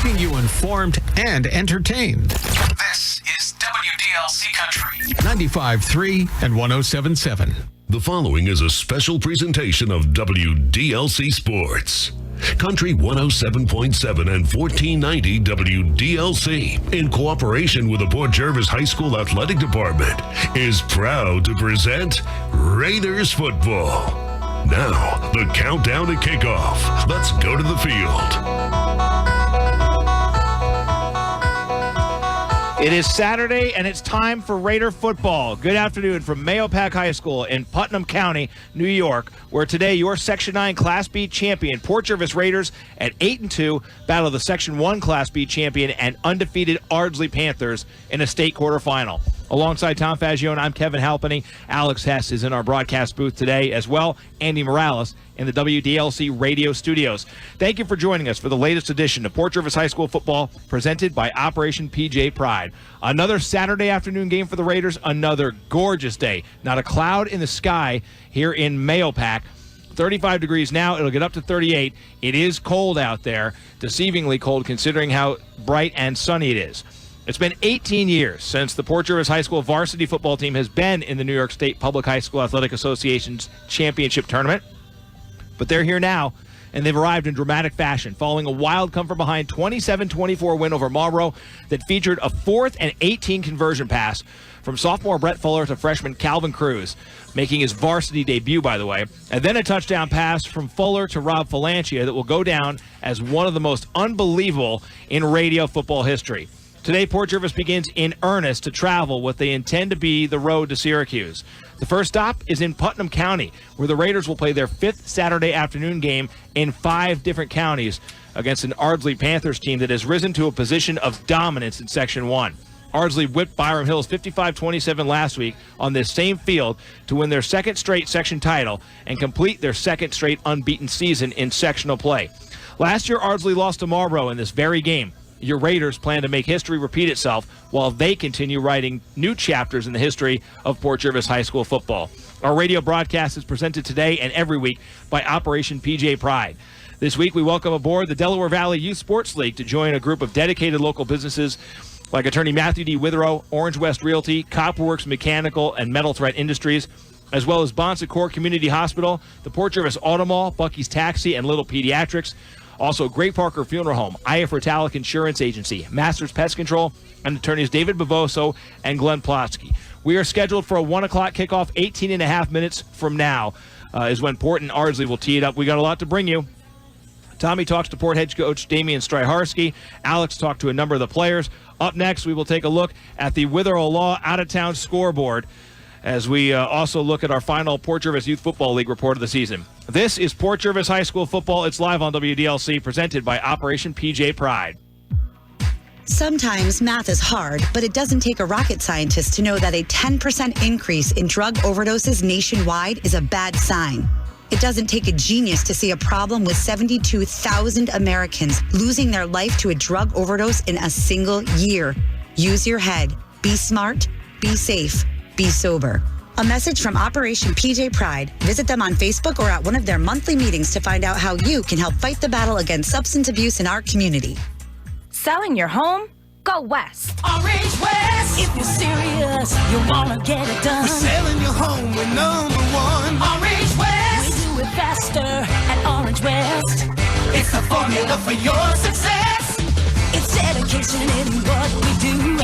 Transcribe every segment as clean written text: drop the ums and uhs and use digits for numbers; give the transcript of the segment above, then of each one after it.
keeping you informed and entertained. This is WDLC Country 95.3 and 107.7. The following is a special presentation of WDLC Sports. Country 107.7 and 1490 WDLC, in cooperation with the Port Jervis High School Athletic Department, is proud to present Raiders football. Now, the countdown to kickoff. Let's go to the field. It is Saturday, and it's time for Raider football. Good afternoon from Mahopac High School in Putnam County, New York, where today your Section 9 Class B champion, Port Jervis Raiders, at 8-2, battle the Section 1 Class B champion and undefeated Ardsley Panthers in a state quarterfinal. Alongside Tom Fagione, I'm Kevin Halpenny. Alex Hess is in our broadcast booth today as well. Andy Morales in the WDLC radio studios. Thank you for joining us for the latest edition of Port Jervis High School football, presented by Operation PJ Pride. Another Saturday afternoon game for the Raiders, another gorgeous day. Not a cloud in the sky here in Mahopac. 35 degrees now. It'll get up to 38. It is cold out there, deceivingly cold considering how bright and sunny it is. It's been 18 years since the Port Jervis High School varsity football team has been in the New York State Public High School Athletic Association's championship tournament. But they're here now, and they've arrived in dramatic fashion, following a wild come-from-behind 27-24 win over Marlboro that featured a 4th and 18 conversion pass from sophomore Brett Fuller to freshman Calvin Cruz, making his varsity debut, by the way, and then a touchdown pass from Fuller to Rob Falancia that will go down as one of the most unbelievable in radio football history. Today, Port Jervis begins in earnest to travel what they intend to be the road to Syracuse. The first stop is in Putnam County, where the Raiders will play their 5th Saturday afternoon game in 5 different counties against an Ardsley Panthers team that has risen to a position of dominance in Section 1. Ardsley whipped Byram Hills 55-27 last week on this same field to win their 2nd straight section title and complete their 2nd straight unbeaten season in sectional play. Last year, Ardsley lost to Marlboro in this very game. Your Raiders plan to make history repeat itself while they continue writing new chapters in the history of Port Jervis High School football. Our radio broadcast is presented today and every week by Operation PJ Pride. This week, we welcome aboard the Delaware Valley Youth Sports League to join a group of dedicated local businesses like attorney Matthew D. Witherow, Orange West Realty, Copperworks Mechanical and Metal Threat Industries, as well as Bonset Court Community Hospital, the Port Jervis Auto Mall, Bucky's Taxi, and Little Pediatrics. Also, Great Parker Funeral Home, IF Ritalic Insurance Agency, Masters Pest Control, and attorneys David Bavoso and Glenn Plotsky. We are scheduled for a 1 o'clock kickoff. 18 and a half minutes from now is when Port and Ardsley will tee it up. We got a lot to bring you. Tommy talks to Port head coach Damian Stryharski. Alex talked to a number of the players. Up next, we will take a look at the Witherow Law out-of-town scoreboard as we also look at our final Port Jervis Youth Football League report of the season. This is Port Jervis High School football. It's live on WDLC, presented by Operation PJ Pride. Sometimes math is hard, but it doesn't take a rocket scientist to know that a 10% increase in drug overdoses nationwide is a bad sign. It doesn't take a genius to see a problem with 72,000 Americans losing their life to a drug overdose in a single year. Use your head. Be smart. Be safe. Be sober. A message from Operation PJ Pride. Visit them on Facebook or at one of their monthly meetings to find out how you can help fight the battle against substance abuse in our community. Selling your home? Go west. Orange West. If you're serious, you wanna get it done. We're selling your home with #1. Orange West. We do it faster at Orange West. It's the formula for your success. It's dedication in what we do.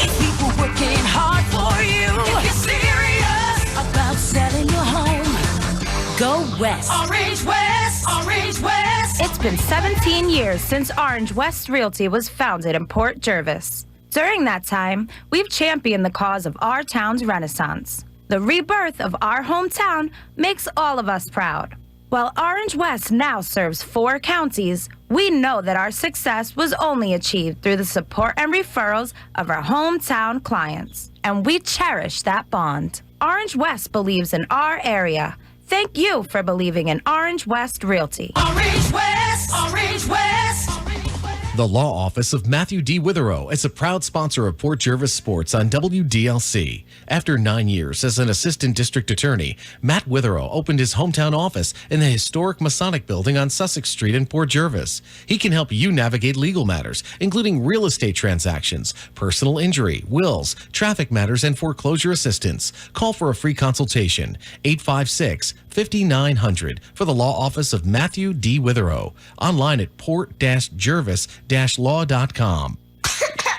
It's people working hard for you. If you're serious about selling your home, go west. Orange West. Orange West. It's been 17 years since Orange West Realty was founded in Port Jervis. During that time, we've championed the cause of our town's renaissance. The rebirth of our hometown makes all of us proud. While Orange West now serves 4 counties, we know that our success was only achieved through the support and referrals of our hometown clients. And we cherish that bond. Orange West believes in our area. Thank you for believing in Orange West Realty. Orange West. Orange West. Orange West. The law office of Matthew D. Witherow is a proud sponsor of Port Jervis Sports on WDLC. After 9 years as an assistant district attorney, Matt Witherow opened his hometown office in the historic Masonic Building on Sussex Street in Port Jervis. He can help you navigate legal matters, including real estate transactions, personal injury, wills, traffic matters, and foreclosure assistance. Call for a free consultation, 856-5900 for the law office of Matthew D. Witherow. Online at port-jervis-law.com.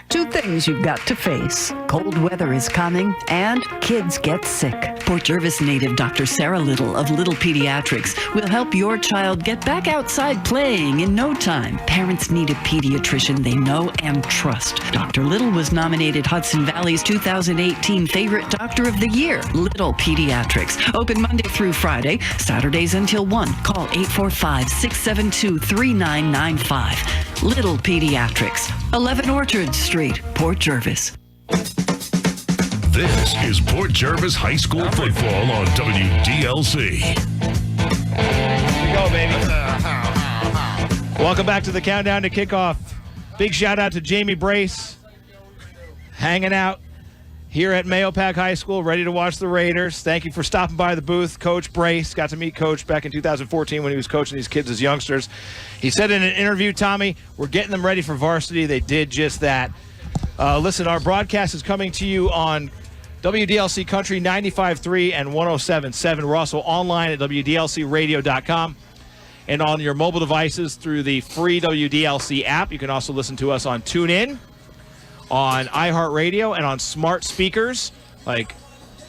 Two things you've got to face. Cold weather is coming and kids get sick. Port Jervis native Dr. Sarah Little of Little Pediatrics will help your child get back outside playing in no time. Parents need a pediatrician they know and trust. Dr. Little was nominated Hudson Valley's 2018 Favorite Doctor of the Year. Little Pediatrics. Open Monday through Friday, Saturdays until 1. Call 845-672-3995. Little Pediatrics. 11 Orchard Street, Port Jervis. This is Port Jervis High School football on WDLC. Here we go, baby. Welcome back to the countdown to kickoff. Big shout out to Jamie Brace, hanging out here at Mahopac High School, ready to watch the Raiders. Thank you for stopping by the booth. Coach Brace, got to meet Coach back in 2014 when he was coaching these kids as youngsters. He said in an interview, Tommy, we're getting them ready for varsity. They did just that. Listen, our broadcast is coming to you on WDLC Country 95.3 and 107.7. We're also online at WDLCradio.com and on your mobile devices through the free WDLC app. You can also listen to us on TuneIn, on iHeartRadio, and on smart speakers like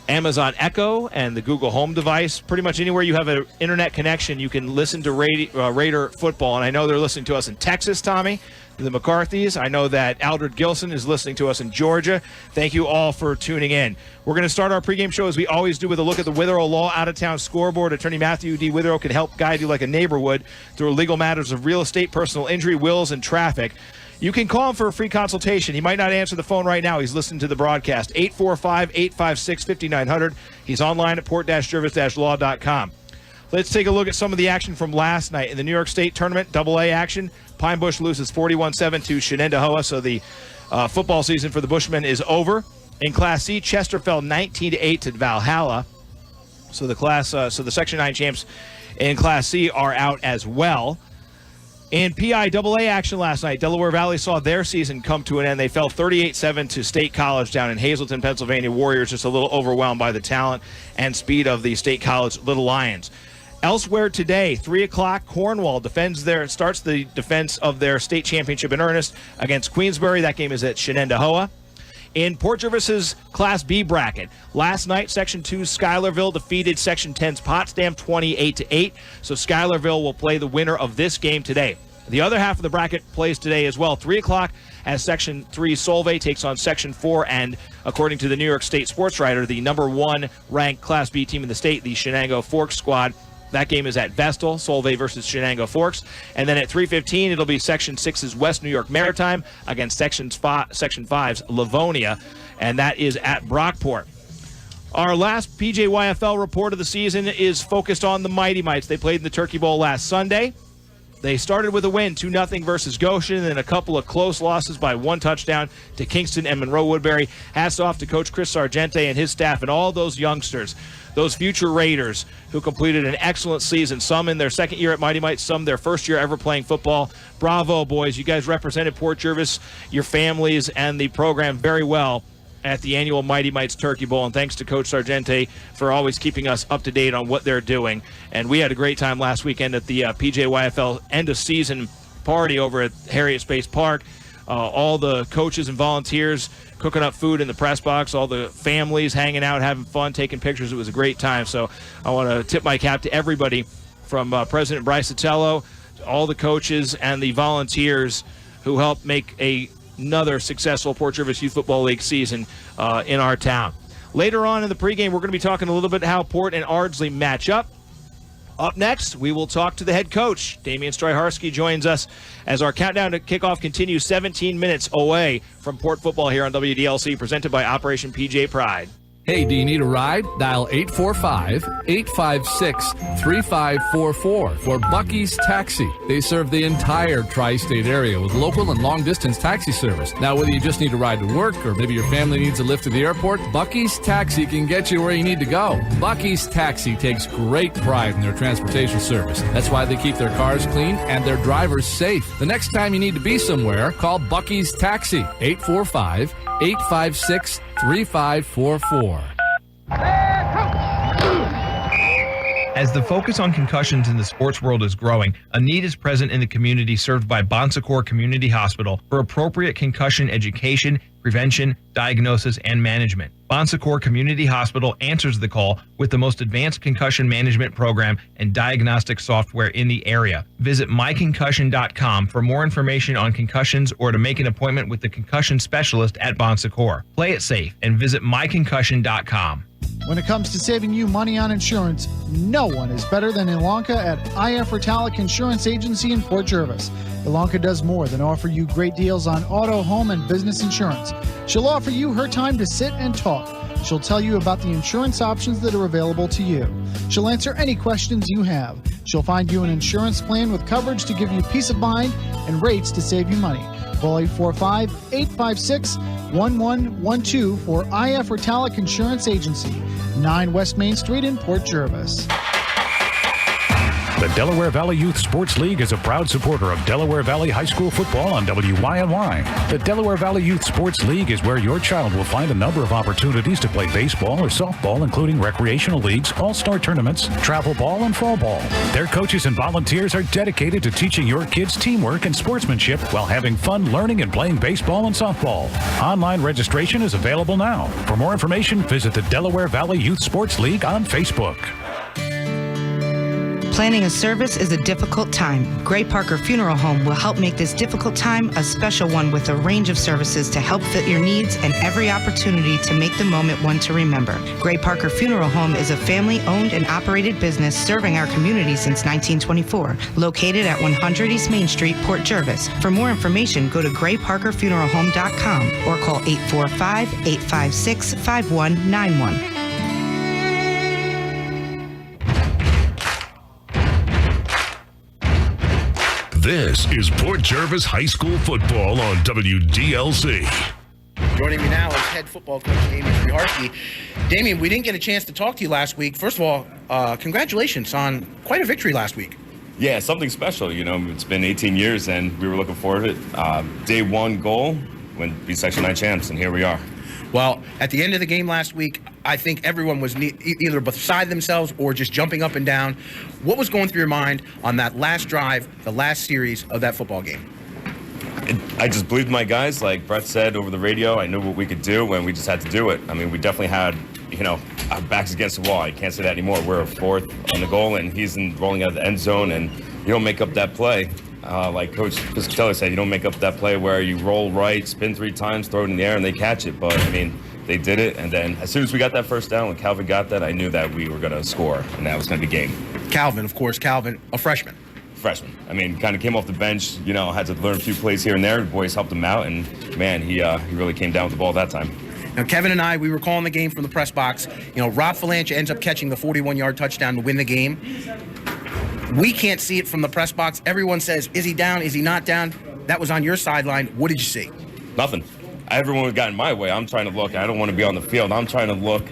Amazon Echo and the Google Home device. Pretty much anywhere you have an internet connection, you can listen to Raider football. And I know they're listening to us in Texas, Tommy, the McCarthys. I know that Aldred Gilson is listening to us in Georgia. Thank you all for tuning in. We're going to start our pregame show as we always do with a look at the Witherow Law out-of-town scoreboard. Attorney Matthew D. Witherow can help guide you like a neighbor would through legal matters of real estate, personal injury, wills, and traffic. You can call him for a free consultation. He might not answer the phone right now. He's listening to the broadcast. 845-856-5900. He's online at port-jervis-law.com. Let's take a look at some of the action from last night. In the New York State Tournament, AA action, Pine Bush loses 41-7 to Shenendehowa, so the football season for the Bushmen is over. In Class C, Chester fell 19-8 to Valhalla. So the Section 9 champs in Class C are out as well. In PIAA action last night, Delaware Valley saw their season come to an end. They fell 38-7 to State College down in Hazleton, Pennsylvania. Warriors just a little overwhelmed by the talent and speed of the State College Little Lions. Elsewhere today, 3 o'clock, Cornwall starts the defense of their state championship in earnest against Queensbury. That game is at Shenendehowa. In Port Jervis's Class B bracket, last night, Section 2's Schuylerville defeated Section 10's Potsdam 28-8. So Schuylerville will play the winner of this game today. The other half of the bracket plays today as well. 3 o'clock as Section 3 Solvay takes on Section 4, and according to the New York State Sports Writer, the number 1 ranked Class B team in the state, the Shenango Forks squad. That game is at Vestal, Solvay versus Shenango Forks. And then at 3:15, it'll be Section 6's West New York Maritime against Section 5's Livonia, and that is at Brockport. Our last PJYFL report of the season is focused on the Mighty Mites. They played in the Turkey Bowl last Sunday. They started with a win, 2-0 versus Goshen, and then a couple of close losses by 1 touchdown to Kingston and Monroe Woodbury. Hats off to Coach Chris Sargente and his staff and all those youngsters, those future Raiders who completed an excellent season, some in their second year at Mighty Mites, some their first year ever playing football. Bravo, boys. You guys represented Port Jervis, your families, and the program very well at the annual Mighty Mites Turkey Bowl, and thanks to Coach Sargente for always keeping us up to date on what they're doing. And we had a great time last weekend at the PJYFL end-of-season party over at Harriet Space Park. All the coaches and volunteers cooking up food in the press box, all the families hanging out, having fun, taking pictures. It was a great time. So I want to tip my cap to everybody from President Bryce Sotelo, all the coaches and the volunteers who helped make another successful Port Jervis Youth Football League season in our town. Later on in the pregame, we're going to be talking a little bit how Port and Ardsley match up. Up next, we will talk to the head coach. Damian Stryharski joins us as our countdown to kickoff continues 17 minutes away from Port football here on WDLC, presented by Operation PJ Pride. Hey, do you need a ride? Dial 845-856-3544 for Bucky's Taxi. They serve the entire tri-state area with local and long-distance taxi service. Now, whether you just need a ride to work or maybe your family needs a lift to the airport, Bucky's Taxi can get you where you need to go. Bucky's Taxi takes great pride in their transportation service. That's why they keep their cars clean and their drivers safe. The next time you need to be somewhere, call Bucky's Taxi, 845-856-3544. As the focus on concussions in the sports world is growing, a need is present in the community served by Bon Secours Community Hospital for appropriate concussion education, prevention, diagnosis, and management. Bon Secours Community Hospital answers the call with the most advanced concussion management program and diagnostic software in the area. Visit myconcussion.com for more information on concussions or to make an appointment with the concussion specialist at Bon Secours. Play it safe and visit myconcussion.com. When it comes to saving you money on insurance, no one is better than Ilanka at IF Ritalik Insurance Agency in Port Jervis. Ilanka does more than offer you great deals on auto, home, and business insurance. She'll offer you her time to sit and talk. She'll tell you about the insurance options that are available to you. She'll answer any questions you have. She'll find you an insurance plan with coverage to give you peace of mind and rates to save you money. Call 845-856-1112 for IF Ritalik Insurance Agency, 9 West Main Street in Port Jervis. The Delaware Valley Youth Sports League is a proud supporter of Delaware Valley High School football on WYNY. The Delaware Valley Youth Sports League is where your child will find a number of opportunities to play baseball or softball, including recreational leagues, all-star tournaments, travel ball, and fall ball. Their coaches and volunteers are dedicated to teaching your kids teamwork and sportsmanship while having fun learning and playing baseball and softball. Online registration is available now. For more information, visit the Delaware Valley Youth Sports League on Facebook. Planning a service is a difficult time. Gray Parker Funeral Home will help make this difficult time a special one with a range of services to help fit your needs and every opportunity to make the moment one to remember. Gray Parker Funeral Home is a family-owned and operated business serving our community since 1924, located at 100 East Main Street, Port Jervis. For more information, go to grayparkerfuneralhome.com or call 845-856-5191. This is Port Jervis High School football on WDLC. Joining me now is head football coach Damian Friharski. Damian, we didn't get a chance to talk to you last week. First of all, congratulations on quite a victory last week. Yeah, something special. You know, it's been 18 years, and we were looking forward to it. Day one goal, be Section 9 champs, and here we are. Well, at the end of the game last week, I think everyone was either beside themselves or just jumping up and down. What was going through your mind on that last drive, the last series of that football game? I just believed my guys. Like Brett said over the radio, I knew what we could do, and we just had to do it. I mean, we definitely had, our backs against the wall. I can't say that anymore. We're fourth on the goal, and he's rolling out of the end zone, and you don't make up that play. Like Coach Piscatelli said, you don't make up that play where you roll right, spin 3 times, throw it in the air, and they catch it. But, I mean, they did it, and then as soon as we got that first down, when Calvin got that, I knew that we were going to score, and that was going to be game. Calvin, a freshman. I mean, kind of came off the bench, had to learn a few plays here and there. The boys helped him out, and, man, he really came down with the ball that time. Now, Kevin and I, we were calling the game from the press box. Rob Falancha ends up catching the 41-yard touchdown to win the game. We can't see it from the press box. Everyone says, is he down? Is he not down? That was on your sideline. What did you see? Nothing. Everyone got in my way. I'm trying to look. I don't want to be on the field. I'm trying to look.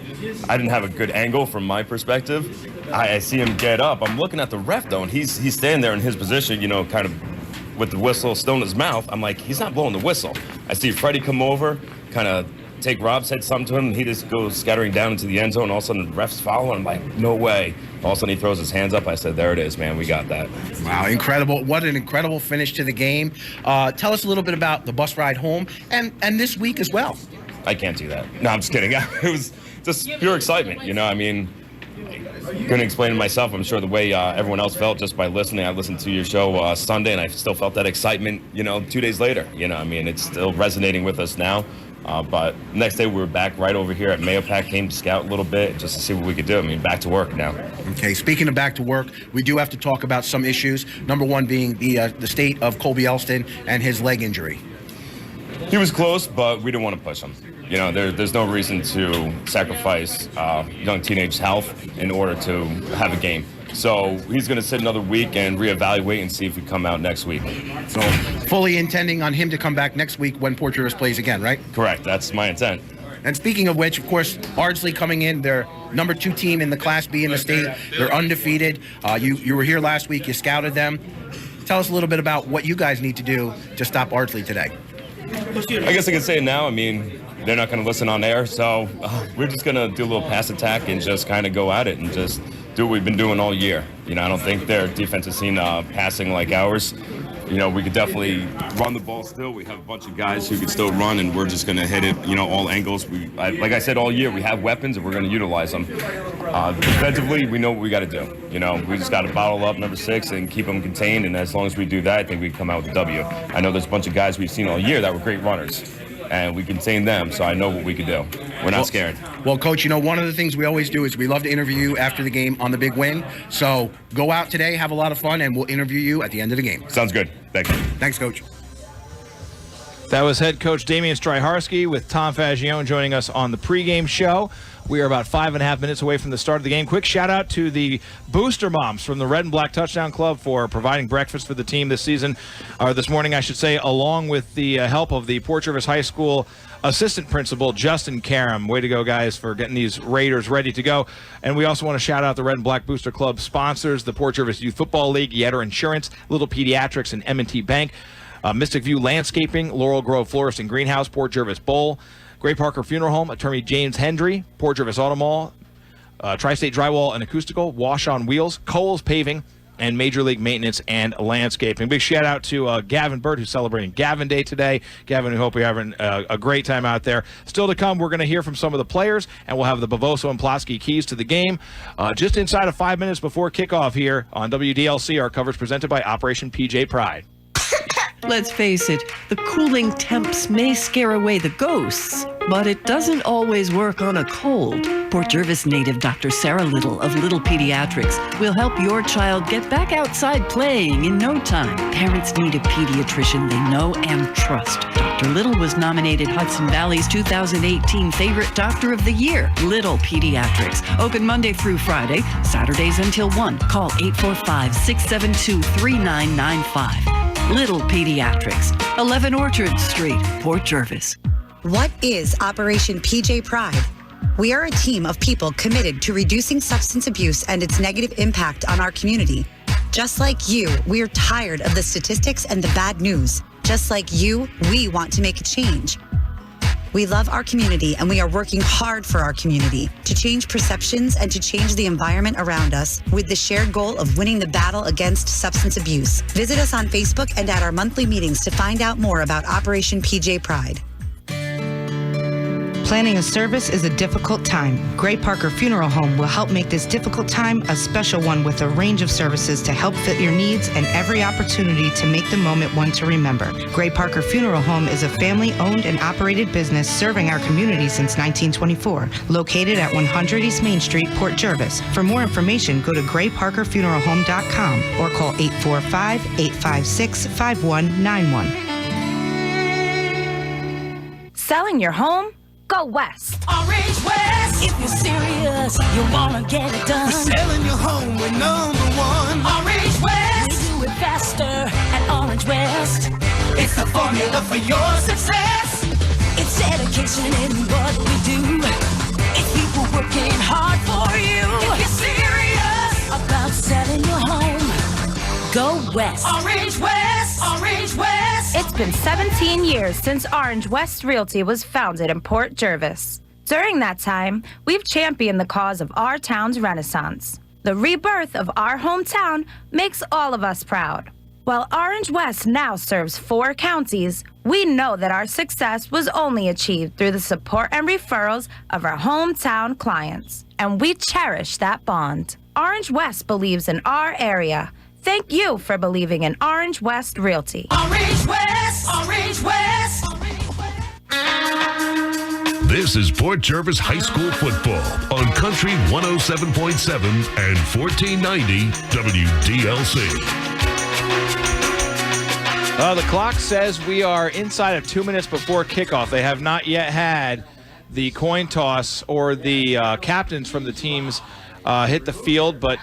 I didn't have a good angle from my perspective. I see him get up. I'm looking at the ref, though, and he's standing there in his position, kind of with the whistle still in his mouth. I'm like, he's not blowing the whistle. I see Freddie come over, kind of take Rob, said something to him, and he just goes scattering down into the end zone. All of a sudden, the ref's following. I'm like, no way. All of a sudden, he throws his hands up. I said, there it is, man. We got that. Wow, incredible. What an incredible finish to the game. Tell us a little bit about the bus ride home and this week as well. I can't do that. No, I'm just kidding. It was just pure excitement. I mean, couldn't explain it myself. I'm sure the way everyone else felt just by listening. I listened to your show Sunday, and I still felt that excitement, 2 days later. I mean, it's still resonating with us now. But next day we were back right over here at Mahopac, came to scout a little bit just to see what we could do. I mean, back to work now. Okay, speaking of back to work, we do have to talk about some issues. Number one being the state of Colby Elston and his leg injury. He was close, but we didn't want to push him. You know, there's no reason to sacrifice young teenage health in order to have a game. So he's going to sit another week and reevaluate and see if we come out next week. So fully intending on him to come back next week when Port Jervis plays again, right? Correct. That's my intent. And speaking of which, of course, Ardsley coming in, they're number 2 team in the Class B in the state. They're undefeated. You were here last week. You scouted them. Tell us a little bit about what you guys need to do to stop Ardsley today. I guess I can say it now. I mean, they're not going to listen on air, so we're just going to do a little pass attack and just kind of go at it and just do what we've been doing all year. You know, I don't think their defense has seen passing like ours. You know, we could definitely run the ball still. We have a bunch of guys who could still run, and we're just going to hit it, you know, all angles. Like I said, all year, we have weapons, and we're going to utilize them. Defensively, we know what we got to do. You know, we just got to bottle up number 6 and keep them contained, and as long as we do that, I think we can come out with a W. I know there's a bunch of guys we've seen all year that were great runners, and we contain them, so I know what we can do. We're not scared. Well, Coach, you know, one of the things we always do is we love to interview you after the game on the big win. So go out today, have a lot of fun, and we'll interview you at the end of the game. Sounds good. Thank you. Thanks, Coach. That was head coach Damian Stryharski with Tom Fagione joining us on the pregame show. We are about 5.5 minutes away from the start of the game. Quick shout out to the booster moms from the Red and Black Touchdown Club for providing breakfast for the team this season, or this morning, I should say, along with the help of the Port Jervis High School assistant principal, Justin Karam. Way to go, guys, for getting these Raiders ready to go. And we also want to shout out the Red and Black Booster Club sponsors, the Port Jervis Youth Football League, Yetter Insurance, Little Pediatrics, and M&T Bank, Mystic View Landscaping, Laurel Grove Florist and Greenhouse, Port Jervis Bowl, Gray Parker Funeral Home, Attorney James Hendry, Port Jervis Auto Mall, Tri-State Drywall and Acoustical, Wash on Wheels, Coles Paving, and Major League Maintenance and Landscaping. Big shout out to Gavin Bird, who's celebrating Gavin Day today. Gavin, we hope you're having a great time out there. Still to come, we're going to hear from some of the players, and we'll have the Bavoso and Plotsky keys to the game. Just inside of 5 minutes before kickoff here on WDLC, our coverage presented by Operation PJ Pride. Let's face it, the cooling temps may scare away the ghosts, but it doesn't always work on a cold. Port Jervis native Dr. Sarah Little of Little Pediatrics will help your child get back outside playing in no time. Parents need a pediatrician they know and trust. Dr. Little was nominated Hudson Valley's 2018 Favorite Doctor of the Year. Little Pediatrics. Open Monday through Friday, Saturdays until 1. Call 845-672-3995. Little Pediatrics, 11 Orchard Street, Port Jervis. What is Operation PJ Pride? We are a team of people committed to reducing substance abuse and its negative impact on our community. Just like you, we're tired of the statistics and the bad news. Just like you, we want to make a change. We love our community, and we are working hard for our community to change perceptions and to change the environment around us with the shared goal of winning the battle against substance abuse. Visit us on Facebook and at our monthly meetings to find out more about Operation PJ Pride. Planning a service is a difficult time. Gray Parker Funeral Home will help make this difficult time a special one with a range of services to help fit your needs and every opportunity to make the moment one to remember. Gray Parker Funeral Home is a family-owned and operated business serving our community since 1924, located at 100 East Main Street, Port Jervis. For more information, go to grayparkerfuneralhome.com or call 845-856-5191. Selling your home? Go west. Orange West. If you're serious, you wanna get it done. We're selling your home, we're number 1. Orange West. We do it faster at Orange West. It's the formula for your success. It's dedication in what we do. It's people working hard for you. If you're serious about selling your home, go west. Orange West. Orange West. It's been 17 years since Orange West Realty was founded in Port Jervis. During that time, we've championed the cause of our town's renaissance. The rebirth of our hometown makes all of us proud. While Orange West now serves 4 counties, we know that our success was only achieved through the support and referrals of our hometown clients. And we cherish that bond. Orange West believes in our area. Thank you for believing in Orange West Realty. Orange West, Orange West. This is Port Jervis High School football on Country 107.7 and 1490 WDLC. The clock says we are inside of 2 minutes before kickoff. They have not yet had the coin toss or the captains from the teams hit the field, but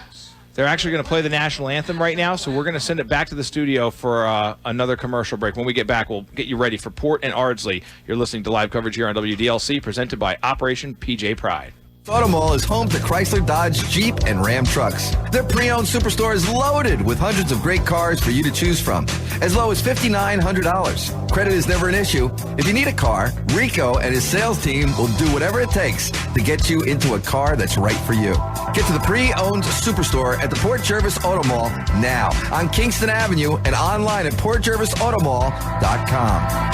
they're actually going to play the national anthem right now, so we're going to send it back to the studio for another commercial break. When we get back, we'll get you ready for Port and Ardsley. You're listening to live coverage here on WDLC, presented by Operation PJ Pride. Auto Mall is home to Chrysler, Dodge, Jeep, and Ram trucks. Their pre-owned superstore is loaded with hundreds of great cars for you to choose from, as low as $5,900. Credit is never an issue. If you need a car, Rico and his sales team will do whatever it takes to get you into a car that's right for you. Get to the pre-owned superstore at the Port Jervis Auto Mall now on Kingston Avenue and online at portjervisautomall.com.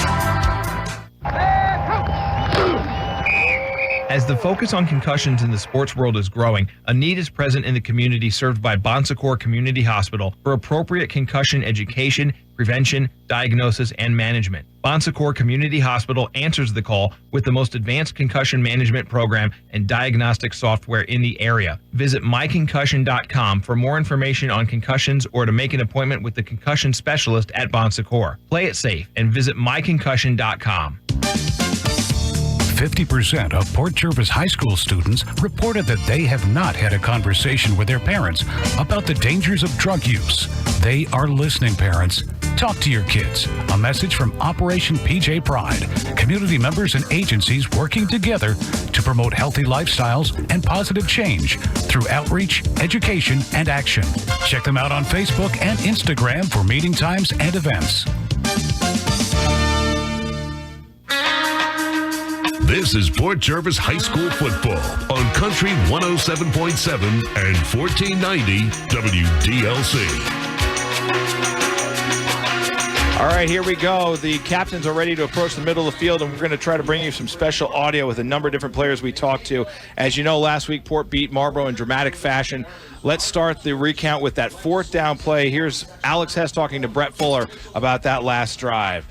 As the focus on concussions in the sports world is growing, a need is present in the community served by Bon Secours Community Hospital for appropriate concussion education, prevention, diagnosis, and management. Bon Secours Community Hospital answers the call with the most advanced concussion management program and diagnostic software in the area. Visit myconcussion.com for more information on concussions or to make an appointment with the concussion specialist at Bon Secours. Play it safe and visit myconcussion.com. 50% of Port Jervis High School students reported that they have not had a conversation with their parents about the dangers of drug use. They are listening, parents. Talk to your kids. A message from Operation PJ Pride, community members and agencies working together to promote healthy lifestyles and positive change through outreach, education, and action. Check them out on Facebook and Instagram for meeting times and events. This is Port Jervis High School football on Country 107.7 and 1490 WDLC. All right, here we go. The captains are ready to approach the middle of the field, and we're going to try to bring you some special audio with a number of different players we talked to. As you know, last week, Port beat Marlboro in dramatic fashion. Let's start the recount with that fourth down play. Here's Alex Hess talking to Brett Fuller about that last drive.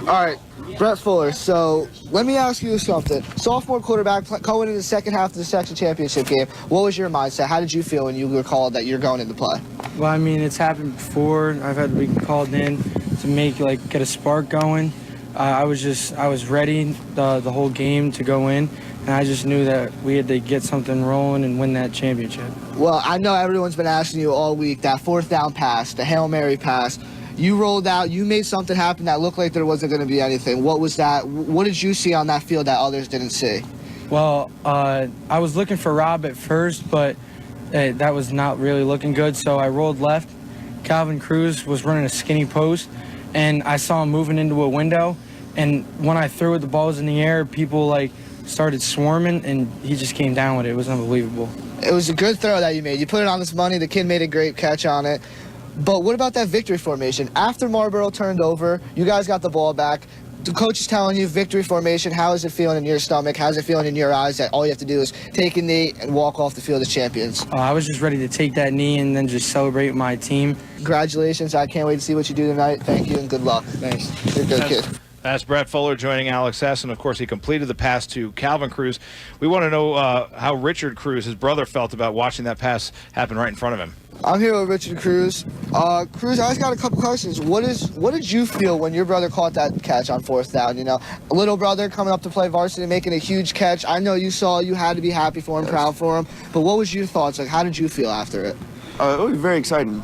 All right, Brett Fuller, so let me ask you something. Sophomore quarterback going into the second half of the section championship game, what was your mindset? How did you feel when you were called that you're going into play? Well, I mean, it's happened before. I've had to be called in to get a spark going. I was ready the whole game to go in, and I just knew that we had to get something rolling and win that championship. Well, I know everyone's been asking you all week, that fourth down pass, the Hail Mary pass. You rolled out, you made something happen that looked like there wasn't going to be anything. What was that? What did you see on that field that others didn't see? Well, I was looking for Rob at first, but that was not really looking good, so I rolled left. Calvin Cruz was running a skinny post, and I saw him moving into a window, and when I threw it, the ball was in the air, people started swarming, and he just came down with it. It was unbelievable. It was a good throw that you made. You put it on this money. The kid made a great catch on it. But what about that victory formation? After Marlboro turned over, you guys got the ball back. The coach is telling you victory formation. How is it feeling in your stomach? How's it feeling in your eyes that all you have to do is take a knee and walk off the field as champions? I was just ready to take that knee and then just celebrate my team. Congratulations. I can't wait to see what you do tonight. Thank you and good luck. Thanks. You're a good kid. That's Brett Fuller joining Alex Hess, and of course he completed the pass to Calvin Cruz. We want to know how Richard Cruz, his brother, felt about watching that pass happen right in front of him. I'm here with Richard Cruz. Cruz, I just got a couple questions. What did you feel when your brother caught that catch on fourth down? You know, a little brother coming up to play varsity, making a huge catch. I know you had to be happy for him, proud for him. But what was your thoughts? How did you feel after it? It was very exciting.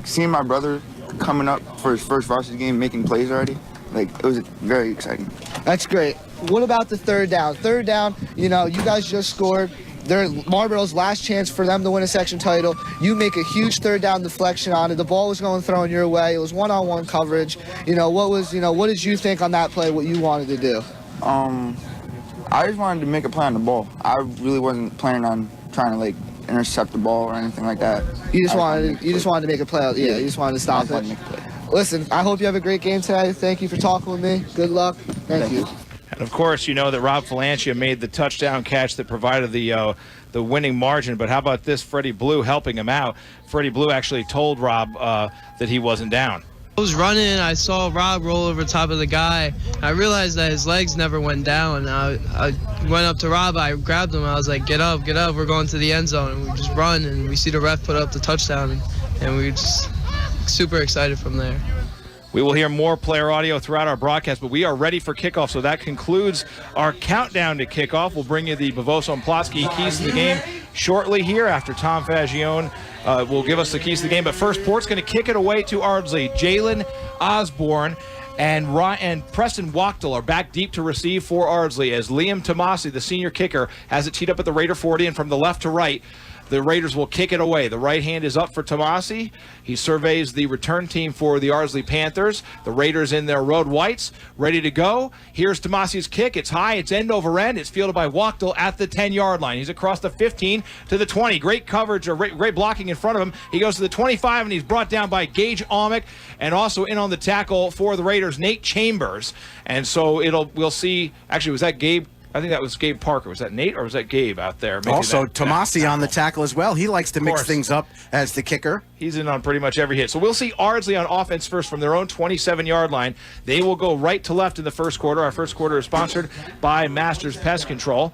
Seeing my brother coming up for his first varsity game, making plays already. It was very exciting. That's great. What about the third down? Third down, you guys just scored. They're Marlboro's last chance for them to win a section title. You make a huge third down deflection on it. The ball was thrown your way. It was one-on-one coverage. What did you think on that play, what you wanted to do? I just wanted to make a play on the ball. I really wasn't planning on trying to intercept the ball or anything like that. You just wanted to make a play. Yeah, you just wanted to stop it. Listen, I hope you have a great game today. Thank you for talking with me. Good luck. Thank you. And of course, you know that Rob Falancia made the touchdown catch that provided the winning margin. But how about this, Freddie Blue helping him out? Freddie Blue actually told Rob that he wasn't down. I was running, I saw Rob roll over top of the guy. I realized that his legs never went down. I went up to Rob, I grabbed him, I was like, get up, we're going to the end zone. And we just run, and we see the ref put up the touchdown, and we were just super excited from there. We will hear more player audio throughout our broadcast, but we are ready for kickoff. So that concludes our countdown to kickoff. We'll bring you the Bavoso and Plotsky keys to the game shortly here after Tom Fagione will give us the keys to the game. But first, Port's going to kick it away to Ardsley. Jalen Osborne and Preston Wachtel are back deep to receive for Ardsley as Liam Tomasi, the senior kicker, has it teed up at the Raider 40, and from the left to right, the Raiders will kick it away. The right hand is up for Tomasi. He surveys the return team for the Ardsley Panthers. The Raiders in their road whites, ready to go. Here's Tomasi's kick. It's high. It's end over end. It's fielded by Wachtel at the 10-yard line. He's across the 15 to the 20. Great coverage, or great blocking in front of him. He goes to the 25, and he's brought down by Gage Almick, and also in on the tackle for the Raiders, Nate Chambers. And so we'll see. Actually, was that Gabe? I think that was Gabe Parker. Was that Nate or was that Gabe out there? Also, Tomasi on the tackle as well. He likes to mix things up as the kicker. He's in on pretty much every hit. So we'll see Ardsley on offense first from their own 27-yard line. They will go right to left in the first quarter. Our first quarter is sponsored by Masters Pest Control.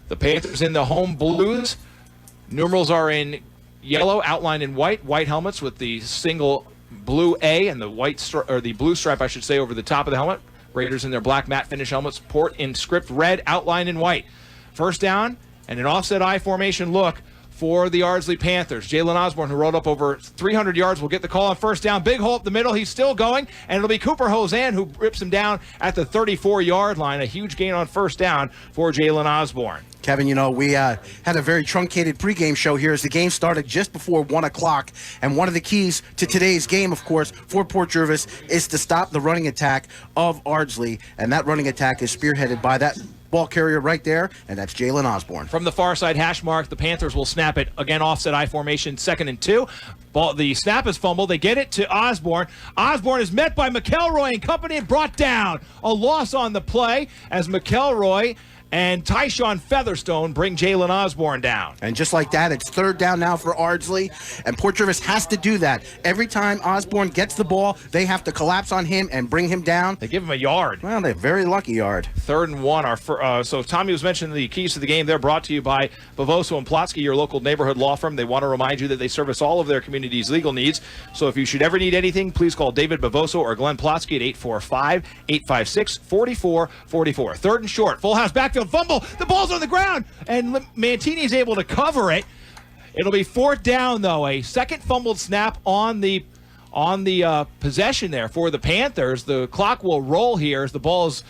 The Panthers in the home blues. Numerals are in yellow, outlined in white. White helmets with the single blue A and the the blue stripe, I should say, over the top of the helmet. Raiders in their black matte finish helmets. Port in script red, outlined in white. First down and an offset I formation look for the Ardsley Panthers. Jalen Osborne, who rolled up over 300 yards, will get the call on first down. Big hole up the middle. He's still going, and it'll be Cooper Hosan who rips him down at the 34-yard line. A huge gain on first down for Jalen Osborne. Kevin, we had a very truncated pregame show here as the game started just before 1 o'clock. And one of the keys to today's game, of course, for Port Jervis is to stop the running attack of Ardsley. And that running attack is spearheaded by that ball carrier right there, and that's Jalen Osborne. From the far side hash mark, the Panthers will snap it. Again, offset I formation, 2nd and 2. The snap is fumbled. They get it to Osborne. Osborne is met by McElroy and company and brought down. A loss on the play as McElroy and Tyshawn Featherstone bring Jalen Osborne down. And just like that, it's third down now for Ardsley, and Port Jervis has to do that. Every time Osborne gets the ball, they have to collapse on him and bring him down. They give him a yard. Well, they're very lucky yard. 3rd and 1. So Tommy was mentioning the keys to the game. They're brought to you by Bavoso and Plotsky, your local neighborhood law firm. They want to remind you that they service all of their community's legal needs. So if you should ever need anything, please call David Bavoso or Glenn Plotsky at 845-856-4444. 3rd and short. Full house backfield. Fumble. The ball's on the ground, and Mantini's able to cover it. It'll be 4th down, though. A second fumbled snap on the possession there for the Panthers. The clock will roll here as the ball is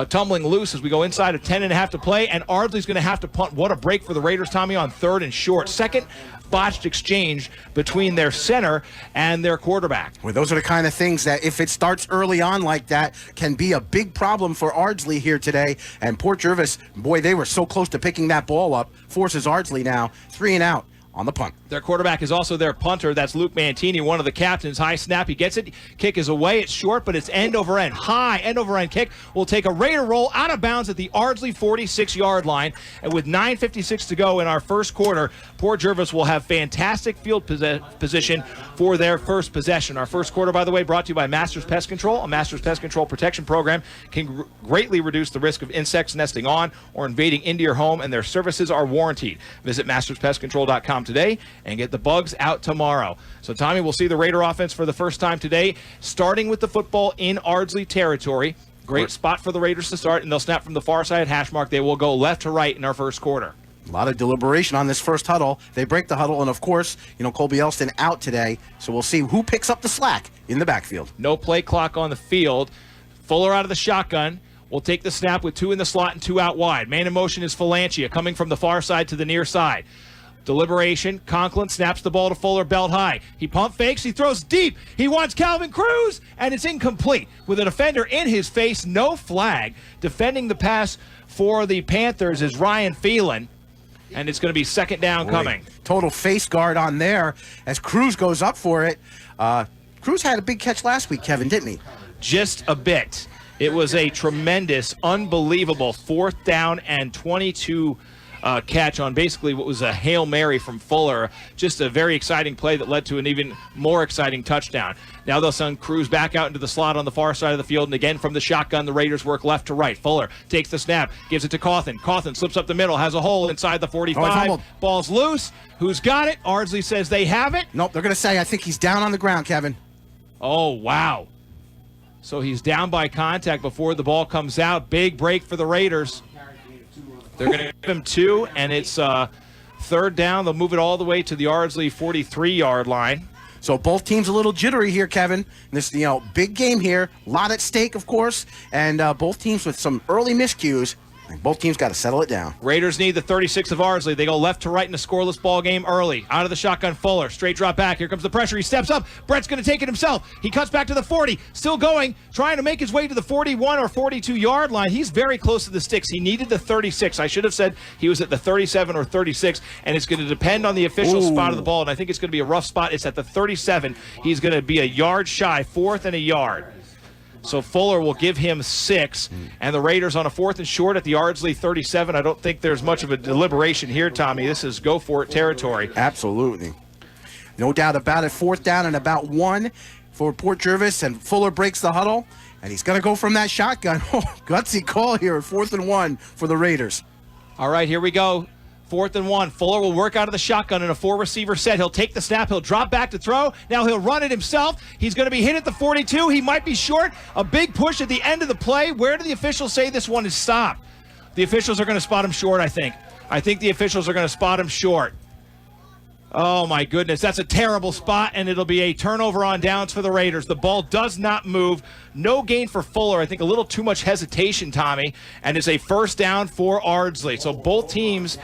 tumbling loose as we go inside of 10.5 to play, and Ardsley's going to have to punt. What a break for the Raiders, Tommy, on 3rd and short. Second botched exchange between their center and their quarterback. Well, those are the kind of things that, if it starts early on like that, can be a big problem for Ardsley here today. And Port Jervis, boy, they were so close to picking that ball up. Forces Ardsley now 3 and out on the punt. Their quarterback is also their punter. That's Luke Mantini, one of the captains. High snap. He gets it. Kick is away. It's short, but it's end over end. High end over end kick will take a Raider roll out of bounds at the Ardsley 46-yard line. And with 9:56 to go in our first quarter, Port Jervis will have fantastic field position for their first possession. Our first quarter, by the way, brought to you by Masters Pest Control. A Masters Pest Control protection program can greatly reduce the risk of insects nesting on or invading into your home, and their services are warranted. Visit masterspestcontrol.com today and get the bugs out tomorrow. So, Tommy, we'll see the Raider offense for the first time today, starting with the football in Ardsley territory. Great spot for the Raiders to start, and they'll snap from the far side hash mark. They will go left to right in our first quarter. A lot of deliberation on this first huddle. They break the huddle, and of course, Colby Elston out today, so we'll see who picks up the slack in the backfield. No play clock on the field. Fuller out of the shotgun. Will take the snap with 2 in the slot and 2 out wide. Man in motion is Falancia coming from the far side to the near side. Deliberation. Conklin snaps the ball to Fuller, belt high. He pump fakes. He throws deep. He wants Calvin Cruz, and it's incomplete. With a defender in his face, no flag. Defending the pass for the Panthers is Ryan Phelan, and it's going to be second down coming. Total face guard on there as Cruz goes up for it. Cruz had a big catch last week, Kevin, didn't he? Just a bit. It was a tremendous, unbelievable 4th down and 22 catch on basically what was a Hail Mary from Fuller. Just a very exciting play that led to an even more exciting touchdown. Now they'll send Cruz back out into the slot on the far side of the field, and again from the shotgun, the Raiders work left to right. Fuller takes the snap, gives it to Cawthon. Cawthon slips up the middle, has a hole inside the 45. Ball's loose. Who's got it? Ardsley says they have it. Nope, they're going to say, I think he's down on the ground, Kevin. Oh, wow. So he's down by contact before the ball comes out. Big break for the Raiders. They're going to give him 2, and it's third down. They'll move it all the way to the Ardsley 43-yard line. So both teams a little jittery here, Kevin. This, big game here. A lot at stake, of course. And both teams with some early miscues. And both teams got to settle it down. Raiders need the 36 of Ardsley. They go left to right in a scoreless ball game early. Out of the shotgun, Fuller. Straight drop back. Here comes the pressure. He steps up. Brett's going to take it himself. He cuts back to the 40. Still going. Trying to make his way to the 41 or 42-yard line. He's very close to the sticks. He needed the 36. I should have said he was at the 37 or 36. And it's going to depend on the official spot of the ball. And I think it's going to be a rough spot. It's at the 37. He's going to be a yard shy. 4th and a yard. So Fuller will give him 6, and the Raiders on a 4th and short at the Ardsley 37. I don't think there's much of a deliberation here, Tommy. This is go-for-it territory. Absolutely. No doubt about it. 4th down and about 1 for Port Jervis, and Fuller breaks the huddle, and he's going to go from that shotgun. Oh, gutsy call here at 4th and 1 for the Raiders. All right, here we go. 4th and 1. Fuller will work out of the shotgun in a 4-receiver set. He'll take the snap. He'll drop back to throw. Now he'll run it himself. He's going to be hit at the 42. He might be short. A big push at the end of the play. Where do the officials say this one is stopped? The officials are going to spot him short, I think. I think the officials are going to spot him short. Oh, my goodness. That's a terrible spot, and it'll be a turnover on downs for the Raiders. The ball does not move. No gain for Fuller. I think a little too much hesitation, Tommy. And it's a first down for Ardsley. So both teams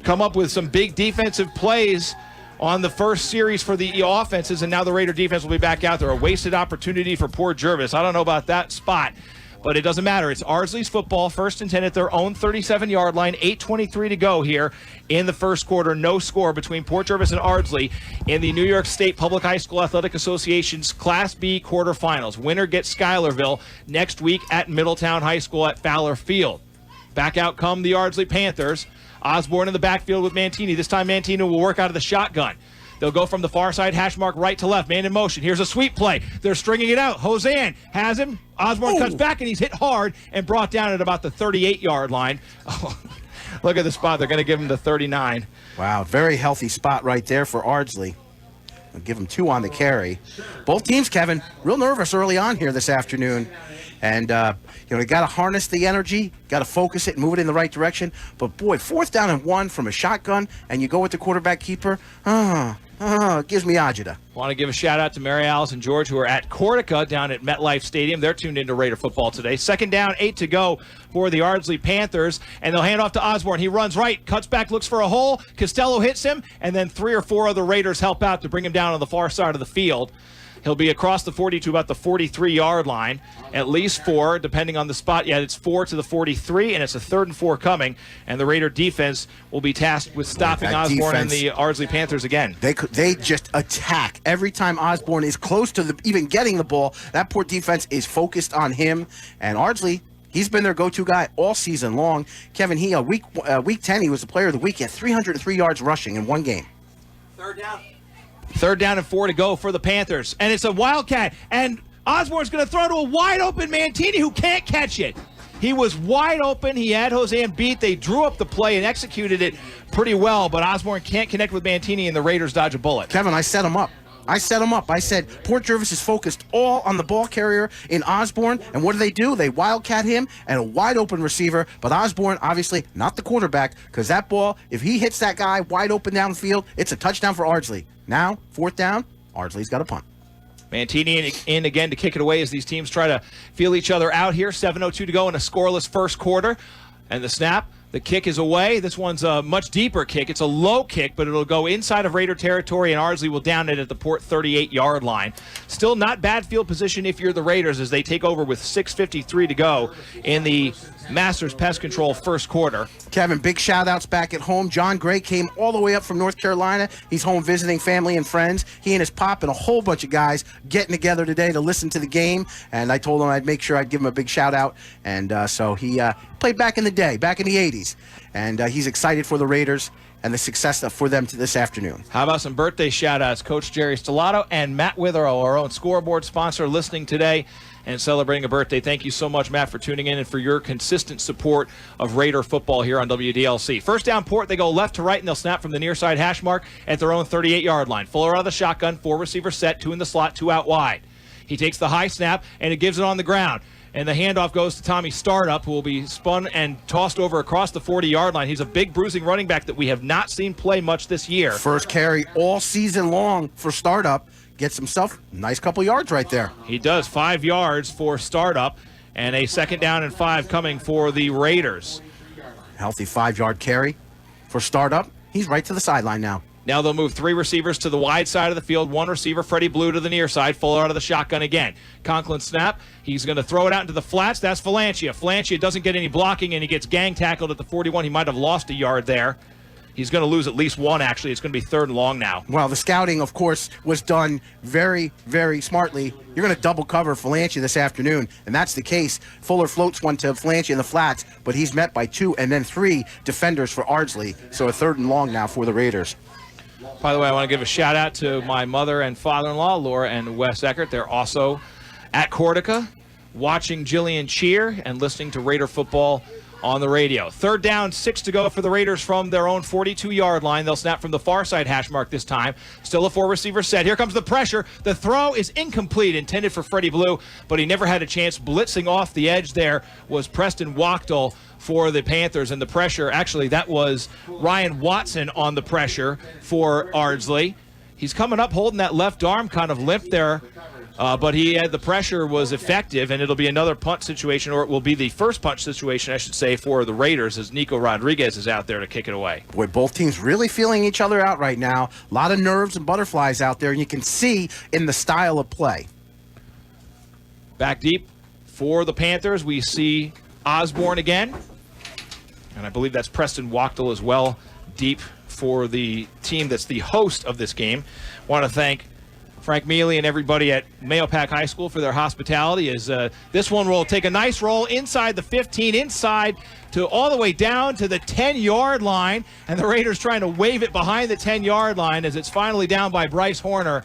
come up with some big defensive plays on the first series for the offenses, and now the Raider defense will be back out there. A wasted opportunity for Port Jervis. I don't know about that spot, but it doesn't matter. It's Ardsley's football, 1st and 10 at their own 37-yard line, 8:23 to go here in the first quarter. No score between Port Jervis and Ardsley in the New York State Public High School Athletic Association's Class B quarterfinals. Winner gets Schuylerville next week at Middletown High School at Fowler Field. Back out come the Ardsley Panthers. Osborne in the backfield with Mantini. This time Mantini will work out of the shotgun. They'll go from the far side, hash mark right to left. Man in motion. Here's a sweep play. They're stringing it out. Hosean has him. Osborne cuts back, and he's hit hard and brought down at about the 38-yard line. Oh, look at the spot. They're going to give him the 39. Wow, very healthy spot right there for Ardsley. They'll give him 2 on the carry. Both teams, Kevin, real nervous early on here this afternoon. And, you got to harness the energy, got to focus it and move it in the right direction. But, boy, 4th down and 1 from a shotgun, and you go with the quarterback keeper, it gives me agita. Want to give a shout-out to Mary Alice and George, who are at Cortica down at MetLife Stadium. They're tuned into Raider football today. 2nd down, 8 to go for the Ardsley Panthers, and they'll hand off to Osborne. He runs right, cuts back, looks for a hole. Costello hits him, and then 3 or 4 other Raiders help out to bring him down on the far side of the field. He'll be across the 40 to about the 43-yard line, at least 4, depending on the spot. Yeah, it's 4 to the 43, and it's a 3rd and 4 coming. And the Raider defense will be tasked with stopping Osborne and the Ardsley Panthers again. They just attack. Every time Osborne is close to even getting the ball, that Port defense is focused on him. And Ardsley, he's been their go-to guy all season long. Kevin, week 10, he was the player of the week. He had 303 yards rushing in one game. 3rd down. 3rd down and 4 to go for the Panthers. And it's a wildcat. And Osborne's going to throw to a wide-open Mantini who can't catch it. He was wide open. He had Hosean beat. They drew up the play and executed it pretty well, but Osborne can't connect with Mantini, and the Raiders dodge a bullet. Kevin, I set him up. I said Port Jervis is focused all on the ball carrier in Osborne, and what do? They wildcat him and a wide-open receiver, but Osborne, obviously, not the quarterback, because that ball, if he hits that guy wide open downfield, it's a touchdown for Ardsley. Now, 4th down, Ardsley's got a punt. Mantini in again to kick it away as these teams try to feel each other out here. 7:02 to go in a scoreless first quarter. And the snap, the kick is away. This one's a much deeper kick. It's a low kick, but it'll go inside of Raider territory, and Ardsley will down it at the Port 38-yard line. Still not bad field position if you're the Raiders as they take over with 6:53 to go in the Masters Pest Control first quarter. Kevin, big shout-outs back at home. John Gray came all the way up from North Carolina. He's home visiting family and friends. He and his pop and a whole bunch of guys getting together today to listen to the game, and I told him I'd make sure I'd give him a big shout-out, and so he played back in the day, back in the 80s, and he's excited for the Raiders and the success for them this afternoon. How about some birthday shout-outs? Coach Jerry Stellato and Matt Witherow, our own scoreboard sponsor, listening today and celebrating a birthday. Thank you so much, Matt, for tuning in and for your consistent support of Raider football here on WDLC. First down Port, they go left to right, and they'll snap from the near side hash mark at their own 38-yard line. Fuller out of the shotgun, 4 receiver set, 2 in the slot, 2 out wide. He takes the high snap, and it gives it on the ground. And the handoff goes to Tommy Startup, who will be spun and tossed over across the 40-yard line. He's a big, bruising running back that we have not seen play much this year. First carry all season long for Startup. Gets himself a nice couple yards right there. He does. 5 yards for Startup, and a 2nd down and 5 coming for the Raiders. Healthy 5-yard carry for Startup. He's right to the sideline now. Now they'll move 3 receivers to the wide side of the field. 1 receiver, Freddie Blue, to the near side. Fuller out of the shotgun again. Conklin snap. He's going to throw it out into the flats. That's Valancia. Valancia doesn't get any blocking, and he gets gang tackled at the 41. He might have lost a yard there. He's going to lose at least 1, actually. It's going to be 3rd and long now. Well, the scouting, of course, was done very, very smartly. You're going to double cover Valancia this afternoon, and that's the case. Fuller floats one to Valancia in the flats, but he's met by 2 and then 3 defenders for Ardsley. So a 3rd and long now for the Raiders. By the way, I want to give a shout-out to my mother and father-in-law, Laura and Wes Eckert. They're also at Cortica, watching Jillian cheer and listening to Raider football on the radio. 3rd down, 6 to go for the Raiders from their own 42-yard line. They'll snap from the far side hash mark this time. Still a 4-receiver set. Here comes the pressure. The throw is incomplete, intended for Freddie Blue, but he never had a chance. Blitzing off the edge there was Preston Wachtel for the Panthers, and the pressure, actually, that was Ryan Watson on the pressure for Ardsley. He's coming up holding that left arm kind of limp there, but the pressure was effective, and it'll be another punt situation, or it will be the first punt situation, I should say, for the Raiders, as Nico Rodriguez is out there to kick it away. Boy, both teams really feeling each other out right now. A lot of nerves and butterflies out there, and you can see in the style of play. Back deep for the Panthers, we see Osborne again, and I believe that's Preston Wachtel as well, deep for the team that's the host of this game. Want to thank Frank Mealy and everybody at Mahopac High School for their hospitality. As this one will take a nice roll inside the 15, inside to all the way down to the 10-yard line, and the Raiders trying to wave it behind the 10-yard line as it's finally down by Bryce Horner.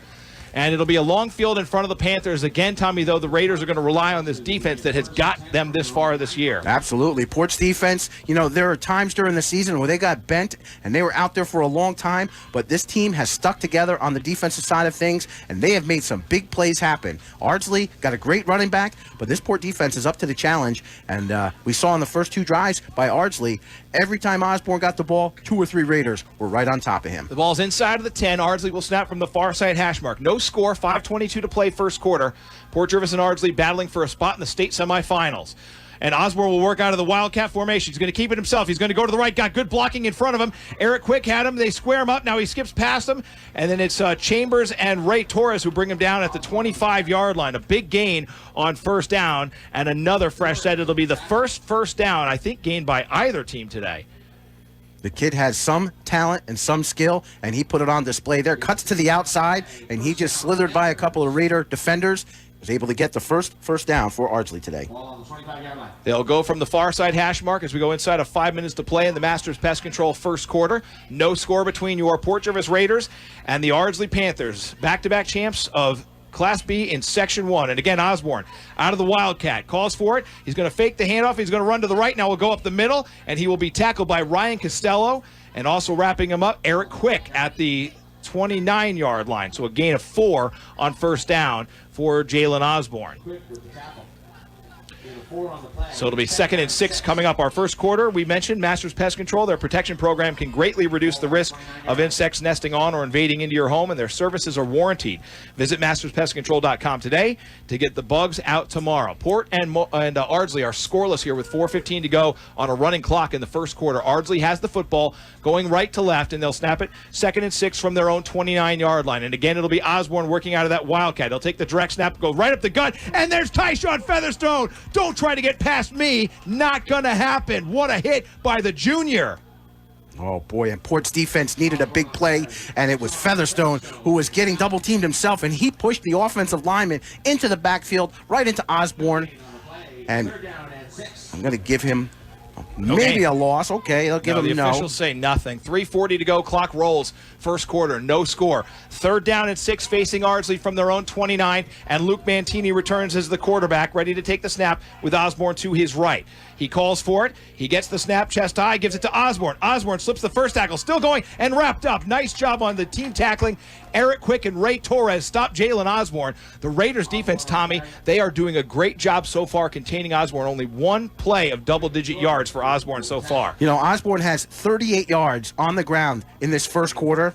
And it'll be a long field in front of the Panthers. Again, Tommy, though, the Raiders are going to rely on this defense that has got them this far this year. Absolutely. Port's defense, there are times during the season where they got bent and they were out there for a long time, but this team has stuck together on the defensive side of things, and they have made some big plays happen. Ardsley got a great running back, but this Port defense is up to the challenge, and we saw in the first 2 drives by Ardsley, every time Osborne got the ball, 2 or 3 Raiders were right on top of him. The ball's inside of the 10. Ardsley will snap from the far side hash mark. No score, 5:22 to play first quarter. Port Jervis and Ardsley battling for a spot in the state semifinals. And Osborne will work out of the Wildcat formation. He's going to keep it himself. He's going to go to the right. Got good blocking in front of him. Eric Quick had him. They square him up. Now he skips past him. And then it's Chambers and Ray Torres who bring him down at the 25-yard line. A big gain on first down. And another fresh set. It'll be the first down, I think, gained by either team today. The kid has some talent and some skill, and he put it on display there. Cuts to the outside, and he just slithered by a couple of Raider defenders. Was able to get the first down for Ardsley today. They'll go from the far side hash mark as we go inside of 5 minutes to play in the Masters Pest Control first quarter. No score between your Port Jervis Raiders and the Ardsley Panthers, back-to-back champs of Class B in Section 1. And again, Osborne out of the Wildcat. Calls for it. He's going to fake the handoff. He's going to run to the right. Now we'll go up the middle, and he will be tackled by Ryan Costello. And also wrapping him up, Eric Quick at the 29-yard line. So a gain of 4 on first down for Jalen Osborne. So it'll be 2nd and 6 coming up. Our first quarter, we mentioned Masters Pest Control. Their protection program can greatly reduce the risk of insects nesting on or invading into your home, and their services are warranted. Visit masterspestcontrol.com today to get the bugs out tomorrow. Port and Ardsley are scoreless here with 4:15 to go on a running clock in the first quarter. Ardsley has the football going right to left, and they'll snap it 2nd and 6 from their own 29-yard line. And again, it'll be Osborne working out of that Wildcat. They'll take the direct snap, go right up the gut, and there's Tyshawn Featherstone. Don't try to get past me. Not going to happen. What a hit by the junior. Oh, boy, and Port's defense needed a big play, and it was Featherstone who was getting double-teamed himself, and he pushed the offensive lineman into the backfield, right into Osborne, and I'm going to give him maybe a loss. Okay, they'll give him the officials say nothing. 3:40 to go. Clock rolls. First quarter, no score. 3rd down and 6 facing Ardsley from their own 29, and Luke Mantini returns as the quarterback, ready to take the snap with Osborne to his right. He calls for it. He gets the snap chest high, gives it to Osborne. Osborne slips the first tackle, still going and wrapped up. Nice job on the team tackling Eric Quick and Ray Torres stop Jalen Osborne. The Raiders defense, Tommy, they are doing a great job so far containing Osborne. Only one play of double-digit yards for Osborne so far. You know, Osborne has 38 yards on the ground in this first quarter.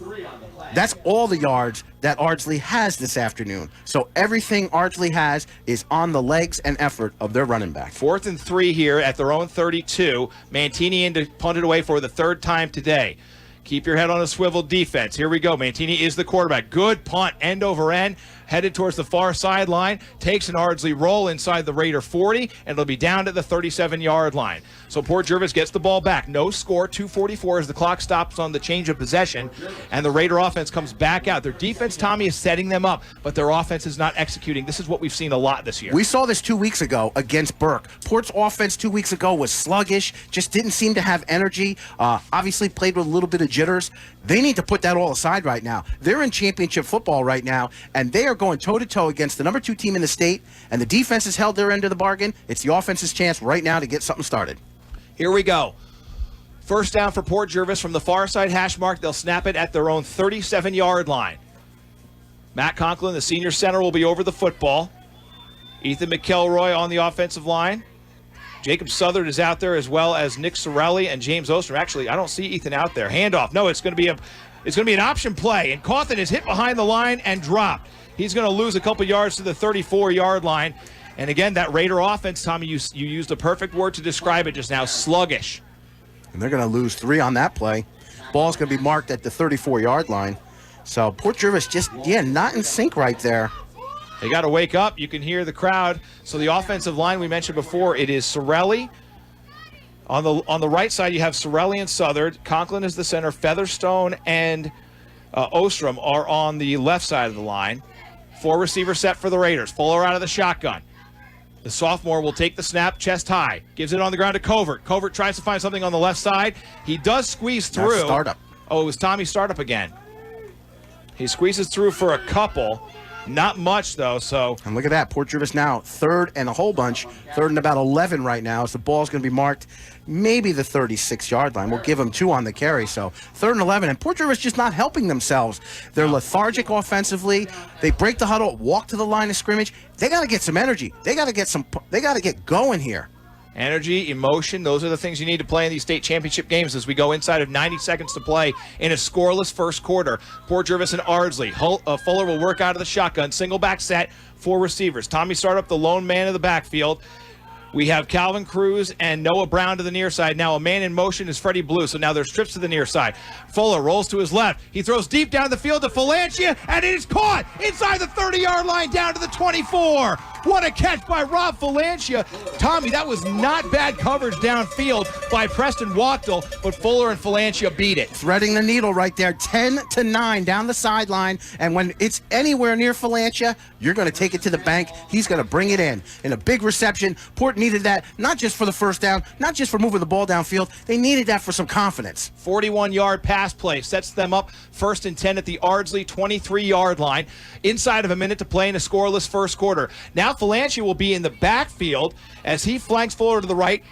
That's all the yards that Ardsley has this afternoon. So everything Ardsley has is on the legs and effort of their running back. 4th and 3 here at their own 32. Mantini in to punt it away for the third time today. Keep your head on a swivel defense. Here we go. Mantini is the quarterback. Good punt, end over end, headed towards the far sideline. Takes an Ardsley roll inside the Raider 40, and it'll be down to the 37-yard line. So Port Jervis gets the ball back. No score, 2:44 as the clock stops on the change of possession, and the Raider offense comes back out. Their defense, Tommy, is setting them up, but their offense is not executing. This is what we've seen a lot this year. We saw this 2 weeks ago against Burke. Port's offense 2 weeks ago was sluggish, just didn't seem to have energy, obviously played with a little bit of jitters. They need to put that all aside right now. They're in championship football right now, and they are going toe-to-toe against the number 2 team in the state, and the defense has held their end of the bargain. It's the offense's chance right now to get something started. Here we go. First down for Port Jervis from the far side hash mark. They'll snap it at their own 37-yard line. Matt Conklin, the senior center, will be over the football. Ethan McElroy on the offensive line. Jacob Southard is out there, as well as Nick Sorelli and James Ostrom. Actually, I don't see Ethan out there. Handoff. No, it's going to be an option play, and Cawthon is hit behind the line and dropped. He's going to lose a couple yards to the 34-yard line. And again, that Raider offense, Tommy, you used the perfect word to describe it just now, sluggish. And they're going to lose 3 on that play. Ball's going to be marked at the 34-yard line. So Port Jervis just, not in sync right there. They got to wake up. You can hear the crowd. So the offensive line we mentioned before, it is Sorelli. On the right side, you have Sorelli and Southard. Conklin is the center. Featherstone and Ostrom are on the left side of the line. 4 receivers set for the Raiders. Fuller out of the shotgun. The sophomore will take the snap, chest high. Gives it on the ground to Covert. Covert tries to find something on the left side. He does squeeze through. That's startup. Oh, it was Tommy Startup again. He squeezes through for a couple. Not much, though, so. And look at that. Port Jervis now third and a whole bunch. Third and about 11 right now. As the ball's going to be marked maybe the 36-yard line. We'll give them 2 on the carry. So 3rd and 11. And Port Jervis just not helping themselves. They're lethargic offensively. They break the huddle, walk to the line of scrimmage. They got to get some energy. They got to get going here. Energy, emotion, those are the things you need to play in these state championship games as we go inside of 90 seconds to play in a scoreless first quarter. Port Jervis and Ardsley. Fuller will work out of the shotgun. Single back set, 4 receivers. Tommy Startup, the lone man in the backfield. We have Calvin Cruz and Noah Brown to the near side. Now a man in motion is Freddie Blue, so now there's trips to the near side. Fuller rolls to his left. He throws deep down the field to Falancia, and it is caught inside the 30-yard line down to the 24. What a catch by Rob Falancia. Tommy, that was not bad coverage downfield by Preston Wachtel, but Fuller and Falancia beat it. Threading the needle right there, 10-9 down the sideline, and when it's anywhere near Falancia, you're going to take it to the bank. He's going to bring it in a big reception. Port needed that, not just for the first down, not just for moving the ball downfield. They needed that for some confidence. 41-yard pass play sets them up 1st and 10 at the Ardsley 23-yard line. Inside of a minute to play in a scoreless first quarter. Now Falancia will be in the backfield as he flanks Fuller to the right.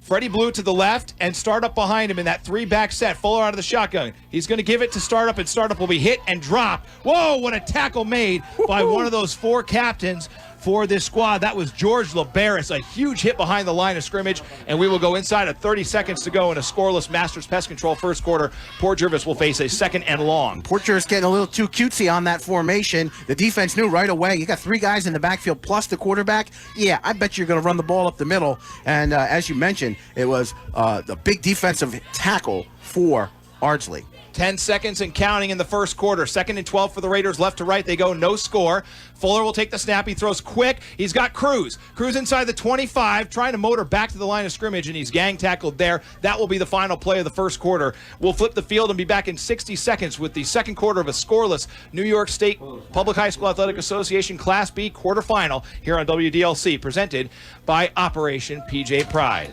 Freddie Blue to the left, and Startup behind him in that 3-back set. Fuller out of the shotgun. He's going to give it to Startup, and Startup will be hit and dropped. Whoa, what a tackle made by one of those 4 captains for this squad. That was George Labaris, a huge hit behind the line of scrimmage, and we will go inside of 30 seconds to go in a scoreless Masters Pest Control first quarter. Port Jervis will face a 2nd and long. Port Jervis getting a little too cutesy on that formation. The defense knew right away. You got 3 guys in the backfield plus the quarterback. Yeah, I bet you're going to run the ball up the middle. And as you mentioned, it was the big defensive tackle for Ardsley. 10 seconds and counting in the first quarter. 2nd and 12 for the Raiders. Left to right, they go, no score. Fuller will take the snap. He throws quick. He's got Cruz. Cruz inside the 25, trying to motor back to the line of scrimmage, and he's gang tackled there. That will be the final play of the first quarter. We'll flip the field and be back in 60 seconds with the second quarter of a scoreless New York State Public High School Athletic Association Class B quarterfinal here on WDLC, presented by Operation PJ Pride.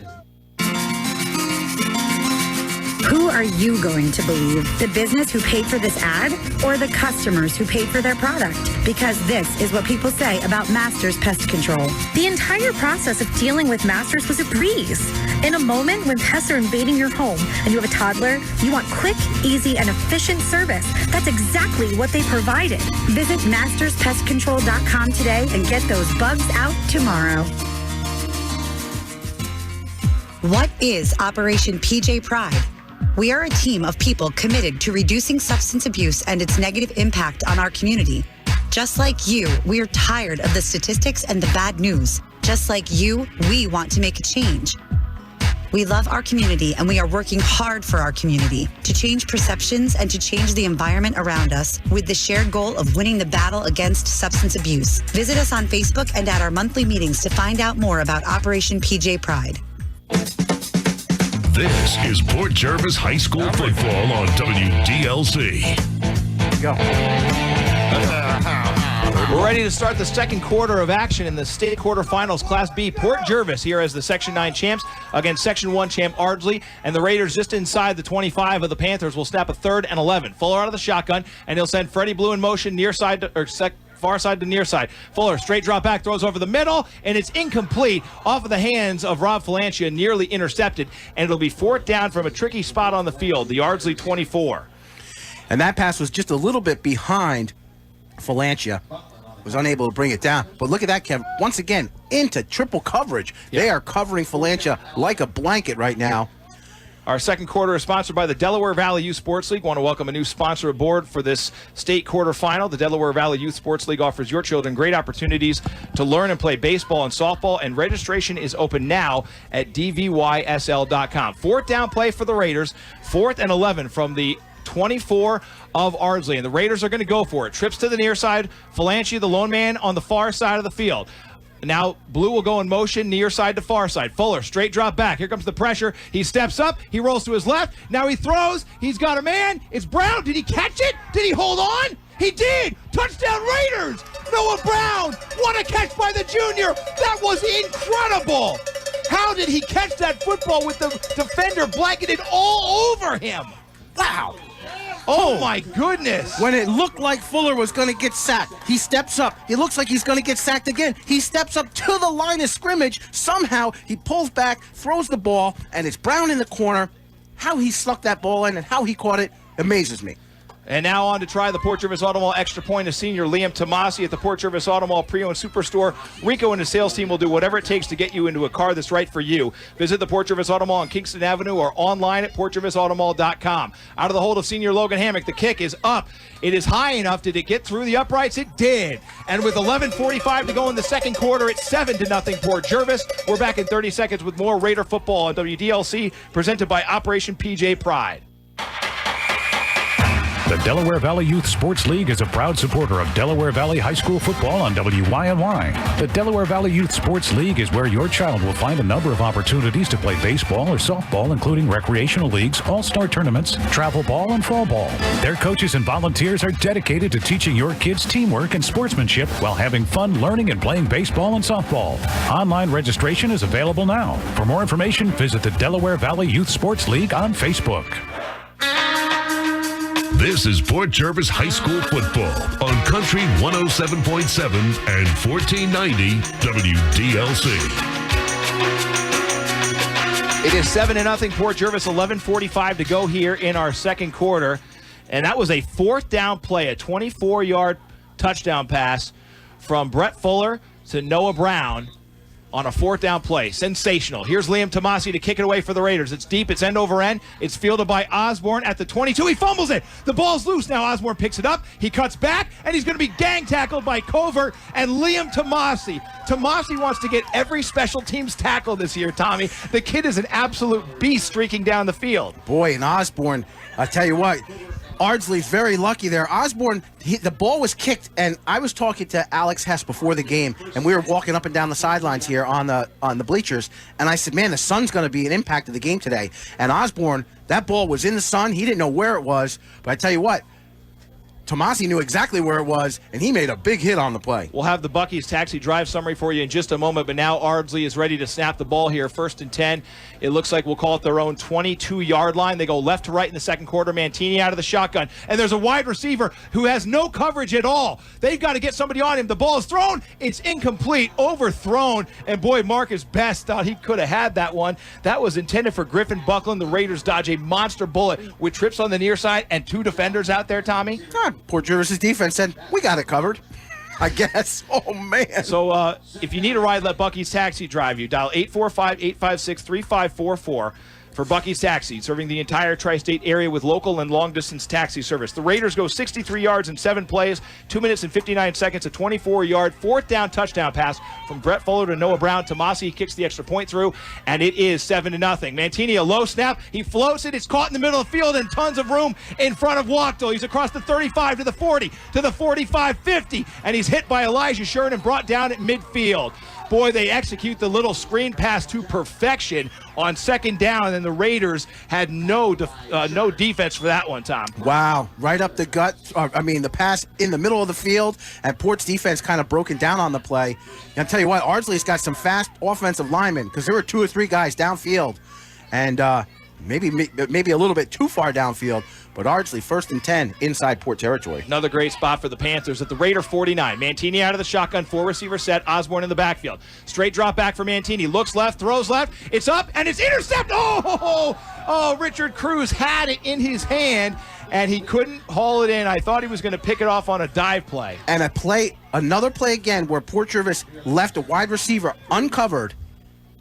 Who are you going to believe? The business who paid for this ad or the customers who paid for their product? Because this is what people say about Masters Pest Control. The entire process of dealing with Masters was a breeze. In a moment when pests are invading your home and you have a toddler, you want quick, easy, and efficient service. That's exactly what they provided. Visit masterspestcontrol.com today and get those bugs out tomorrow. What is Operation PJ Pride? We are a team of people committed to reducing substance abuse and its negative impact on our community. Just like you, we are tired of the statistics and the bad news. Just like you, we want to make a change. We love our community and we are working hard for our community to change perceptions and to change the environment around us with the shared goal of winning the battle against substance abuse. Visit us on Facebook and at our monthly meetings to find out more about Operation PJ Pride. This is Port Jervis High School football on WDLC. Go. We're ready to start the second quarter of action in the state quarterfinals Class B. Port Jervis here as the Section 9 champs against Section 1 champ Ardsley, and the Raiders just inside the 25 of the Panthers will snap a 3rd and 11. Fuller out of the shotgun, and he'll send Freddie Blue in motion near side to, far side to near side. Fuller, straight drop back, throws over the middle, and it's incomplete off of the hands of Rob Falancia, nearly intercepted, and it'll be 4th down from a tricky spot on the field, the Ardsley 24. And that pass was just a little bit behind Falancia. Was unable to bring it down. But look at that, Kevin. Once again, into triple coverage. Yep. They are covering Falancia like a blanket right now. Our second quarter is sponsored by the Delaware Valley Youth Sports League. Want to welcome a new sponsor aboard for this state quarterfinal. The Delaware Valley Youth Sports League offers your children great opportunities to learn and play baseball and softball, and registration is open now at dvysl.com. 4th down play for the Raiders, 4th and 11 from the 24 of Ardsley, and the Raiders are going to go for it. Trips to the near side. Falancia, the lone man, on the far side of the field. Now Blue will go in motion near side to far side. Fuller, straight drop back. Here comes the pressure. He steps up. He rolls to his left. Now he throws. He's got a man. It's Brown. Did he catch it? Did he hold on? He did. Touchdown Raiders. Noah Brown. What a catch by the junior. That was incredible. How did he catch that football with the defender blanketed all over him? Wow. Oh, my goodness. When it looked like Fuller was going to get sacked, he steps up. It looks like he's going to get sacked again. He steps up to the line of scrimmage. Somehow, he pulls back, throws the ball, and it's Brown in the corner. How he snuck that ball in and how he caught it amazes me. And now on to try the Port Jervis Auto Mall extra point is senior Liam Tomasi at the Port Jervis Auto Mall Pre-Owned Superstore. Rico and his sales team will do whatever it takes to get you into a car that's right for you. Visit the Port Jervis Auto Mall on Kingston Avenue or online at portjervisautomall.com. Out of the hold of senior Logan Hammock, the kick is up. It is high enough. Did it get through the uprights? It did. And with 11:45 to go in the second quarter, it's 7-0 Port Jervis. We're back in 30 seconds with more Raider football on WDLC, presented by Operation PJ Pride. The Delaware Valley Youth Sports League is a proud supporter of Delaware Valley High School football on WYNY. The Delaware Valley Youth Sports League is where your child will find a number of opportunities to play baseball or softball, including recreational leagues, all-star tournaments, travel ball, and fall ball. Their coaches and volunteers are dedicated to teaching your kids teamwork and sportsmanship while having fun learning and playing baseball and softball. Online registration is available now. For more information, visit the Delaware Valley Youth Sports League on Facebook. This is Port Jervis High School football on Country 107.7 and 1490 WDLC. It is 7-0 Port Jervis, 11:45 to go here in our second quarter. And that was a 4th down play, a 24-yard touchdown pass from Brett Fuller to Noah Brown on a 4th down play. Sensational. Here's Liam Tomasi to kick it away for the Raiders. It's deep. It's end over end. It's fielded by Osborne at the 22. He fumbles it. The ball's loose. Now Osborne picks it up. He cuts back, and he's going to be gang tackled by Covert and Liam Tomasi. Tomasi wants to get every special teams tackle this year, Tommy. The kid is an absolute beast streaking down the field. Boy, and Osborne, I tell you what, Ardsley's very lucky there. Osborne, the ball was kicked, and I was talking to Alex Hess before the game, and we were walking up and down the sidelines here on the bleachers, and I said, man, the sun's going to be an impact of the game today. And Osborne, that ball was in the sun. He didn't know where it was, but I tell you what, Tomasi knew exactly where it was, and he made a big hit on the play. We'll have the Buc-ee's taxi drive summary for you in just a moment, but now Ardsley is ready to snap the ball here. 1st and 10. It looks like we'll call it their own 22-yard line. They go left to right in the second quarter. Mantini out of the shotgun, and there's a wide receiver who has no coverage at all. They've got to get somebody on him. The ball is thrown. It's incomplete, overthrown, and boy, Marcus Best thought he could have had that one. That was intended for Griffin Buckland. The Raiders dodge a monster bullet with trips on the near side and 2 defenders out there, Tommy. Port Jervis' defense said, we got it covered, I guess. Oh, man. So if you need a ride, let Buc-ee's Taxi drive you. Dial 845-856-3544 for Buc-ee's Taxi, serving the entire tri-state area with local and long-distance taxi service. The Raiders go 63 yards in 7 plays, 2 minutes and 59 seconds, a 24-yard, 4th down touchdown pass from Brett Fuller to Noah Brown. Tomasi kicks the extra point through, and it is 7-0. Mantini, a low snap. He floats it. It's caught in the middle of the field and tons of room in front of Wachtel. He's across the 35 to the 40 to the 45, 50, and he's hit by Elijah Sherman and brought down at midfield. Boy, they execute the little screen pass to perfection on 2nd down, and the Raiders had no defense for that one, Tom. Wow, right up the gut. The pass in the middle of the field, and Port's defense kind of broken down on the play. And I'll tell you what, Ardsley's got some fast offensive linemen because there were 2 or 3 guys downfield, and maybe a little bit too far downfield. But Ardsley, 1st and 10 inside Port territory. Another great spot for the Panthers at the Raider 49. Mantini out of the shotgun, 4-receiver set. Osborne in the backfield. Straight drop back for Mantini. Looks left, throws left. It's up, and it's intercepted. Oh, Richard Cruz had it in his hand, and he couldn't haul it in. I thought he was going to pick it off on a dive play. And another play again where Port Jervis left a wide receiver uncovered,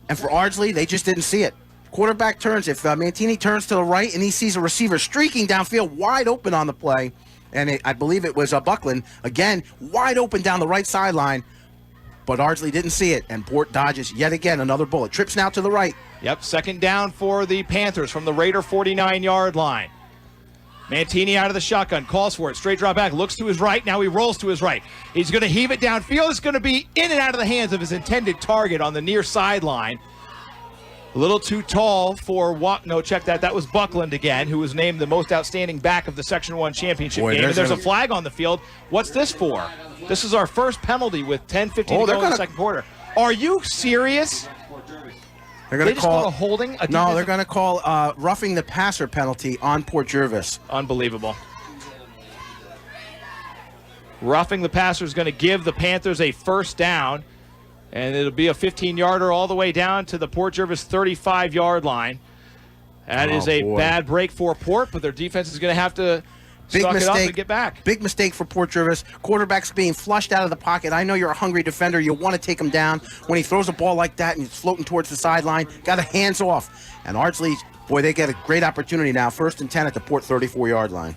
and for Ardsley, they just didn't see it. Quarterback turns. If Mantini turns to the right and he sees a receiver streaking downfield wide open on the play, and I believe it was Buckland, again, wide open down the right sideline, but Ardsley didn't see it, and Port dodges yet again another bullet. Trips now to the right. Yep, 2nd down for the Panthers from the Raider 49-yard line. Mantini out of the shotgun, calls for it, straight drop back, looks to his right, now he rolls to his right. He's going to heave it downfield. It's going to be in and out of the hands of his intended target on the near sideline. A little too tall for check that. That was Buckland again, who was named the most outstanding back of the Section 1 championship game. And there's a flag on the field. What's this for? This is our first penalty with 10:50 to go in the second quarter. Are you serious? They're going to call a holding? No, they're going to call roughing the passer penalty on Port Jervis. Unbelievable. Roughing the passer is going to give the Panthers a 1st down. And it'll be a 15-yarder all the way down to the Port Jervis 35-yard line. That is a bad break for Port, but their defense is going to have to suck it up and get back. Big mistake for Port Jervis. Quarterback's being flushed out of the pocket. I know you're a hungry defender. You want to take him down. When he throws a ball like that and he's floating towards the sideline, got a hands off. And Ardsley, boy, they get a great opportunity now. 1st and 10 at the Port 34-yard line.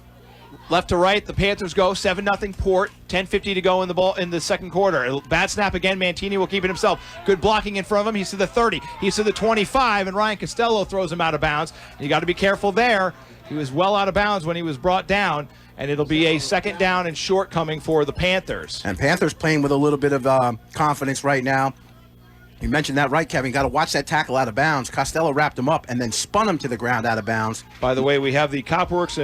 Left to right, the Panthers go 7-0 Port. 10:50 to go in the second quarter. Bad snap again. Mantini will keep it himself. Good blocking in front of him. He's to the 30. He's to the 25, and Ryan Costello throws him out of bounds. You got to be careful there. He was well out of bounds when he was brought down, and it'll be a 2nd down and short coming for the Panthers. And Panthers playing with a little bit of confidence right now. You mentioned that right, Kevin. Got to watch that tackle out of bounds. Costello wrapped him up and then spun him to the ground out of bounds. By the way, we have the Copworks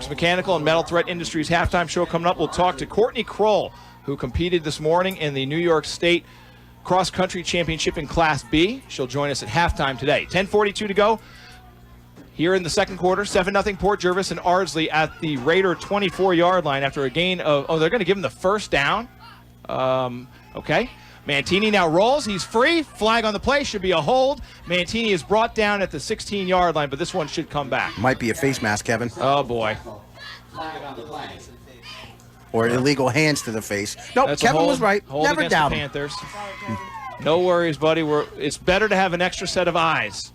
Mechanical and Metal Threat Industries halftime show coming up. We'll talk to Courtney Kroll, who competed this morning in the New York State Cross Country Championship in Class B. She'll join us at halftime today. 10:42 to go here in the second quarter. 7-0 Port Jervis and Ardsley at the Raider 24-yard line after a gain of, they're going to give him the 1st down. Okay. Mantini now rolls. He's free. Flag on the play. Should be a hold. Mantini is brought down at the 16-yard line, but this one should come back. Might be a face mask, Kevin. Oh, boy. Or illegal hands to the face. No, That's Kevin was right. Hold Never against doubt the him. Panthers. No worries, buddy. It's better to have an extra set of eyes.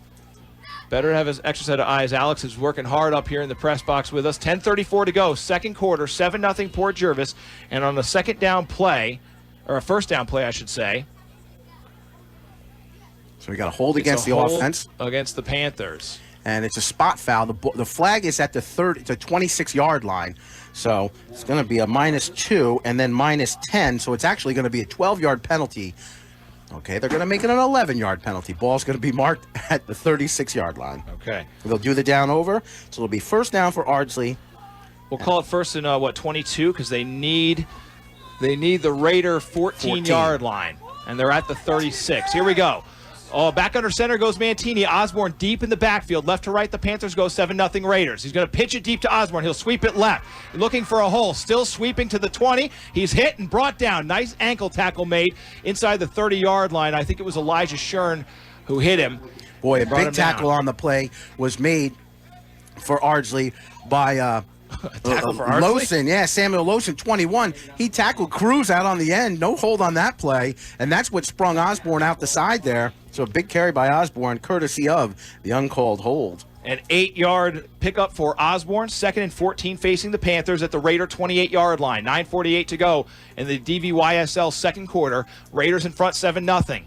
Better to have an extra set of eyes. Alex is working hard up here in the press box with us. 10:34 to go. Second quarter. 7-0 Port Jervis. And on the 2nd down play, or a 1st down play, I should say. So we got a hold against the offense. Against the Panthers. And it's a spot foul. The flag is at the 26-yard line. So it's going to be a -2 and then -10. So it's actually going to be a 12-yard penalty. Okay, they're going to make it an 11-yard penalty. Ball's going to be marked at the 36-yard line. Okay. They'll do the down over. So it'll be 1st down for Ardsley We'll call it first and 22 because they need the Raider 14-yard line, and they're at the 36. Here we go. Oh, back under center goes Mantini. Osborne deep in the backfield. Left to right, the Panthers go 7-0 Raiders. He's going to pitch it deep to Osborne. He'll sweep it left. Looking for a hole. Still sweeping to the 20. He's hit and brought down. Nice ankle tackle made inside the 30-yard line. I think it was Elijah Shern who hit him. Boy, a big tackle on the play was made for Ardsley by tackle for Ardsley? Lowson. Yeah, Samuel Lowson, 21. He tackled Cruz out on the end. No hold on that play, and that's what sprung Osborne out the side there. So a big carry by Osborne, courtesy of the uncalled hold. An 8-yard pickup for Osborne. 2nd and 14 facing the Panthers at the Raider 28-yard line. 9:48 to go in the DVYSL second quarter. Raiders in front 7-0.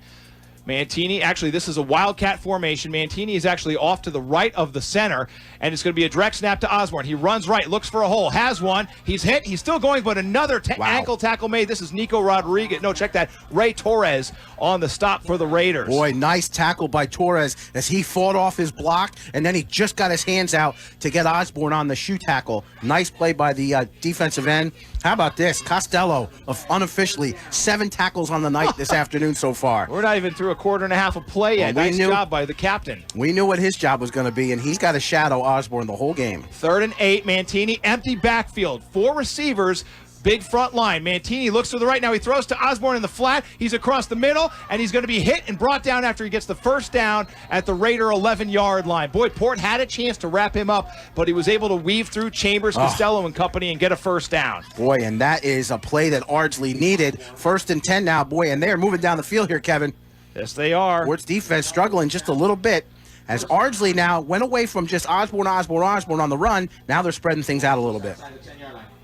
Mantini, actually, this is a Wildcat formation. Mantini is actually off to the right of the center, and it's going to be a direct snap to Osborne. He runs right, looks for a hole, has one. He's hit. He's still going, but another ankle tackle made. This is Nico Rodriguez. No, check that. Ray Torres on the stop for the Raiders. Boy, nice tackle by Torres as he fought off his block, and then he just got his hands out to get Osborne on the shoe tackle. Nice play by the defensive end. How about this? Costello, unofficially, 7 tackles on the night this afternoon so far. We're not even through a quarter and a half of play yet. Nice job by the captain. We knew what his job was going to be, and he's got to shadow Osborne the whole game. 3rd and 8, Mantini, empty backfield. 4 receivers, big front line. Mantini looks to the right. Now he throws to Osborne in the flat. He's across the middle, and he's going to be hit and brought down after he gets the first down at the Raider 11-yard line. Boy, Port had a chance to wrap him up, but he was able to weave through Chambers, Costello, and company and get a first down. Boy, and that is a play that Ardsley needed. 1st and 10 now, boy, and they're moving down the field here, Kevin. Yes, they are. Port's defense struggling just a little bit as Ardsley now went away from just Osborne on the run. Now they're spreading things out a little bit.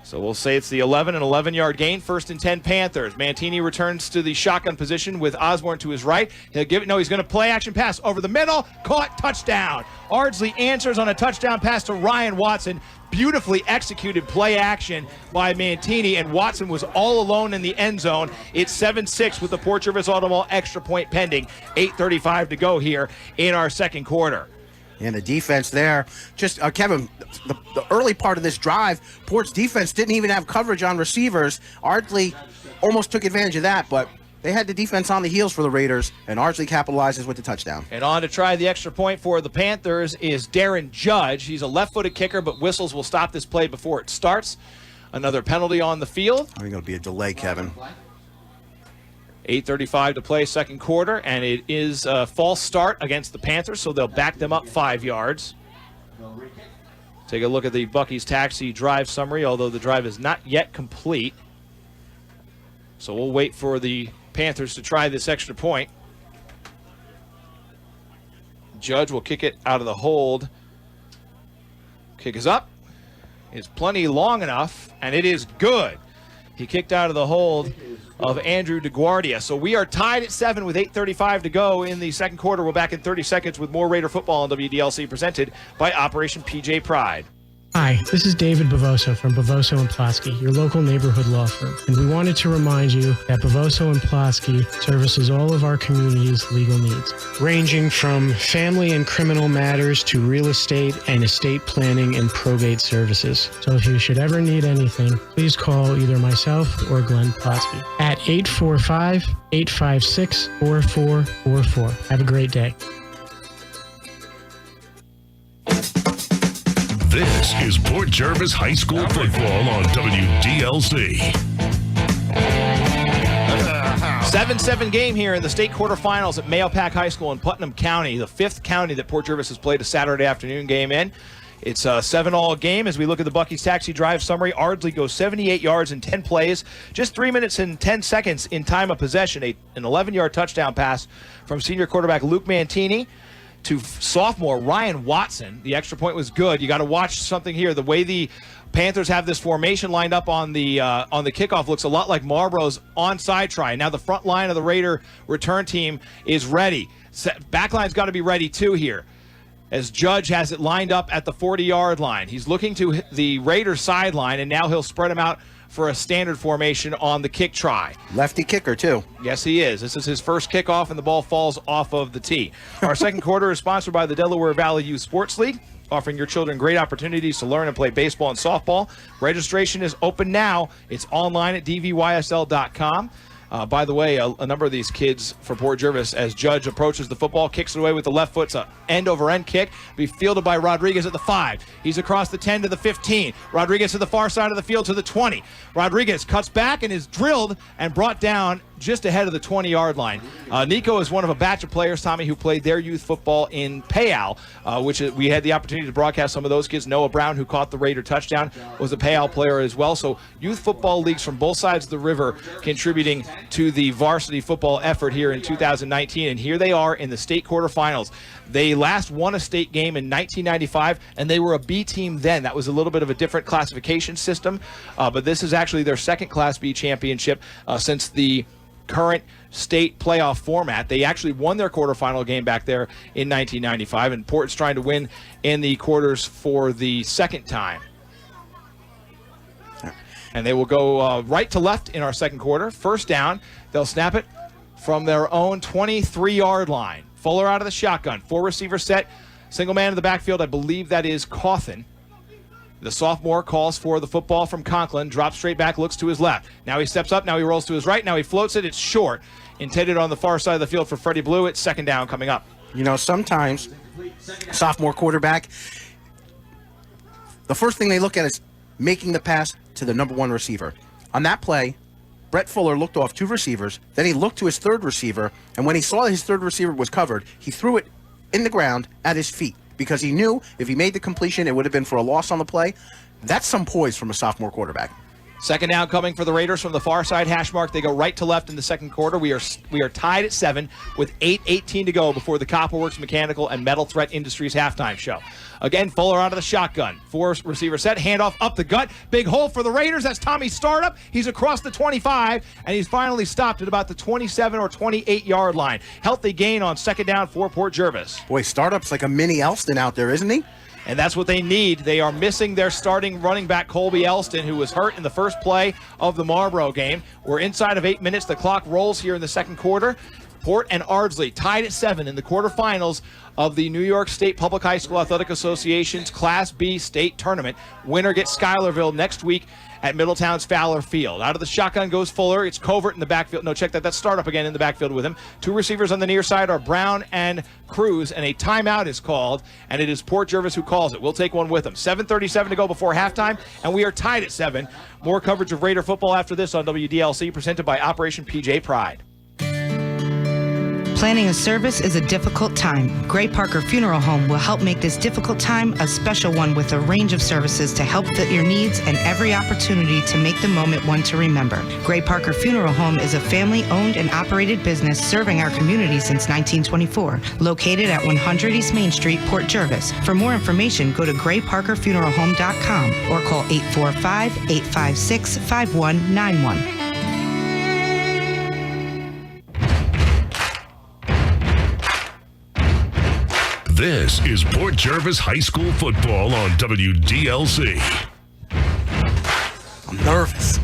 So we'll say it's the 11-yard gain. 1st and 10 Panthers. Mantini returns to the shotgun position with Osborne to his right. He's going to play action pass over the middle. Caught, touchdown. Ardsley answers on a touchdown pass to Ryan Watson. Beautifully executed play action by Mantini, and Watson was all alone in the end zone. It's 7-6 with the Port Jervis Automall extra point pending. 8:35 to go here in our second quarter. And the defense there, just Kevin, the early part of this drive, Port's defense didn't even have coverage on receivers. Ardsley almost took advantage of that, but they had the defense on the heels for the Raiders, and Ardsley capitalizes with the touchdown. And on to try the extra point for the Panthers is Darren Judge. He's a left-footed kicker, but whistles will stop this play before it starts. Another penalty on the field. I think it'll be a delay, Kevin. 8:35 to play second quarter, and it is a false start against the Panthers, so they'll back them up 5 yards. Take a look at the Buc-ee's Taxi drive summary, although the drive is not yet complete. So we'll wait for the Panthers to try this extra point. Judge will kick it out of the hold. Kick is up. It's plenty long enough, and it is good. He kicked out of the hold of Andrew DeGuardia. So we are tied at 7 with 8:35 to go in the second quarter. We're back in 30 seconds with more Raider football on WDLC, presented by Operation PJ Pride. Hi, this is David Bavoso from Bavoso & Plasky, your local neighborhood law firm. And we wanted to remind you that Bavoso & Plasky services all of our community's legal needs, ranging from family and criminal matters to real estate and estate planning and probate services. So if you should ever need anything, please call either myself or Glenn Plasky at 845-856-4444. Have a great day. This is Port Jervis High School football on WDLC. 7-7 game here in the state quarterfinals at Mahopac High School in Putnam County, the 5th county that Port Jervis has played a Saturday afternoon game in. It's a 7-all game as we look at the Buc-ee's Taxi drive summary. Ardsley goes 78 yards in 10 plays, just 3 minutes and 10 seconds in time of possession. An 11-yard touchdown pass from senior quarterback Luke Mantini to sophomore Ryan Watson. The extra point was good. You got to watch something here. The way the Panthers have this formation lined up on the kickoff looks a lot like Marlboro's onside try. Now the front line of the Raider return team is ready. Backline's got to be ready too here, as Judge has it lined up at the 40-yard line. He's looking to the Raider sideline, and now he'll spread him out for a standard formation on the kick try. Lefty kicker, too. Yes, he is. This is his first kickoff, and the ball falls off of the tee. Our second quarter is sponsored by the Delaware Valley Youth Sports League, offering your children great opportunities to learn and play baseball and softball. Registration is open now. It's online at dvysl.com. By the way, a number of these kids for Port Jervis, as Judge approaches the football, kicks it away with the left foot. It's an end-over-end kick. Be fielded by Rodriguez at the 5. He's across the 10 to the 15. Rodriguez to the far side of the field to the 20. Rodriguez cuts back and is drilled and brought down just ahead of the 20-yard line. Nico is one of a batch of players, Tommy, who played their youth football in Payal, which we had the opportunity to broadcast some of those kids. Noah Brown, who caught the Raider touchdown, was a Payal player as well. So youth football leagues from both sides of the river contributing to the varsity football effort here in 2019. And here they are in the state quarterfinals. They last won a state game in 1995, and they were a B team then. That was a little bit of a different classification system, but this is actually their second Class B championship since the current state playoff format. They actually won their quarterfinal game back there in 1995, and Port's trying to win in the quarters for the second time. And they will go right to left in our second quarter. First down, they'll snap it from their own 23-yard line. Fuller out of the shotgun. 4 receiver set. Single man in the backfield. I believe that is Cawthon. The sophomore calls for the football from Conklin. Drops straight back, looks to his left. Now he steps up. Now he rolls to his right. Now he floats it. It's short. Intended on the far side of the field for Freddie Blue. It's second down coming up. You know, sometimes sophomore quarterback, the first thing they look at is making the pass to the number 1 receiver. On that play, Brett Fuller looked off 2 receivers. Then he looked to his third receiver, and when he saw his third receiver was covered, he threw it in the ground at his feet because he knew if he made the completion, it would have been for a loss on the play. That's some poise from a sophomore quarterback. Second down coming for the Raiders from the far side hash mark. They go right to left in the second quarter. We are tied at 7 with 8:18 to go before the Copperworks Mechanical and Metal Threat Industries halftime show. Again, Fuller out of the shotgun. 4 receiver set, handoff up the gut. Big hole for the Raiders. That's Tommy Startup. He's across the 25, and he's finally stopped at about the 27 or 28-yard line. Healthy gain on second down for Port Jervis. Boy, Startup's like a mini Elston out there, isn't he? And that's what they need. They are missing their starting running back, Colby Elston, who was hurt in the first play of the Marlboro game. We're inside of 8 minutes. The clock rolls here in the second quarter. Port and Ardsley tied at 7 in the quarterfinals of the New York State Public High School Athletic Association's Class B state tournament. Winner gets Schuylerville next week at Middletown's Fowler Field. Out of the shotgun goes Fuller. It's Covert in the backfield. No, check that. That's Startup again in the backfield with him. 2 receivers on the near side are Brown and Cruz, and a timeout is called, and it is Port Jervis who calls it. We'll take one with them. 7:37 to go before halftime, and we are tied at 7. More coverage of Raider football after this on WDLC, presented by Operation PJ Pride. Planning a service is a difficult time. Gray Parker Funeral Home will help make this difficult time a special one with a range of services to help fit your needs and every opportunity to make the moment one to remember. Gray Parker Funeral Home is a family-owned and operated business serving our community since 1924, located at 100 East Main Street, Port Jervis. For more information, go to grayparkerfuneralhome.com or call 845-856-5191. This is Port Jervis High School football on WDLC. I'm nervous.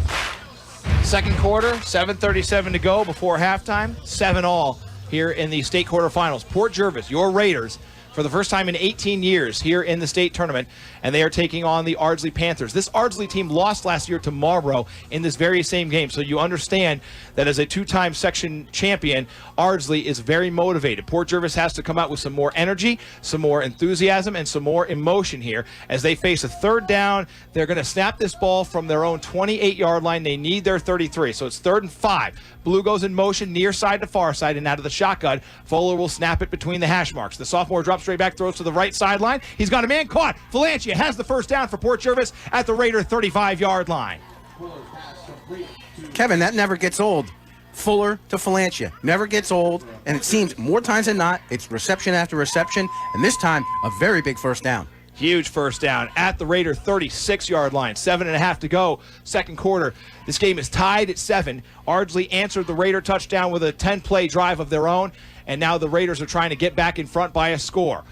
Second quarter, 7:37 to go before halftime, 7-all here in the state quarterfinals. Port Jervis, your Raiders, for the first time in 18 years here in the state tournament, and they are taking on the Ardsley Panthers. This Ardsley team lost last year to Marlboro in this very same game, so you understand that as a 2-time section champion, Ardsley is very motivated. Port Jervis has to come out with some more energy, some more enthusiasm, and some more emotion here as they face a third down. They're going to snap this ball from their own 28-yard line. They need their 33, so it's 3rd and 5. Blue goes in motion near side to far side, and out of the shotgun, Fuller will snap it between the hash marks. The sophomore drops straight back, throws to the right sideline. He's got a man caught. Valencia has the first down for Port Jervis at the Raider 35-yard line. Kevin, that never gets old. Fuller to Valencia. Never gets old, and it seems more times than not, it's reception after reception, and this time, a very big first down. Huge first down at the Raider 36-yard line. 7.5 to go, second quarter. This game is tied at 7. Ardsley answered the Raider touchdown with a 10-play drive of their own, and now the Raiders are trying to get back in front by a score.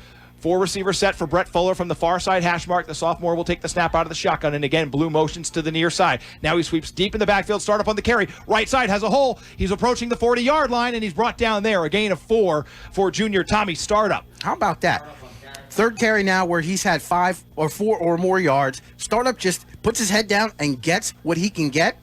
4 receiver set for Brett Fuller from the far side hash mark. The sophomore will take the snap out of the shotgun, and again, blue motions to the near side. Now he sweeps deep in the backfield, start up on the carry. Right side has a hole. He's approaching the 40-yard line, and he's brought down there. A gain of 4 for junior Tommy Startup. How about that? Third carry now where he's had 5 or 4 or more yards. Startup just puts his head down and gets what he can get.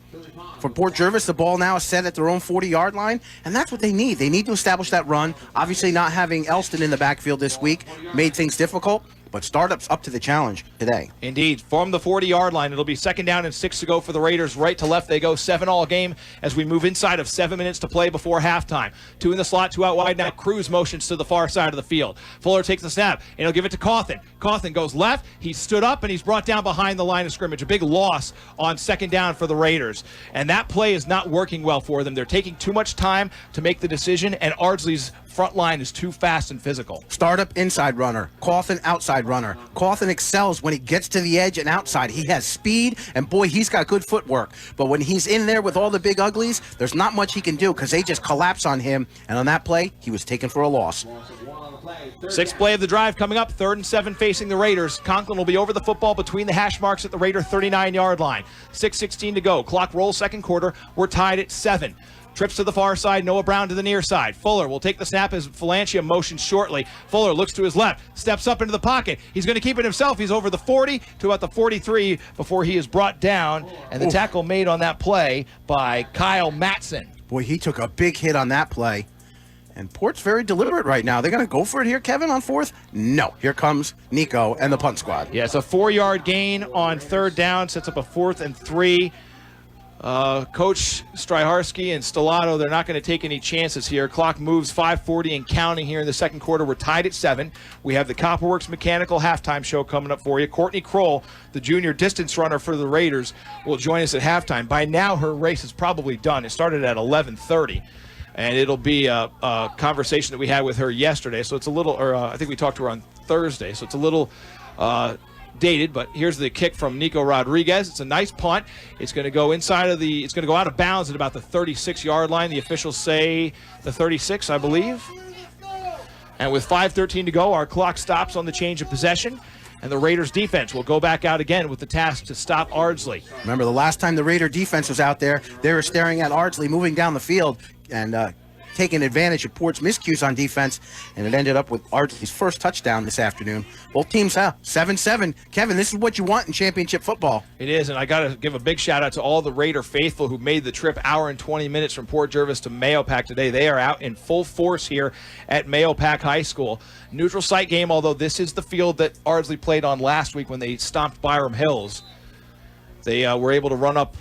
For Port Jervis, the ball now is set at their own 40-yard line, and that's what they need. They need to establish that run. Obviously, not having Elston in the backfield this week made things difficult, but Startup's up to the challenge today. Indeed. From the 40-yard line, it'll be 2nd down and 6 to go for the Raiders. Right to left, they go 7 all game as we move inside of 7 minutes to play before halftime. 2 in the slot, 2 out wide. Now Cruz motions to the far side of the field. Fuller takes the snap, and he'll give it to Cawthon. Cawthon goes left. He stood up, and he's brought down behind the line of scrimmage. A big loss on 2nd down for the Raiders. And that play is not working well for them. They're taking too much time to make the decision, and Ardsley's front line is too fast and physical. Startup inside runner, Cawthon outside runner. Cawthon excels when he gets to the edge and outside. He has speed, and boy, he's got good footwork. But when he's in there with all the big uglies, there's not much he can do because they just collapse on him. And on that play, he was taken for a loss. 6th play of the drive coming up, 3rd and 7 facing the Raiders. Conklin will be over the football between the hash marks at the Raider 39-yard line. 6:16 to go. Clock rolls 2nd quarter. We're tied at 7. Trips to the far side, Noah Brown to the near side. Fuller will take the snap as Valencia motions shortly. Fuller looks to his left, steps up into the pocket. He's going to keep it himself. He's over the 40 to about the 43 before he is brought down. And the tackle made on that play by Kyle Matson. Boy, he took a big hit on that play. And Port's very deliberate right now. They're going to go for it here, Kevin, on 4th? No. Here comes Nico and the punt squad. Yeah, it's a 4-yard gain on 3rd down. Sets up a 4th and 3. Coach Stryharski and Stellato, they're not going to take any chances here. Clock moves 5:40 and counting here in the 2nd quarter. We're tied at 7. We have the Copperworks Mechanical halftime show coming up for you. Courtney Kroll, the junior distance runner for the Raiders, will join us at halftime. By now, her race is probably done. It started at 11:30. And it'll be a conversation that we had with her yesterday. So it's a little, I think we talked to her on Thursday. So it's a little dated, but here's the kick from Nico Rodriguez. It's a nice punt. It's going to go it's going to go out of bounds at about the 36-yard line. The officials say the 36, I believe. And with 5:13 to go, our clock stops on the change of possession. And the Raiders defense will go back out again with the task to stop Ardsley. Remember, the last time the Raider defense was out there, they were staring at Ardsley moving down the field and taking advantage of Port's miscues on defense, and it ended up with Ardsley's first touchdown this afternoon. Both teams have 7-7. Kevin, this is what you want in championship football. It is, and I got to give a big shout out to all the Raider faithful who made the trip hour and 20 minutes from Port Jervis to Mahopac today. They are out in full force here at Mahopac High School. Neutral site game, although this is the field that Ardsley played on last week when they stomped Byram Hills. They were able to run up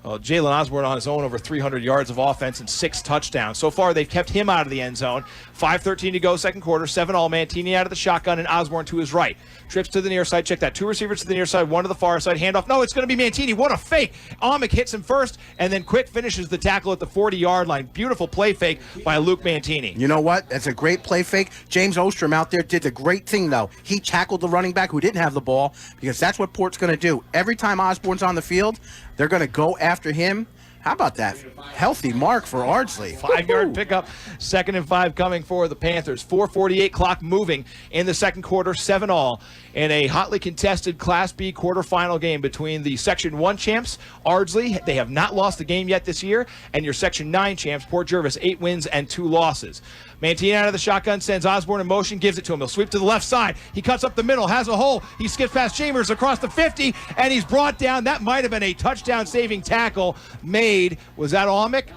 Jalen Osborne on his own over 300 yards of offense and 6 touchdowns. So far, they've kept him out of the end zone. 5:13 to go, 2nd quarter. 7 all. Mantini out of the shotgun and Osborne to his right. Trips to the near side. Check that. 2 receivers to the near side, 1 to the far side. Handoff. No, it's going to be Mantini. What a fake. Amick hits him first, and then quick finishes the tackle at the 40-yard line. Beautiful play fake by Luke Mantini. You know what? That's a great play fake. James Ostrom out there did a great thing, though. He tackled the running back who didn't have the ball because that's what Port's going to do. Every time Osborne's on the field, they're going to go after him. How about that? Healthy mark for Ardsley. 5-yard pickup. 2nd and 5 coming for the Panthers. 4:48 clock moving in the 2nd quarter. 7 all in a hotly contested Class B quarterfinal game between the Section 1 champs, Ardsley. They have not lost a game yet this year. And your Section 9 champs, Port Jervis, 8 wins and 2 losses. Mantini out of the shotgun, sends Osborne in motion, gives it to him. He'll sweep to the left side. He cuts up the middle, has a hole. He skips past Chambers across the 50, and he's brought down. That might have been a touchdown-saving tackle made. Was that Amick?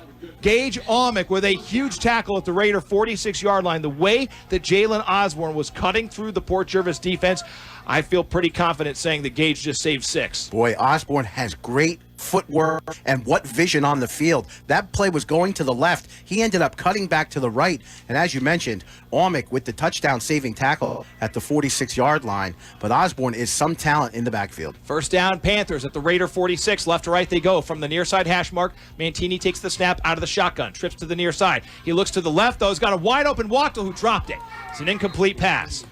Gage Amick with a huge tackle at the Raider 46-yard line. The way that Jalen Osborne was cutting through the Port Jervis defense, I feel pretty confident saying that Gage just saved 6. Boy, Osborne has great footwork and what vision on the field. That play was going to the left. He ended up cutting back to the right. And as you mentioned, Amick with the touchdown-saving tackle at the 46-yard line. But Osborne is some talent in the backfield. 1st down, Panthers at the Raider 46. Left to right they go from the near side hash mark. Mantini takes the snap out of the shotgun. Trips to the near side. He looks to the left, though. He's got a wide-open Wachtel who dropped it. It's an incomplete pass.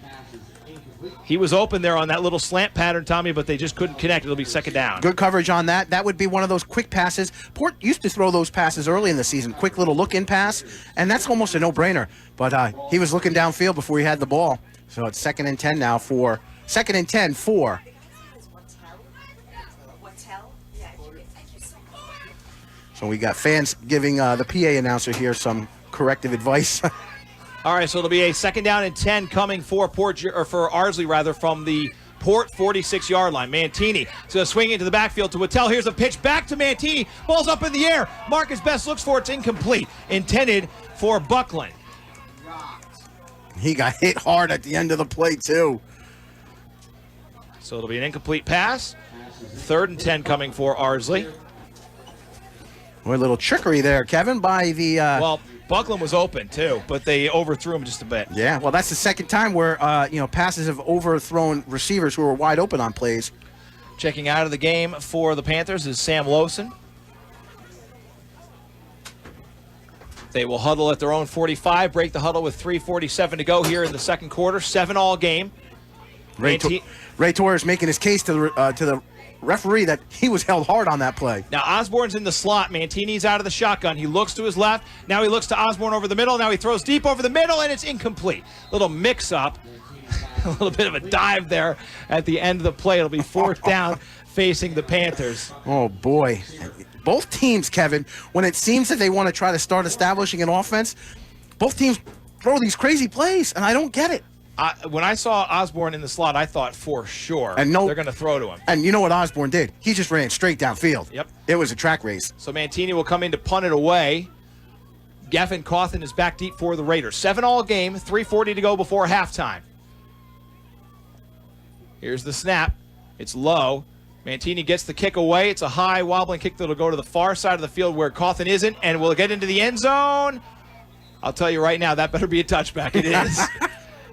He was open there on that little slant pattern, Tommy, but they just couldn't connect. It'll be 2nd down. Good coverage on that. That would be one of those quick passes. Port used to throw those passes early in the season. Quick little look-in pass, and that's almost a no-brainer. But he was looking downfield before he had the ball. So it's 2nd and 10 now for So we got fans giving the PA announcer here some corrective advice. All right, so it'll be a 2nd down and 10 coming for Ardsley from the Port 46-yard line. Mantini is going to swing into the backfield to Waddell. Here's a pitch back to Mantini. Ball's up in the air. Marcus Best looks for it. It's incomplete. Intended for Buckland. He got hit hard at the end of the play, too. So it'll be an incomplete pass. 3rd and 10 coming for Ardsley. Boy, a little trickery there, Kevin, by the... Well, Buckland was open, too, but they overthrew him just a bit. Yeah, well, that's the second time where, passes have overthrown receivers who were wide open on plays. Checking out of the game for the Panthers is Sam Lowson. They will huddle at their own 45, break the huddle with 3:47 to go here in the second quarter. 7-all game. Ray Torres making his case to the referee that he was held hard on that play. Now Osborne's in the slot. Mantini's out of the shotgun. He looks to his left. Now he looks to Osborne over the middle. Now he throws deep over the middle, and it's incomplete. Little mix-up. A little bit of a dive there at the end of the play. It'll be 4th down facing the Panthers. Oh, boy. Both teams, Kevin, when it seems that they want to try to start establishing an offense, both teams throw these crazy plays, and I don't get it. When I saw Osborne in the slot, I thought for sure they're going to throw to him. And you know what Osborne did? He just ran straight downfield. Yep. It was a track race. So Mantini will come in to punt it away. Geffen Cawthon is back deep for the Raiders. 7-all game, 3:40 to go before halftime. Here's the snap. It's low. Mantini gets the kick away. It's a high wobbling kick that'll go to the far side of the field where Cawthon isn't, and will get into the end zone. I'll tell you right now, that better be a touchback. It is.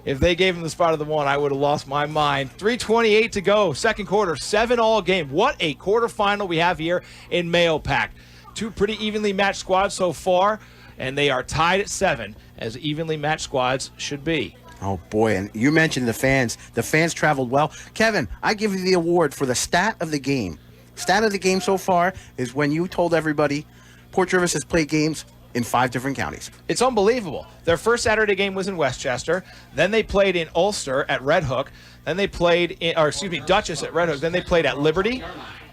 If they gave him the spot of the one, I would have lost my mind. 3:28 to go, second quarter, 7-all game. What a quarterfinal we have here in Mahopac. Two pretty evenly matched squads so far, and they are tied at 7, as evenly matched squads should be. Oh, boy, and you mentioned the fans. The fans traveled well. Kevin, I give you the award for the stat of the game. Stat of the game so far is when you told everybody Port Jervis has played games in 5 different counties. It's unbelievable. Their first Saturday game was in Westchester. Then they played in Ulster at Red Hook. Then they played Dutchess at Red Hook. Then they played at Liberty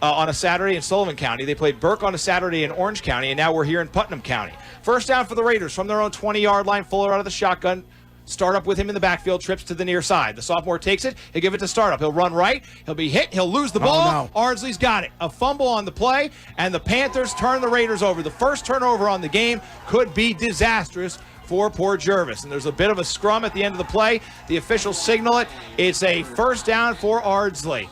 on a Saturday in Sullivan County. They played Burke on a Saturday in Orange County, and now we're here in Putnam County. First down for the Raiders from their own 20-yard line. Fuller out of the shotgun. Startup with him in the backfield, trips to the near side. The sophomore takes it. He'll give it to Startup. He'll run right. He'll be hit. He'll lose the ball. Oh, no. Ardsley's got it. A fumble on the play, and the Panthers turn the Raiders over. The first turnover on the game could be disastrous for Port Jervis. And there's a bit of a scrum at the end of the play. The officials signal it. It's a first down for Ardsley.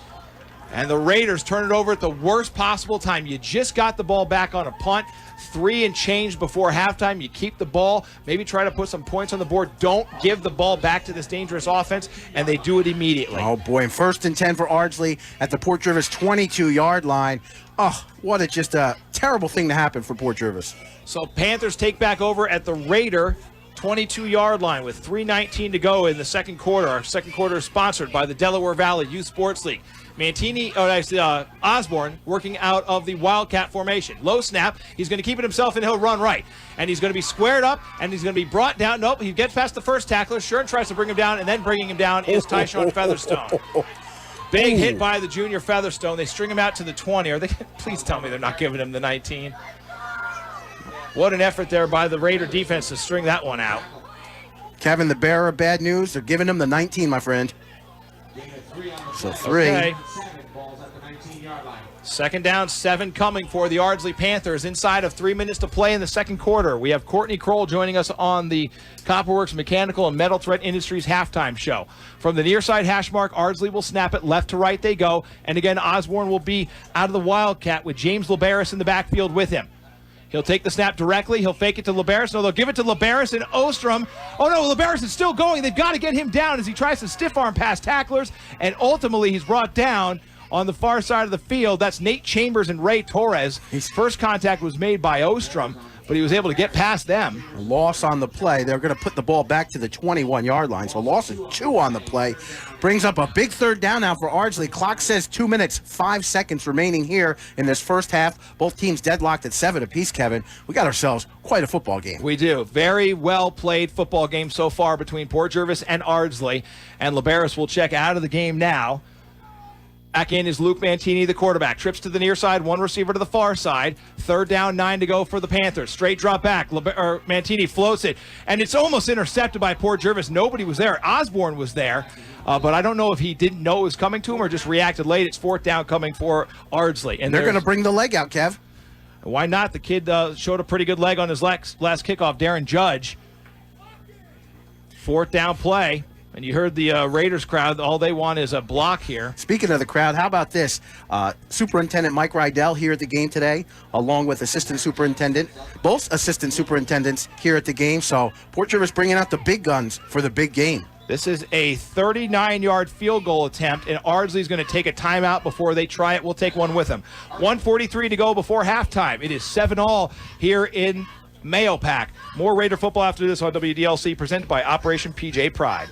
And the Raiders turn it over at the worst possible time. You just got the ball back on a punt. 3 and change before halftime. You keep the ball. Maybe try to put some points on the board. Don't give the ball back to this dangerous offense, and they do it immediately. Oh, boy. And 1st and 10 for Ardsley at the Port Jervis 22-yard line. Oh, what a terrible thing to happen for Port Jervis. So Panthers take back over at the Raider 22-yard line with 3:19 to go in the second quarter. Our second quarter is sponsored by the Delaware Valley Youth Sports League. Osborne working out of the Wildcat formation. Low snap. He's going to keep it himself, and he'll run right. And he's going to be squared up, and he's going to be brought down. Nope, he gets past the first tackler. Sherman tries to bring him down, and then bringing him down is Tyshawn Featherstone. Big hit by the junior Featherstone. They string him out to the 20. Please tell me they're not giving him the 19. What an effort there by the Raider defense to string that one out. Kevin, the bearer of bad news, they're giving him the 19, my friend. So 3. Okay. Second down, 7 coming for the Ardsley Panthers inside of 3 minutes to play in the second quarter. We have Courtney Kroll joining us on the Copperworks Mechanical and Metal Thread Industries halftime show. From the near side hash mark, Ardsley will snap it. Left to right they go. And again, Osborne will be out of the Wildcat with James Liberis in the backfield with him. He'll take the snap directly. He'll fake it to Liberis. No, they'll give it to Liberis and Ostrom. Oh, no, Liberis is still going. They've got to get him down as he tries to stiff arm past tacklers. And ultimately, he's brought down on the far side of the field. That's Nate Chambers and Ray Torres. His first contact was made by Ostrom, but he was able to get past them. A loss on the play. They're going to put the ball back to the 21-yard line. So loss of 2 on the play. Brings up a big third down now for Ardsley. Clock says 2 minutes, 5 seconds remaining here in this first half. Both teams deadlocked at 7 apiece, Kevin. We got ourselves quite a football game. We do. Very well played football game so far between Port Jervis and Ardsley. And Liberis will check out of the game now. Back in is Luke Mantini, the quarterback. Trips to the near side, one receiver to the far side. Third down, 9 to go for the Panthers. Straight drop back. Mantini floats it, and it's almost intercepted by Port Jervis. Nobody was there. Osborne was there, but I don't know if he didn't know it was coming to him or just reacted late. It's 4th down coming for Ardsley. And they're going to bring the leg out, Kev. Why not? The kid showed a pretty good leg on his last kickoff, Darren Judge. 4th down play. And you heard the Raiders crowd, all they want is a block here. Speaking of the crowd, how about this? Superintendent Mike Rydell here at the game today, along with Assistant Superintendent. Both Assistant Superintendents here at the game. So Port Jervis bringing out the big guns for the big game. This is a 39-yard field goal attempt, and Ardsley's going to take a timeout before they try it. We'll take one with them. 1:43 to go before halftime. It is 7-all here in Mahopac. More Raider football after this on WDLC, presented by Operation PJ Pride.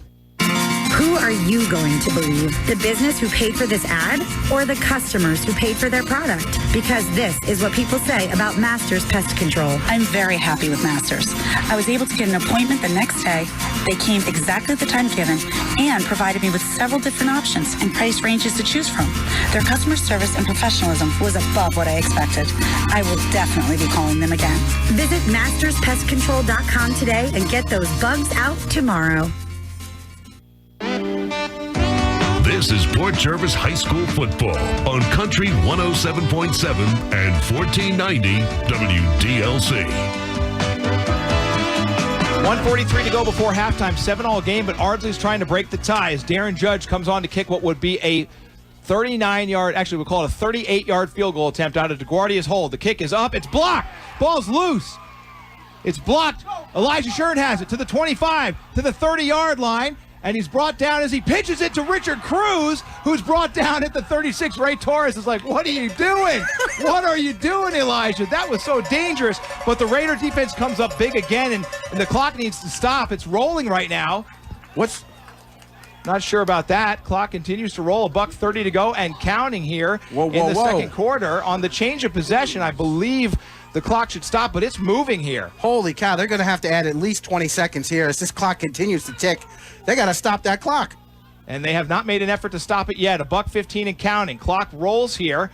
Who are you going to believe? The business who paid for this ad or the customers who paid for their product? Because this is what people say about Masters Pest Control. I'm very happy with Masters. I was able to get an appointment the next day. They came exactly at the time given and provided me with several different options and price ranges to choose from. Their customer service and professionalism was above what I expected. I will definitely be calling them again. Visit masterspestcontrol.com today and get those bugs out tomorrow. This is Port Jervis High School football on Country 107.7 and 1490 WDLC. 1:43 to go before halftime. 7-all game, but Ardsley's trying to break the tie as Darren Judge comes on to kick what would be a 39-yard, actually we'll call it a 38-yard field goal attempt out of DeGuardia's hold. The kick is up. It's blocked. Ball's loose. It's blocked. Elijah Shern has it to the 25, to the 30-yard line. And he's brought down as he pitches it to Richard Cruz, who's brought down at the 36. Ray Torres is like, what are you doing? What are you doing, Elijah? That was so dangerous. But the Raider defense comes up big again, and the clock needs to stop. It's rolling right now. Not sure about that. Clock continues to roll. $1:30 to go and counting here in the second quarter. On the change of possession, I believe the clock should stop, but it's moving here. Holy cow, they're going to have to add at least 20 seconds here as this clock continues to tick. They got to stop that clock. And they have not made an effort to stop it yet. $1:15 and counting. Clock rolls here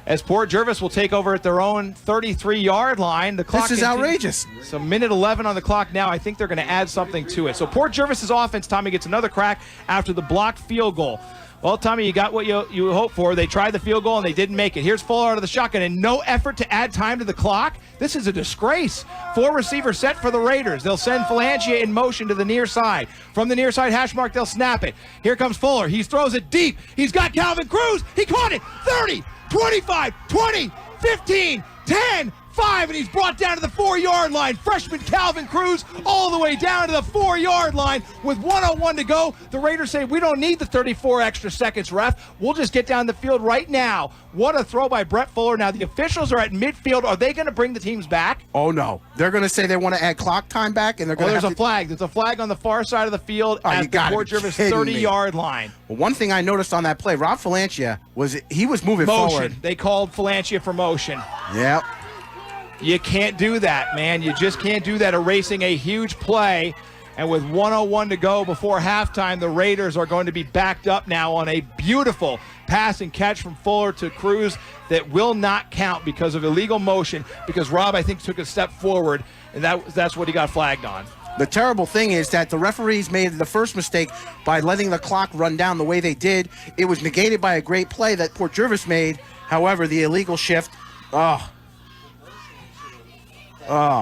as Port Jervis will take over at their own 33-yard line. The clock This is outrageous. So minute 11 on the clock now. I think they're going to add something to it. So Port Jervis's offense, Tommy, gets another crack after the blocked field goal. Well, Tommy, you got what you hoped for. They tried the field goal, and they didn't make it. Here's Fuller out of the shotgun, and no effort to add time to the clock. This is a disgrace. 4 receivers set for the Raiders. They'll send Falangia in motion to the near side. From the near side hash mark, they'll snap it. Here comes Fuller. He throws it deep. He's got Calvin Cruz. He caught it. 30, 25, 20, 15, 10, 5, and he's brought down to the 4-yard line. Freshman Calvin Cruz all the way down to the 4-yard line with 1:01 to go. The Raiders say, we don't need the 34 extra seconds, ref. We'll just get down the field right now. What a throw by Brett Fuller. Now, the officials are at midfield. Are they going to bring the teams back? Oh, no. They're going to say they want to add clock time back, and they're going to there's a flag. There's a flag on the far side of the field at the Port Jervis 30-yard line. Well, one thing I noticed on that play, Rob Falangia was moving forward. They called Falangia for motion. Yep. You can't do that, man. You just can't do that, erasing a huge play. And with 1:01 to go before halftime, the Raiders are going to be backed up now on a beautiful pass and catch from Fuller to Cruz that will not count because of illegal motion, because Rob, I think, took a step forward, and that's what he got flagged on. The terrible thing is that the referees made the first mistake by letting the clock run down the way they did. It was negated by a great play that Port Jervis made. However, the illegal shift, oh,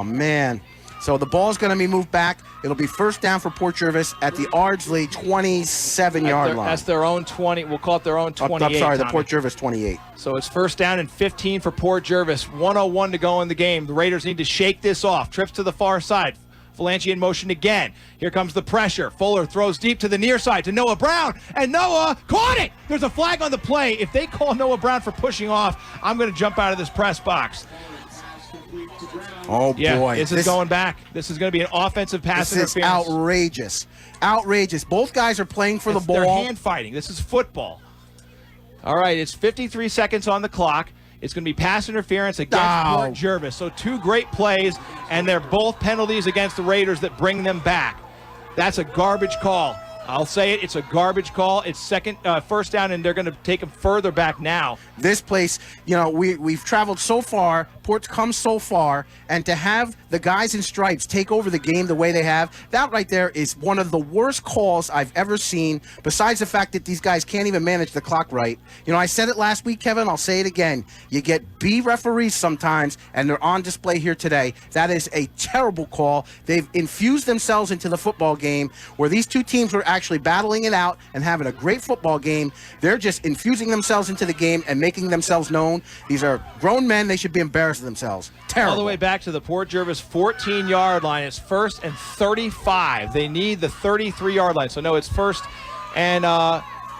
man. So the ball's going to be moved back. It'll be first down for Port Jervis at the Ardsley 27-yard line. That's their own 20. We'll call it their own 28. I'm sorry, Tommy. the Port Jervis 28. So it's first down and 15 for Port Jervis. 1:01 to go in the game. The Raiders need to shake this off. Trips to the far side. Falangia in motion again. Here comes the pressure. Fuller throws deep to the near side to Noah Brown, and Noah caught it. There's a flag on the play. If they call Noah Brown for pushing off, I'm going to jump out of this press box. Oh, Yeah, boy. this is going back. This is going to be an offensive pass This interference. is outrageous. Outrageous. Both guys are playing for the ball. They're hand fighting. This is football. All right, it's 53 seconds on the clock. It's going to be pass interference against Port Jervis. So 2 great plays, and they're both penalties against the Raiders that bring them back. That's a garbage call. I'll say it. It's a garbage call. It's first down, and they're going to take them further back now. This place, we've traveled so far. Port's come so far, and to have the guys in stripes take over the game the way they have, that right there is one of the worst calls I've ever seen, besides the fact that these guys can't even manage the clock right. I said it last week, Kevin. I'll say it again. You get B referees sometimes, and they're on display here today. That is a terrible call. They've infused themselves into the football game where these two teams were actually battling it out and having a great football game. They're just infusing themselves into the game and making themselves known. These are grown men. They should be embarrassed of themselves. Terrible. All the way back to the Port Jervis 14-yard line. It's 1st and 35. They need the 33-yard line. So, no, it's first and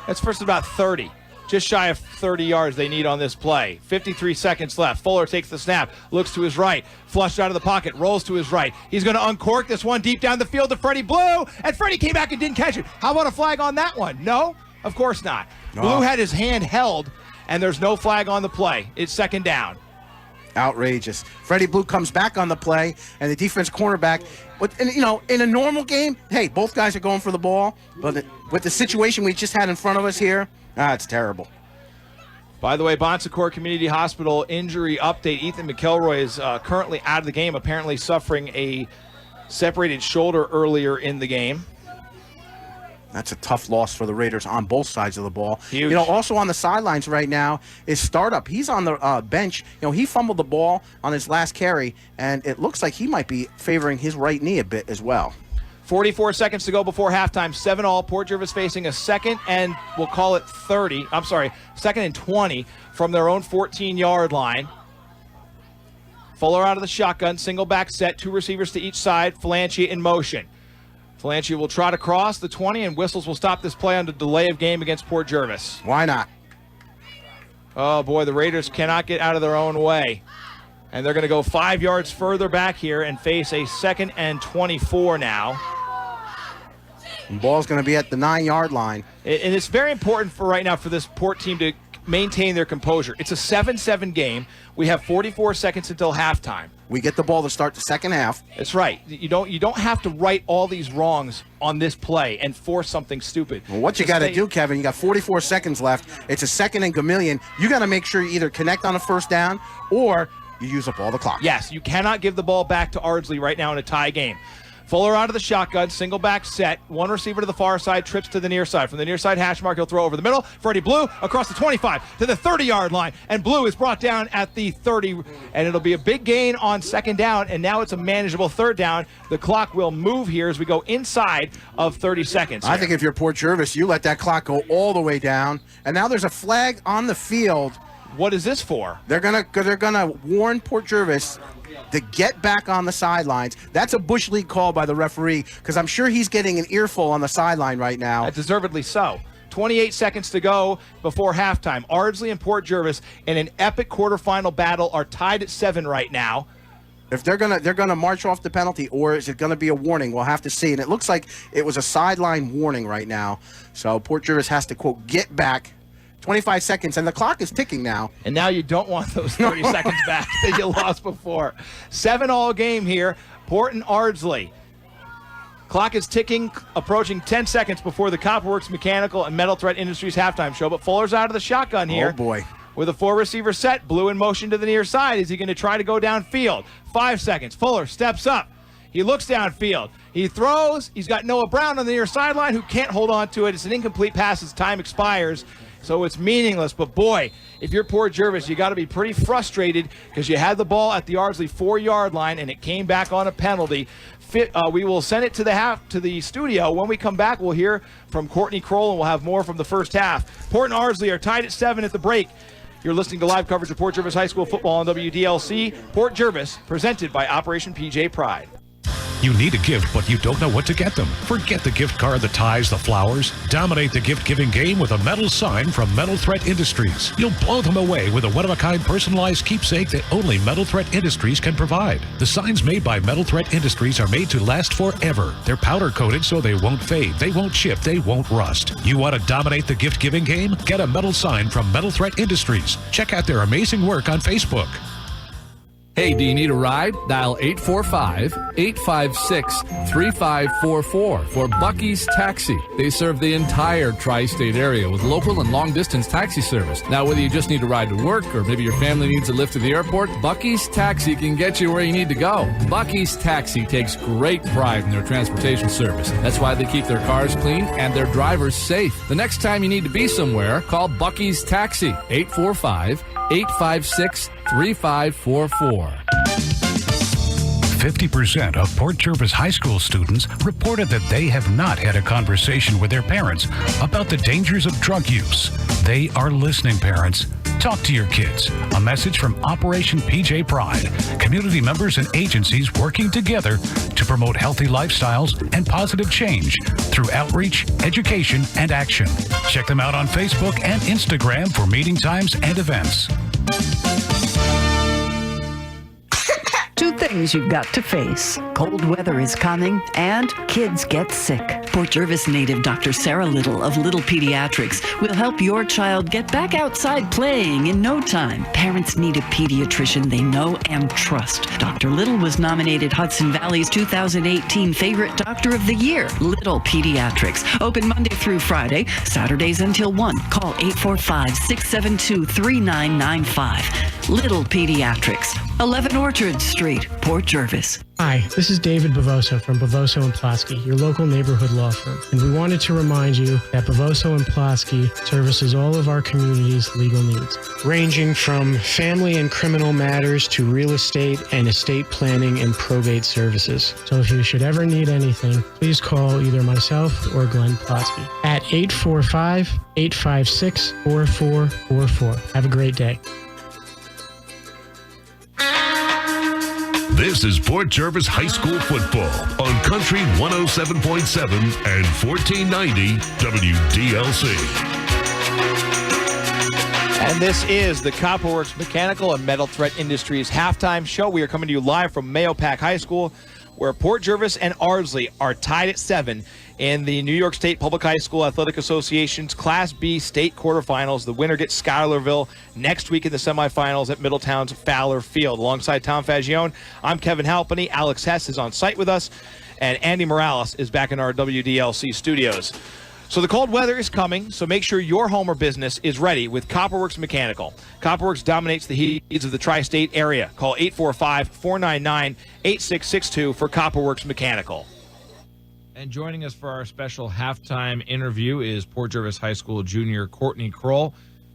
it's first and about 30. Just shy of 30 yards they need on this play. 53 seconds left. Fuller takes the snap, looks to his right, flushed out of the pocket, rolls to his right. He's going to uncork this one deep down the field to Freddie Blue, and Freddie came back and didn't catch it. How about a flag on that one? No, of course not. No. Blue had his hand held, and there's no flag on the play. It's second down. Outrageous. Freddie Blue comes back on the play, and the defense cornerback. In a normal game, hey, both guys are going for the ball. But with the situation we just had in front of us here, it's terrible. By the way, Bon Secours Community Hospital injury update. Ethan McElroy is currently out of the game, apparently suffering a separated shoulder earlier in the game. That's a tough loss for the Raiders on both sides of the ball. Huge. Also on the sidelines right now is Startup. He's on the bench. He fumbled the ball on his last carry, and it looks like he might be favoring his right knee a bit as well. 44 seconds to go before halftime. 7-all. Port Jervis facing a second and we'll call it 30. I'm sorry, second and 20 from their own 14-yard line. Fuller out of the shotgun. Single back set. 2 receivers to each side. Falanchi in motion. Falanchi will trot across the 20, and whistles will stop this play under delay of game against Port Jervis. Why not? Oh, boy, the Raiders cannot get out of their own way. And they're going to go 5 yards further back here and face a 2nd and 24 now. The ball's going to be at the 9-yard line. And it's very important for right now for this Port team to maintain their composure. It's a 7-7 game. We have 44 seconds until halftime. We get the ball to start the second half. That's right. You don't have to right all these wrongs on this play and force something stupid. Well, what you got to do, Kevin, you got 44 seconds left. It's a 2nd and Gamillion. You got to make sure you either connect on a first down or you use up all the clock. Yes, you cannot give the ball back to Ardsley right now in a tie game. Fuller out of the shotgun, single back set, 1 receiver to the far side, trips to the near side. From the near side hash mark, he'll throw over the middle. Freddie Blue across the 25 to the 30-yard line, and Blue is brought down at the 30, and it'll be a big gain on second down, and now it's a manageable third down. The clock will move here as we go inside of 30 seconds. I think if you're Port Jervis, you let that clock go all the way down, and now there's a flag on the field. What is this for? They're gonna warn Port Jervis to get back on the sidelines. That's a Bush League call by the referee, because I'm sure he's getting an earful on the sideline right now. Deservedly so. 28 seconds to go before halftime. Ardsley and Port Jervis in an epic quarterfinal battle are tied at 7 right now. If they're gonna march off the penalty, or is it gonna be a warning? We'll have to see. And it looks like it was a sideline warning right now. So Port Jervis has to, quote, get back. 25 seconds, and the clock is ticking now. And now you don't want those 30 seconds back that you lost before. 7-all game here, Port and Ardsley. Clock is ticking, approaching 10 seconds before the Copperworks Mechanical and Metal Thread Industries halftime show, but Fuller's out of the shotgun here. Oh, boy. With a 4-receiver set, Blue in motion to the near side. Is he going to try to go downfield? 5 seconds. Fuller steps up. He looks downfield. He throws. He's got Noah Brown on the near sideline who can't hold on to it. It's an incomplete pass as time expires. So it's meaningless. But, boy, if you're Port Jervis, you got to be pretty frustrated because you had the ball at the Ardsley 4-yard line, and it came back on a penalty. We will send it to the studio. When we come back, we'll hear from Courtney Kroll, and we'll have more from the first half. Port and Ardsley are tied at 7 at the break. You're listening to live coverage of Port Jervis High School football on WDLC. Port Jervis, presented by Operation PJ Pride. You need a gift, but you don't know what to get them. Forget the gift card, the ties, the flowers. Dominate the gift-giving game with a metal sign from Metal Threat Industries. You'll blow them away with a one-of-a-kind personalized keepsake that only Metal Threat Industries can provide. The signs made by Metal Threat Industries are made to last forever. They're powder-coated so they won't fade, they won't chip, they won't rust. You want to dominate the gift-giving game? Get a metal sign from Metal Threat Industries. Check out their amazing work on Facebook. Hey, do you need a ride? Dial 845-856-3544 for Bucky's Taxi. They serve the entire tri-state area with local and long-distance taxi service. Now, whether you just need a ride to work or maybe your family needs a lift to the airport, Bucky's Taxi can get you where you need to go. Bucky's Taxi takes great pride in their transportation service. That's why they keep their cars clean and their drivers safe. The next time you need to be somewhere, call Bucky's Taxi, 845-856-3544. 50% of Port Jervis High School students reported that they have not had a conversation with their parents about the dangers of drug use. They are listening, parents. Talk to your kids. A message from Operation PJ Pride. Community members and agencies working together to promote healthy lifestyles and positive change through outreach, education, and action. Check them out on Facebook and Instagram for meeting times and events. Two things you've got to face. Cold weather is coming and kids get sick. Port Jervis native Dr. Sarah Little of Little Pediatrics will help your child get back outside playing in no time. Parents need a pediatrician they know and trust. Dr. Little was nominated Hudson Valley's 2018 Favorite Doctor of the Year. Little Pediatrics. Open Monday through Friday, Saturdays until 1. Call 845-672-3995. Little Pediatrics. 11 Orchard Street, Port Jervis. Hi, this is David Bavoso from Bavoso & Plasky, your local neighborhood law firm. And we wanted to remind you that Bavoso & Plasky services all of our community's legal needs, ranging from family and criminal matters to real estate and estate planning and probate services. So if you should ever need anything, please call either myself or Glenn Plasky at 845-856-4444. Have a great day. This is Port Jervis High School football on Country 107.7 and 1490 WDLC. And this is the Copperworks Mechanical and Metal Threat Industries halftime show. We are coming to you live from Mahopac High School, where Port Jervis and Ardsley are tied at 7 in the New York State Public High School Athletic Association's Class B state quarterfinals. The winner gets Schuylerville next week in the semifinals at Middletown's Fowler Field. Alongside Tom Fagione, I'm Kevin Halpany. Alex Hess is on site with us, and Andy Morales is back in our WDLC studios. So the cold weather is coming, so make sure your home or business is ready with Copperworks Mechanical. Copperworks dominates the heat needs of the tri-state area. Call 845-499-8662 for Copperworks Mechanical. And joining us for our special halftime interview is Port Jervis High School junior Courtney Kroll.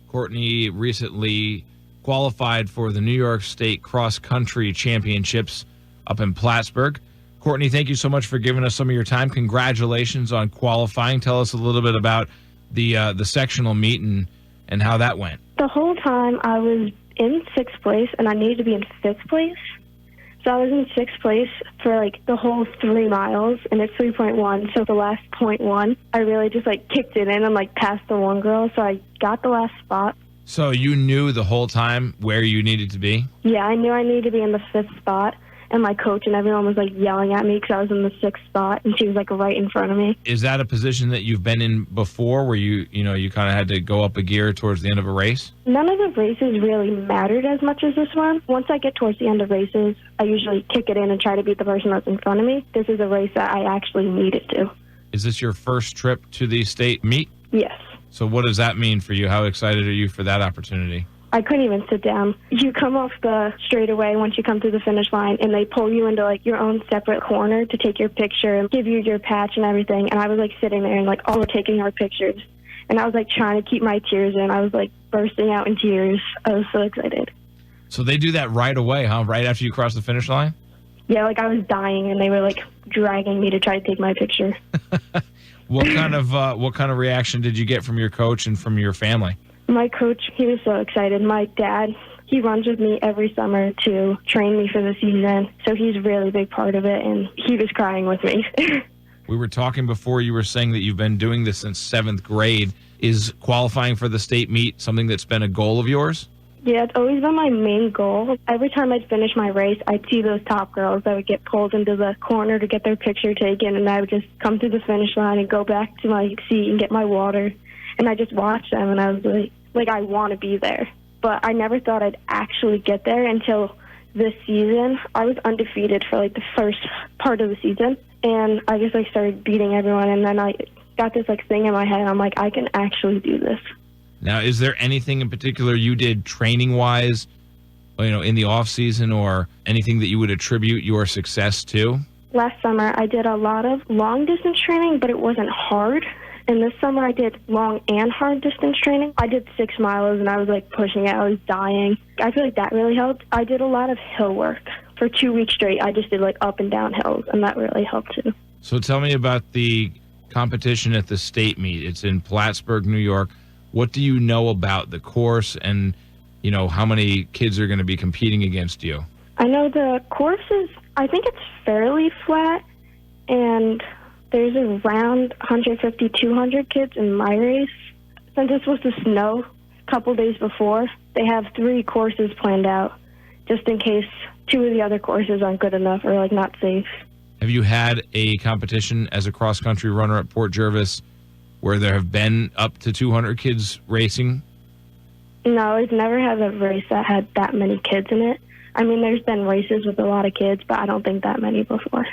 Courtney recently qualified for the New York State Cross Country Championships up in Plattsburgh. Courtney, thank you so much for giving us some of your time. Congratulations on qualifying. Tell us a little bit about the sectional meet and how that went. The whole time I was in 6th place, and I needed to be in 5th place. So I was in 6th place for like the whole 3 miles, and it's 3.1. So the last 0.1, I really just like kicked it in and like passed the one girl. So I got the last spot. So you knew the whole time where you needed to be? Yeah, I knew I needed to be in the 5th spot. And my coach and everyone was like yelling at me because I was in the 6th spot, and she was like right in front of me. Is that a position that you've been in before, where you kind of had to go up a gear towards the end of a race? None of the races really mattered as much as this one. Once I get towards the end of races, I usually kick it in and try to beat the person that's in front of me. This is a race that I actually needed to. Is this your first trip to the state meet? Yes. So what does that mean for you? How excited are you for that opportunity? I couldn't even sit down. You come off the straightaway once you come through the finish line, and they pull you into like your own separate corner to take your picture and give you your patch and everything. And I was like sitting there and like all were taking our pictures. And I was like trying to keep my tears in. I was like bursting out in tears. I was so excited. So they do that right away, huh? Right after you cross the finish line? Yeah, like I was dying, and they were like dragging me to try to take my picture. What kind of reaction did you get from your coach and from your family? My coach, he was so excited. My dad he runs with me every summer to train me for the season. So he's a really big part of it, and he was crying with me. We were talking before, you were saying that you've been doing this since 7th grade. Is qualifying for the state meet something that's been a goal of yours? Yeah, it's always been my main goal. Every time I'd finish my race, I'd see those top girls that would get pulled into the corner to get their picture taken, and I would just come to the finish line and go back to my seat and get my water. And I just watched them, and I was like I want to be there. But I never thought I'd actually get there until this season. I was undefeated for like the first part of the season, and I just like started beating everyone, and then I got this like thing in my head. I'm like, I can actually do this. Now, is there anything in particular you did training-wise, in the off-season, or anything that you would attribute your success to? Last summer, I did a lot of long-distance training, but it wasn't hard. And this summer, I did long and hard distance training. I did 6 miles, and I was like pushing it. I was dying. I feel like that really helped. I did a lot of hill work. For 2 weeks straight, I just did like up and down hills, and that really helped too. So tell me about the competition at the state meet. It's in Plattsburgh, New York. What do you know about the course, and how many kids are going to be competing against you? I know the course is, I think it's fairly flat, and there's around 150, 200 kids in my race. Since it's supposed to snow a couple days before, they have 3 courses planned out, just in case 2 of the other courses aren't good enough or like not safe. Have you had a competition as a cross-country runner at Port Jervis where there have been up to 200 kids racing? No, I've never had a race that had that many kids in it. I mean, there's been races with a lot of kids, but I don't think that many before.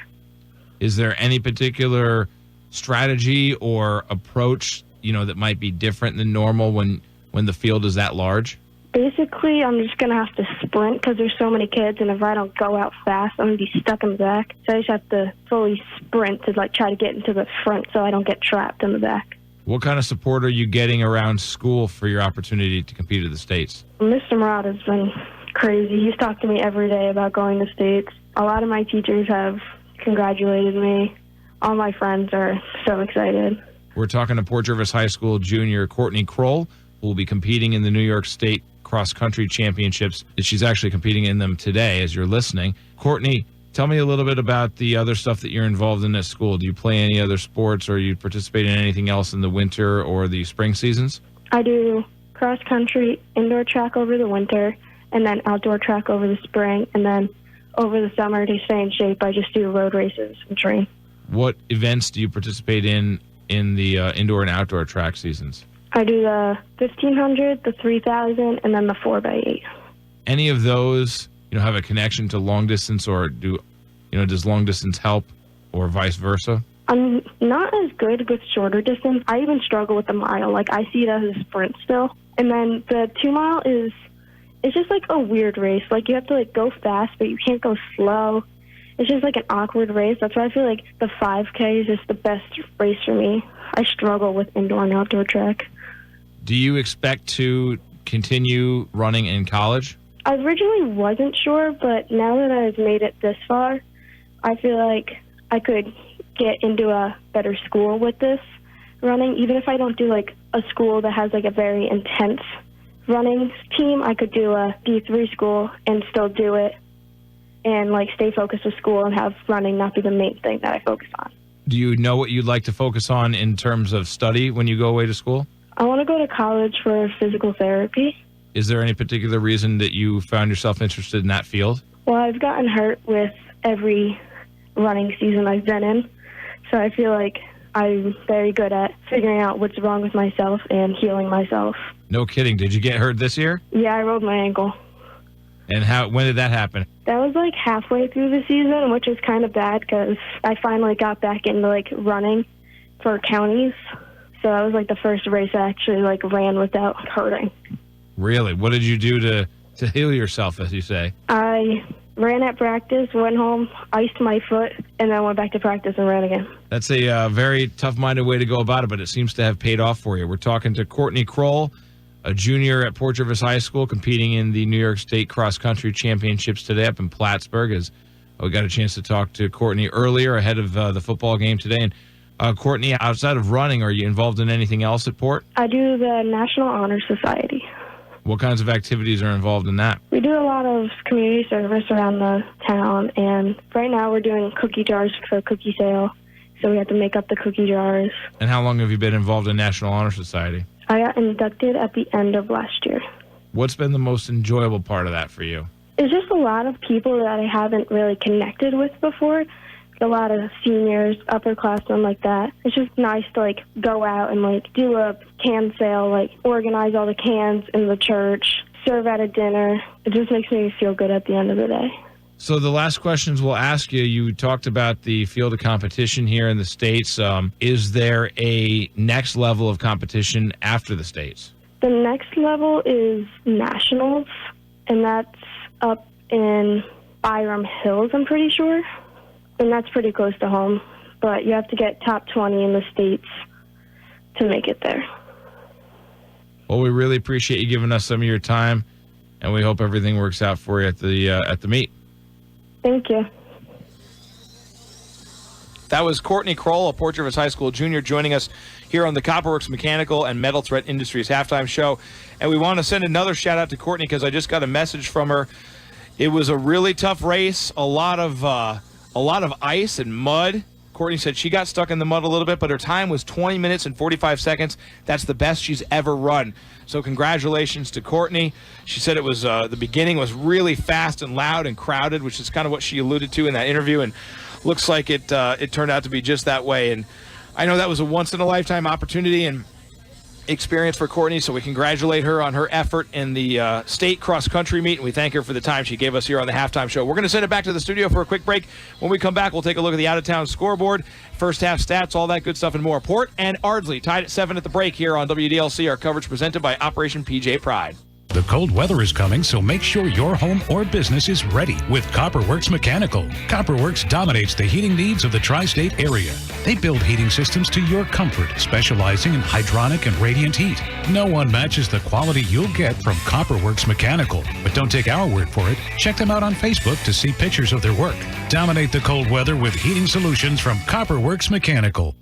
Is there any particular strategy or approach, that might be different than normal when the field is that large? Basically, I'm just going to have to sprint because there's so many kids, and if I don't go out fast, I'm going to be stuck in the back. So I just have to fully sprint to try to get into the front so I don't get trapped in the back. What kind of support are you getting around school for your opportunity to compete at the States? Mr. Murat has been crazy. He's talked to me every day about going to States. A lot of my teachers have congratulated me. All my friends are so excited. We're talking to Port Jervis High School junior Courtney Kroll, who will be competing in the New York State cross-country championships. She's actually competing in them today as you're listening. Courtney, tell me a little bit about the other stuff that you're involved in at school. Do you play any other sports, or you participate in anything else in the winter or the spring seasons? I do cross-country, indoor track over the winter, and then outdoor track over the spring, and then over the summer to stay in shape, I just do road races and train. What events do you participate in the indoor and outdoor track seasons? I do the 1,500, the 3,000, and then the 4x8. Any of those, have a connection to long distance, or does long distance help, or vice versa? I'm not as good with shorter distance. I even struggle with the mile. Like, I see it as a sprint still. And then the 2 mile it's just like a weird race. Like, you have to go fast, but you can't go slow. It's just like an awkward race. That's why I feel like the 5K is just the best race for me. I struggle with indoor and outdoor track. Do you expect to continue running in college? I originally wasn't sure, but now that I've made it this far, I feel like I could get into a better school with this running. Even if I don't do a school that has a very intense running team, I could do a D3 school and still do it and stay focused with school and have running not be the main thing that I focus on. Do you know what you'd like to focus on in terms of study when you go away to school? I want to go to college for physical therapy. Is there any particular reason that you found yourself interested in that field? Well, I've gotten hurt with every running season I've been in, so I feel like I'm very good at figuring out what's wrong with myself and healing myself. No kidding. Did you get hurt this year? Yeah, I rolled my ankle. And when did that happen? That was halfway through the season, which is kind of bad because I finally got back into running for counties. So that was the first race I actually ran without hurting. Really? What did you do to heal yourself, as you say? I ran at practice, went home, iced my foot, and then went back to practice and ran again. That's a very tough-minded way to go about it, but it seems to have paid off for you. We're talking to Courtney Kroll, a junior at Port Jervis High School, competing in the New York State cross-country championships today up in Plattsburgh. As we got a chance to talk to Courtney earlier ahead of the football game today. And Courtney, outside of running, are you involved in anything else at Port? I do the National Honor Society. What kinds of activities are involved in that? We do a lot of community service around the town, and right now we're doing cookie jars for a cookie sale, so we have to make up the cookie jars. And how long have you been involved in National Honor Society? I got inducted at the end of last year. What's been the most enjoyable part of that for you? It's just a lot of people that I haven't really connected with before. A lot of seniors, upperclassmen like that. It's just nice to, like, go out and, like, do a can sale, like, organize all the cans in the church, serve at a dinner. It just makes me feel good at the end of the day. So the last questions we'll ask you, you talked about the field of competition here in the States. Is there a next level of competition after the States? The next level is nationals, and that's up in Byram Hills, I'm pretty sure. And that's pretty close to home. But you have to get top 20 in the States to make it there. Well, we really appreciate you giving us some of your time, and we hope everything works out for you at the meet. Thank you. That was Courtney Kroll, a Port Jervis High School junior, joining us here on the Copperworks Mechanical and Metal Threat Industries halftime show. And we want to send another shout out to Courtney because I just got a message from her. It was a really tough race, a lot of ice and mud. Courtney said she got stuck in the mud a little bit, but her time was 20 minutes and 45 seconds. That's the best she's ever run. So congratulations to Courtney. She said it was the beginning was really fast and loud and crowded, which is kind of what she alluded to in that interview, and looks like it turned out to be just that way. And I know that was a once-in-a-lifetime opportunity and experience for Courtney, so we congratulate her on her effort in the state cross-country meet, and we thank her for the time she gave us here on the halftime show. We're going to send it back to the studio for a quick break. When we come back, we'll take a look at the out-of-town scoreboard, first half stats, all that good stuff, and more. Port and Ardsley tied at 7 at the break here on WDLC. Our coverage presented by Operation PJ Pride. The cold weather is coming, so make sure your home or business is ready with Copperworks Mechanical. Copperworks dominates the heating needs of the tri-state area. They build heating systems to your comfort, specializing in hydronic and radiant heat. No one matches the quality you'll get from Copperworks Mechanical. But don't take our word for it. Check them out on Facebook to see pictures of their work. Dominate the cold weather with heating solutions from Copperworks Mechanical.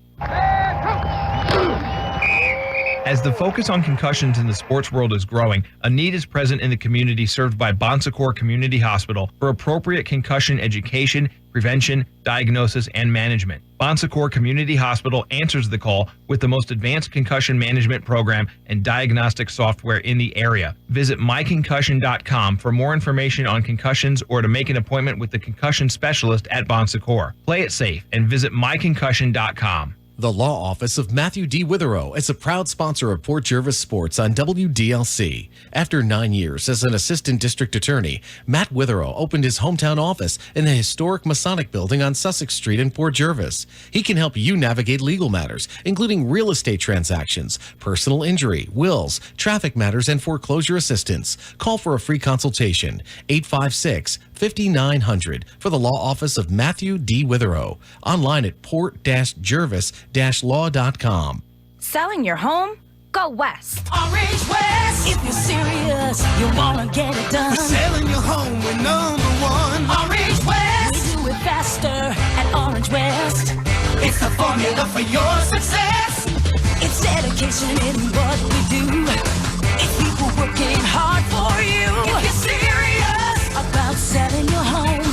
As the focus on concussions in the sports world is growing, a need is present in the community served by Bon Secours Community Hospital for appropriate concussion education, prevention, diagnosis, and management. Bon Secours Community Hospital answers the call with the most advanced concussion management program and diagnostic software in the area. Visit myconcussion.com for more information on concussions or to make an appointment with the concussion specialist at Bon Secours. Play it safe and visit myconcussion.com. The Law Office of Matthew D. Witherow is a proud sponsor of Port Jervis Sports on WDLC. After 9 years as an assistant district attorney, Matt Witherow opened his hometown office in the historic Masonic Building on Sussex Street in Port Jervis. He can help you navigate legal matters, including real estate transactions, personal injury, wills, traffic matters, and foreclosure assistance. Call for a free consultation, 856-5900 for the Law Office of Matthew D. Witherow. Online at port-jervis-law.com. Selling your home? Go west. Orange West. If you're serious, you wanna get it done. We're selling your home with #1. Orange West. We do it faster at Orange West. It's the formula for your success. It's dedication in what we do. It's people working hard for you. If you're serious about selling your home,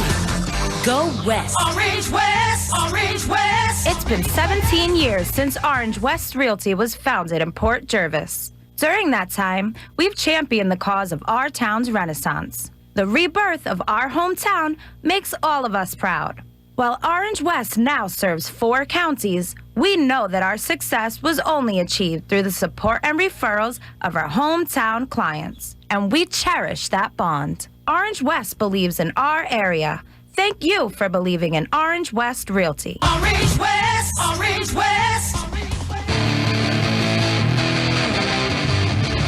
go west. Orange West. Orange West. It's been 17 years since Orange West Realty was founded in Port Jervis. During that time, we've championed the cause of our town's renaissance. The rebirth of our hometown makes all of us proud. While Orange West now serves 4 counties, we know that our success was only achieved through the support and referrals of our hometown clients, and we cherish that bond. Orange West believes in our area. Thank you for believing in Orange West Realty. Orange West. Orange West.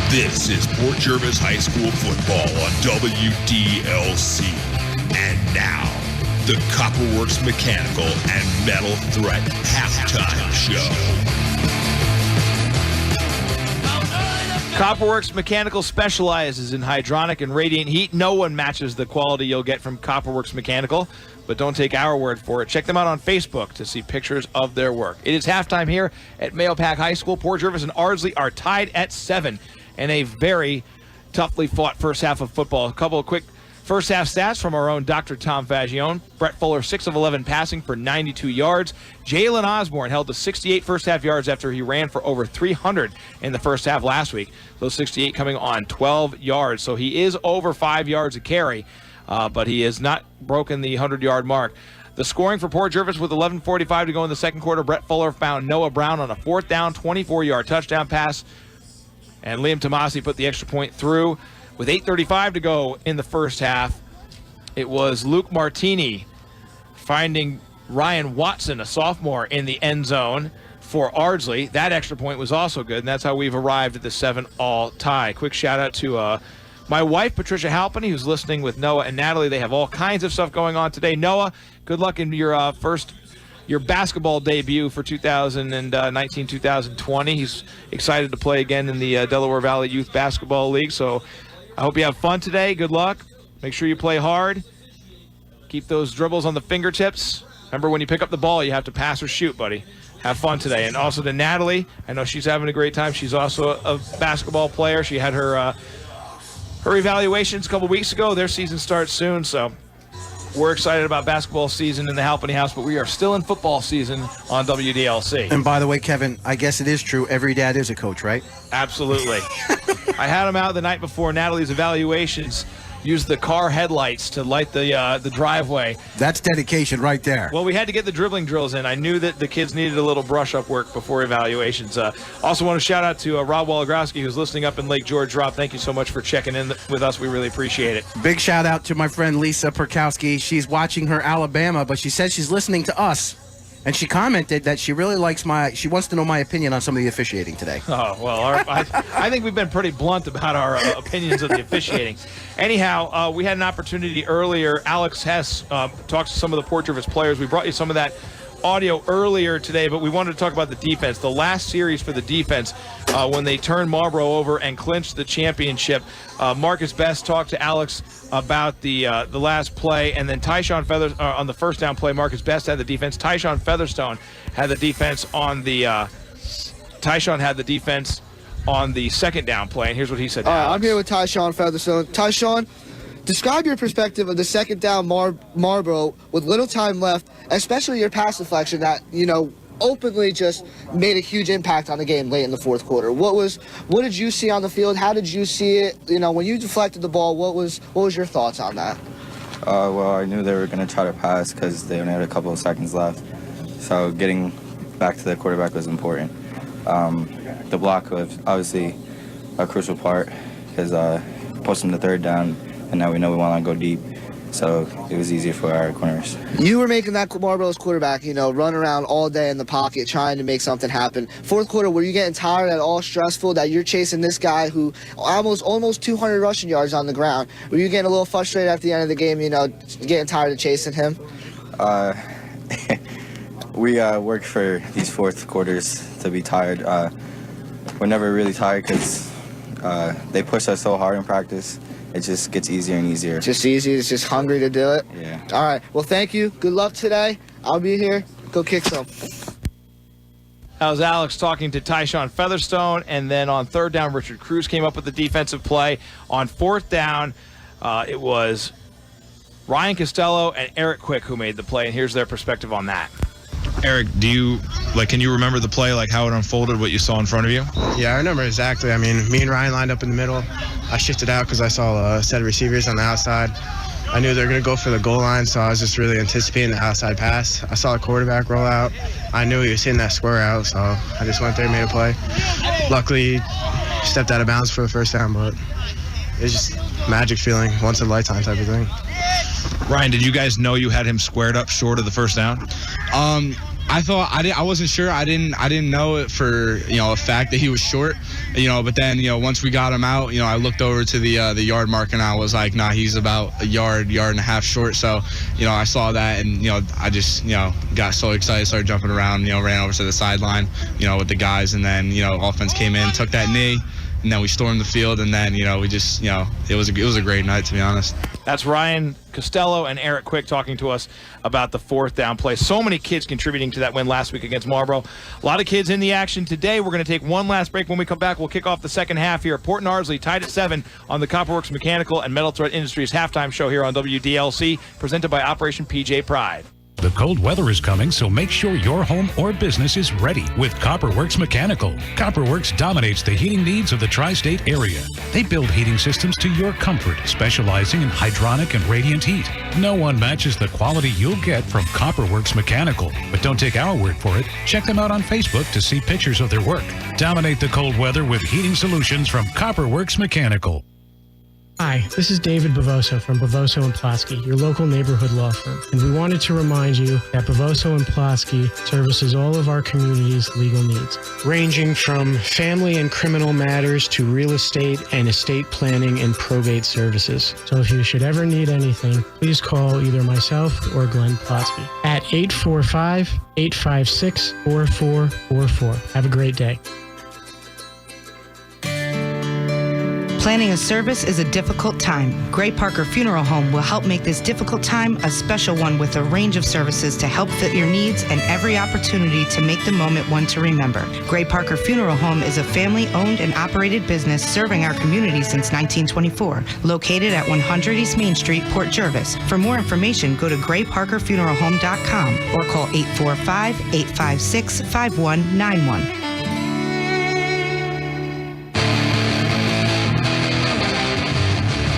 This is Port Jervis High School football on WDLC. And now, the Copperworks Mechanical and Metal Threat halftime show. Copperworks Mechanical specializes in hydronic and radiant heat. No one matches the quality you'll get from Copperworks Mechanical, but don't take our word for it. Check them out on Facebook to see pictures of their work. It is halftime here at Mahopac High School. Port Jervis and Ardsley are tied at 7 in a very toughly fought first half of football. A couple of quick first half stats from our own Dr. Tom Fagione. Brett Fuller, 6 of 11 passing for 92 yards. Jalen Osborne held to 68 first half yards after he ran for over 300 in the first half last week. Those 68 coming on 12 yards. So he is over 5 yards a carry, but he has not broken the 100-yard mark. The scoring for Port Jervis with 11:45 to go in the second quarter. Brett Fuller found Noah Brown on a 4th down, 24-yard touchdown pass. And Liam Tomasi put the extra point through. With 8:35 to go in the first half, it was Luke Martini finding Ryan Watson, a sophomore, in the end zone for Ardsley. That extra point was also good, and that's how we've arrived at the 7-all tie. Quick shout-out to my wife, Patricia Halpany, who's listening with Noah and Natalie. They have all kinds of stuff going on today. Noah, good luck in your your basketball debut for 2019-2020. He's excited to play again in the Delaware Valley Youth Basketball League, so I hope you have fun today. Good luck. Make sure you play hard. Keep those dribbles on the fingertips. Remember, when you pick up the ball, you have to pass or shoot, buddy. Have fun today. And also to Natalie, I know she's having a great time. She's also a basketball player. She had her evaluations a couple weeks ago. Their season starts soon, so we're excited about basketball season in the Halpany House, but we are still in football season on WDLC. And by the way, Kevin, I guess it is true. Every dad is a coach, right? Absolutely. I had him out the night before Natalie's evaluations. Used the car headlights to light the driveway. That's dedication right there. Well, we had to get the dribbling drills in. I knew that the kids needed a little brush-up work before evaluations. Also want to shout out to Rob Woligrowski, who's listening up in Lake George. Rob, thank you so much for checking in with us. We really appreciate it. Big shout out to my friend Lisa Perkowski. She's watching her Alabama, but she says she's listening to us. And she commented that she really likes she wants to know my opinion on some of the officiating today. Oh, well, I think we've been pretty blunt about our opinions of the officiating. Anyhow, we had an opportunity earlier. Alex Hess talked to some of the Port Jervis players. We brought you some of that audio earlier today, but we wanted to talk about the defense. The last series for the defense, when they turned Marlboro over and clinched the championship, Marcus Best talked to Alex about the last play, and then Tyshawn Feathers on the first down play. Marcus Best had the defense. Tyshawn Featherstone had the defense on the Tyshawn had the defense on the second down play, and here's what he said. I'm here with Tyshawn Featherstone. Tyshawn, describe your perspective of the second down Marlboro with little time left, especially your pass deflection that, openly just made a huge impact on the game late in the fourth quarter. What did you see on the field? How did you see it? When you deflected the ball, what was your thoughts on that? Well, I knew they were going to try to pass because they only had a couple of seconds left. So getting back to the quarterback was important. The block was obviously a crucial part because posting the third down, and now we know we want to go deep. So it was easier for our corners. You were making that Marlboro's quarterback, run around all day in the pocket trying to make something happen. Fourth quarter, were you getting tired at all, stressful that you're chasing this guy who almost 200 rushing yards on the ground? Were you getting a little frustrated at the end of the game, getting tired of chasing him? We work for these fourth quarters to be tired. We're never really tired because they push us so hard in practice. It just gets easier and easier. Just easy. It's just hungry to do it? Yeah. All right. Well, thank you. Good luck today. I'll be here. Go kick some. That was Alex talking to Tyshawn Featherstone. And then on third down, Richard Cruz came up with the defensive play. On fourth down, it was Ryan Costello and Eric Quick who made the play. And here's their perspective on that. Eric, can you remember the play, how it unfolded, what you saw in front of you? Yeah, I remember exactly. Me and Ryan lined up in the middle. I shifted out because I saw a set of receivers on the outside. I knew they were going to go for the goal line, so I was just really anticipating the outside pass. I saw the quarterback roll out. I knew he was hitting that square out, so I just went there and made a play. Luckily, stepped out of bounds for the first down, but it's just magic feeling, once in a lifetime type of thing. Ryan, did you guys know you had him squared up short of the first down? I wasn't sure. I didn't know it for a fact that he was short. But then once we got him out, I looked over to the yard mark and I was like, nah, he's about a yard and a half short. So I saw that and I just got so excited, started jumping around, ran over to the sideline, with the guys, and then offense came in, took that knee. and then we stormed the field, and then we just it was a great night, to be honest. That's Ryan Costello and Eric Quick talking to us about the fourth down play. So many kids contributing to that win last week against Marlboro. A lot of kids in the action today. We're going to take one last break. When we come back, we'll kick off the second half here. Port and Ardsley tied at 7 on the Copperworks Mechanical and Metal Thread Industries halftime show here on WDLC, presented by Operation PJ Pride. The cold weather is coming, so make sure your home or business is ready with Copperworks Mechanical. Copperworks dominates the heating needs of the tri-state area. They build heating systems to your comfort, specializing in hydronic and radiant heat. No one matches the quality you'll get from Copperworks Mechanical. But don't take our word for it. Check them out on Facebook to see pictures of their work. Dominate the cold weather with heating solutions from Copperworks Mechanical. Hi, this is David Bavoso from Bavoso and Plasky, your local neighborhood law firm. And we wanted to remind you that Bavoso and Plasky services all of our community's legal needs, ranging from family and criminal matters to real estate and estate planning and probate services. So if you should ever need anything, please call either myself or Glenn Plasky at 845-856-4444. Have a great day. Planning a service is a difficult time. Gray Parker Funeral Home will help make this difficult time a special one with a range of services to help fit your needs and every opportunity to make the moment one to remember. Gray Parker Funeral Home is a family-owned and operated business serving our community since 1924, located at 100 East Main Street, Port Jervis. For more information, go to grayparkerfuneralhome.com or call 845-856-5191.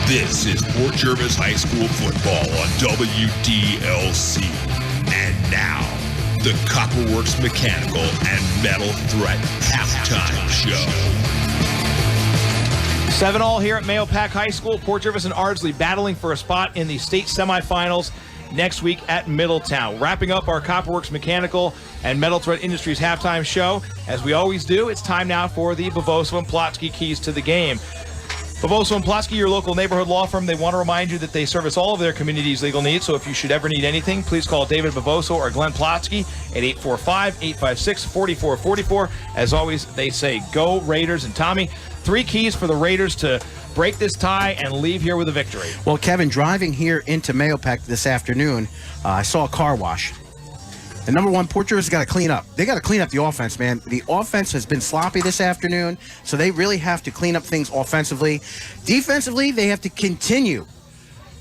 This is Port Jervis High School football on WDLC. And now, the Copperworks Mechanical and Metal Threat halftime show. 7-all here at Mahopac High School. Port Jervis and Ardsley battling for a spot in the state semifinals next week at Middletown. Wrapping up our Copperworks Mechanical and Metal Thread Industries halftime show. As we always do, it's time now for the Bavoso and Plotsky keys to the game. Bavoso and Plotsky, your local neighborhood law firm, they want to remind you that they service all of their community's legal needs. So if you should ever need anything, please call David Bavoso or Glenn Plotsky at 845-856-4444. As always, they say go Raiders. And Tommy, 3 keys for the Raiders to break this tie and leave here with a victory. Well, Kevin, driving here into Mahopac this afternoon, I saw a car wash. And number one, Port Jervis has got to clean up. They got to clean up the offense, man. The offense has been sloppy this afternoon, so they really have to clean up things offensively. Defensively, they have to continue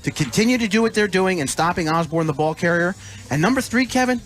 to do what they're doing and stopping Osborne, the ball carrier. And number 3, Kevin,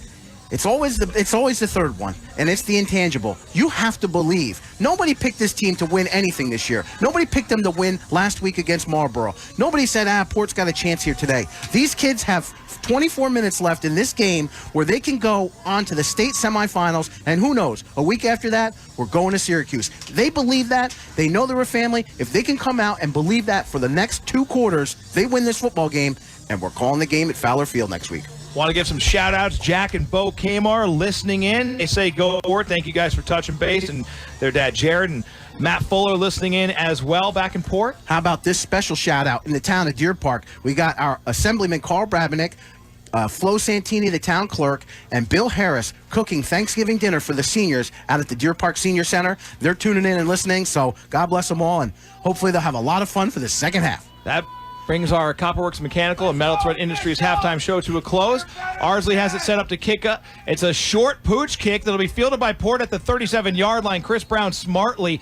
it's always the third one, and it's the intangible. You have to believe. Nobody picked this team to win anything this year. Nobody picked them to win last week against Marlboro. Nobody said, Port's got a chance here today. These kids have 24 minutes left in this game where they can go on to the state semifinals, and who knows, a week after that, we're going to Syracuse. They believe that. They know they're a family. If they can come out and believe that for the next 2 quarters, they win this football game, and we're calling the game at Fowler Field next week. Want to give some shout-outs. Jack and Bo Kamar listening in. They say go forward. Thank you guys for touching base. And their dad, Jared, and Matt Fuller listening in as well back in Port. How about this special shout-out in the town of Deer Park? We got our Assemblyman Carl Brabenick, Flo Santini, the town clerk, and Bill Harris cooking Thanksgiving dinner for the seniors out at the Deer Park Senior Center. They're tuning in and listening, so God bless them all, and hopefully they'll have a lot of fun for the second half. That brings our Copperworks Mechanical and Metal Thread Industries halftime show to a close. Ardsley has it set up to kick up. It's a short pooch kick that'll be fielded by Port at the 37-yard line. Chris Brown smartly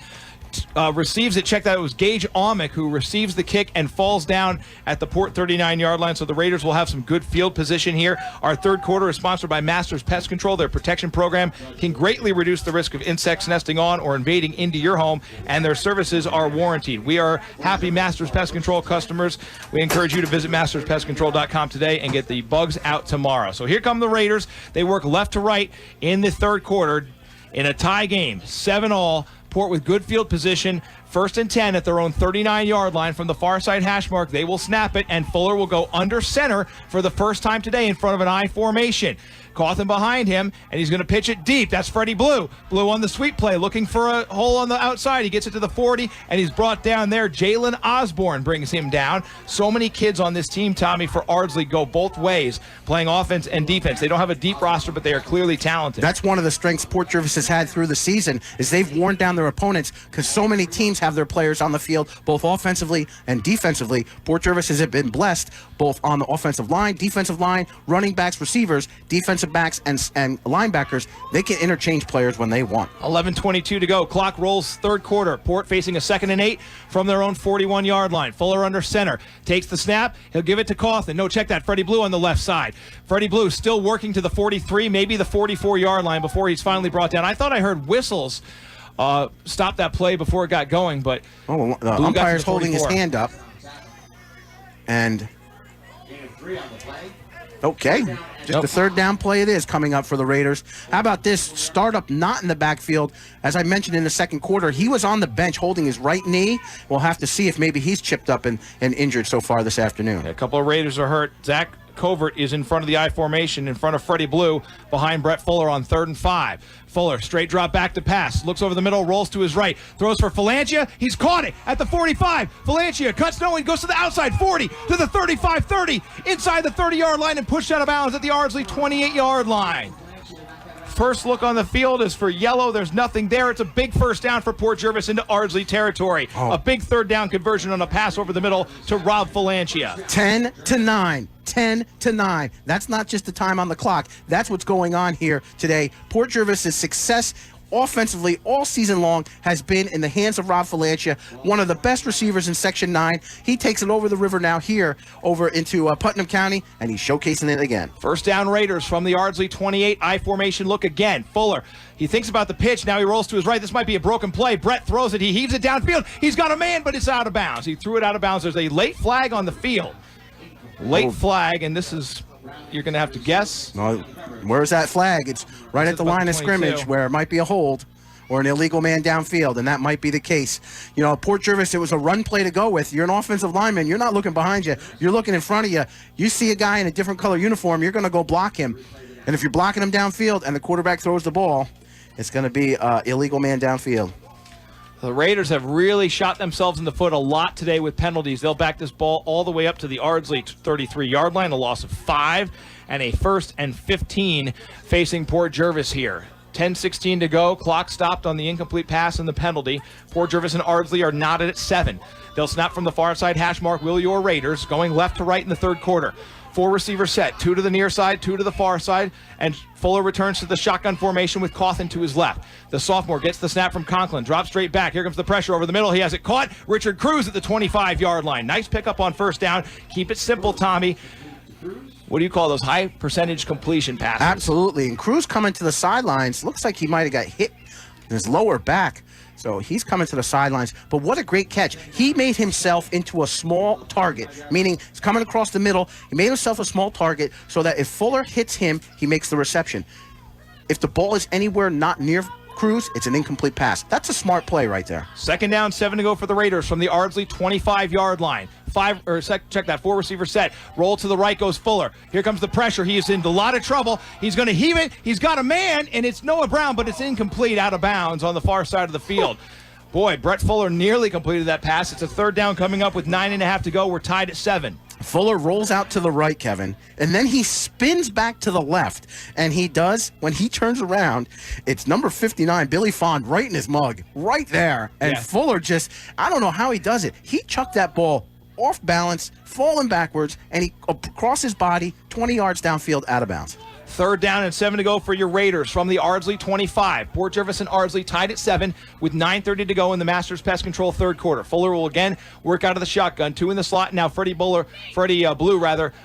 receives it. Check that. It was Gage Amick who receives the kick and falls down at the Port 39-yard line. So the Raiders will have some good field position here. Our third quarter is sponsored by Masters Pest Control. Their protection program can greatly reduce the risk of insects nesting on or invading into your home, and their services are warranted. We are happy Masters Pest Control customers. We encourage you to visit masterspestcontrol.com today and get the bugs out tomorrow. So here come the Raiders. They work left to right in the third quarter in a tie game, 7-all. Port with good field position, 1st and 10 at their own 39-yard line from the far side hash mark. They will snap it, and Fuller will go under center for the first time today in front of an I formation. Cawthon behind him, and he's going to pitch it deep. That's Freddie Blue. Blue on the sweep play, looking for a hole on the outside. He gets it to the 40, and he's brought down there. Jalen Osborne brings him down. So many kids on this team, Tommy, for Ardsley go both ways, playing offense and defense. They don't have a deep roster, but they are clearly talented. That's one of the strengths Port Jervis has had through the season, is they've worn down their opponents because so many teams have their players on the field, both offensively and defensively. Port Jervis has been blessed both on the offensive line, defensive line, running backs, receivers, defensive backs, and linebackers. They can interchange players when they want. 11:22 to go. Clock rolls third quarter. Port facing a 2nd and 8 from their own 41-yard line. Fuller under center. Takes the snap. He'll give it to Cawthon. No, check that. Freddie Blue on the left side. Freddie Blue still working to the 43, maybe the 44-yard line before he's finally brought down. I thought I heard whistles stop that play before it got going, but the umpire's holding his hand up. And okay, just the third down play it is coming up for the Raiders. How about this startup not in the backfield? As I mentioned in the second quarter, he was on the bench holding his right knee. We'll have to see if maybe he's chipped up and injured so far this afternoon. A couple of Raiders are hurt. Zach Covert is in front of the I formation, in front of Freddie Blue, behind Brett Fuller on 3rd and 5. Fuller, straight drop back to pass, looks over the middle, rolls to his right, throws for Falangia. He's caught it at the 45. Falangia cuts no and goes to the outside 40 to the 35-30, inside the 30-yard line and pushed out of bounds at the Ardsley 28-yard line. First look on the field is for yellow. There's nothing there. It's a big first down for Port Jervis into Ardsley territory. A big third down conversion on a pass over the middle to Rob Falangia. 10-9. 10-9. That's not just the time on the clock. That's what's going on here today. Port Jervis' success offensively all season long has been in the hands of Rob Falangia, one of the best receivers in Section 9. He takes it over the river now here over into Putnam County, and he's showcasing it again. First down Raiders from the Ardsley 28. I formation look again. Fuller, he thinks about the pitch. Now he rolls to his right. This might be a broken play. Brett throws it. He heaves it downfield. He's got a man, but it's out of bounds. He threw it out of bounds. There's a late flag on the field. Late flag, and this is, you're going to have to guess. No, where's that flag? It's right at the line of scrimmage where it might be a hold or an illegal man downfield, and that might be the case. You know, Port Jervis, it was a run play to go with. You're an offensive lineman. You're not looking behind you. You're looking in front of you. You see a guy in a different color uniform, you're going to go block him. And if you're blocking him downfield and the quarterback throws the ball, it's going to be illegal man downfield. The Raiders have really shot themselves in the foot a lot today with penalties. They'll back this ball all the way up to the Ardsley 33-yard line, a loss of 5, and a 1st and 15 facing Port Jervis here. 10:16 to go. Clock stopped on the incomplete pass and the penalty. Port Jervis and Ardsley are knotted at 7. They'll snap from the far side hash mark. Will your Raiders going left to right in the third quarter. 4 receiver set, 2 to the near side, 2 to the far side, and Fuller returns to the shotgun formation with Cawthon to his left. The sophomore gets the snap from Conklin, drops straight back. Here comes the pressure over the middle. He has it caught. Richard Cruz at the 25-yard line. Nice pickup on first down. Keep it simple, Tommy. What do you call those high percentage completion passes? Absolutely. And Cruz coming to the sidelines. Looks like he might have got hit in his lower back. So he's coming to the sidelines. But what a great catch. He made himself into a small target, meaning he's coming across the middle. He made himself a small target so that if Fuller hits him, he makes the reception. If the ball is anywhere not near Cruz, it's an incomplete pass. That's a smart play right there. Second down, 7 to go for the Raiders from the Ardsley 25-yard line. Check that 4 receiver set. Roll to the right goes Fuller. Here comes the pressure. He is in a lot of trouble. He's going to heave it. He's got a man, and it's Noah Brown, but it's incomplete, out of bounds on the far side of the field. Boy, Brett Fuller nearly completed that pass. It's a third down coming up with 9.5 to go. We're tied at 7. Fuller rolls out to the right, Kevin, and then he spins back to the left. And he does, when he turns around, it's number 59, Billy Fond, right in his mug, right there. And yeah. Fuller just, I don't know how he does it. He chucked that ball off balance, falling backwards, and he across his body, 20 yards downfield, out of bounds. Third down and 7 to go for your Raiders from the Ardsley 25. Port Jervis and Ardsley tied at 7 with 9:30 to go in the Masters Pest Control third quarter. Fuller will again work out of the shotgun. 2 in the slot. Now Freddie Blue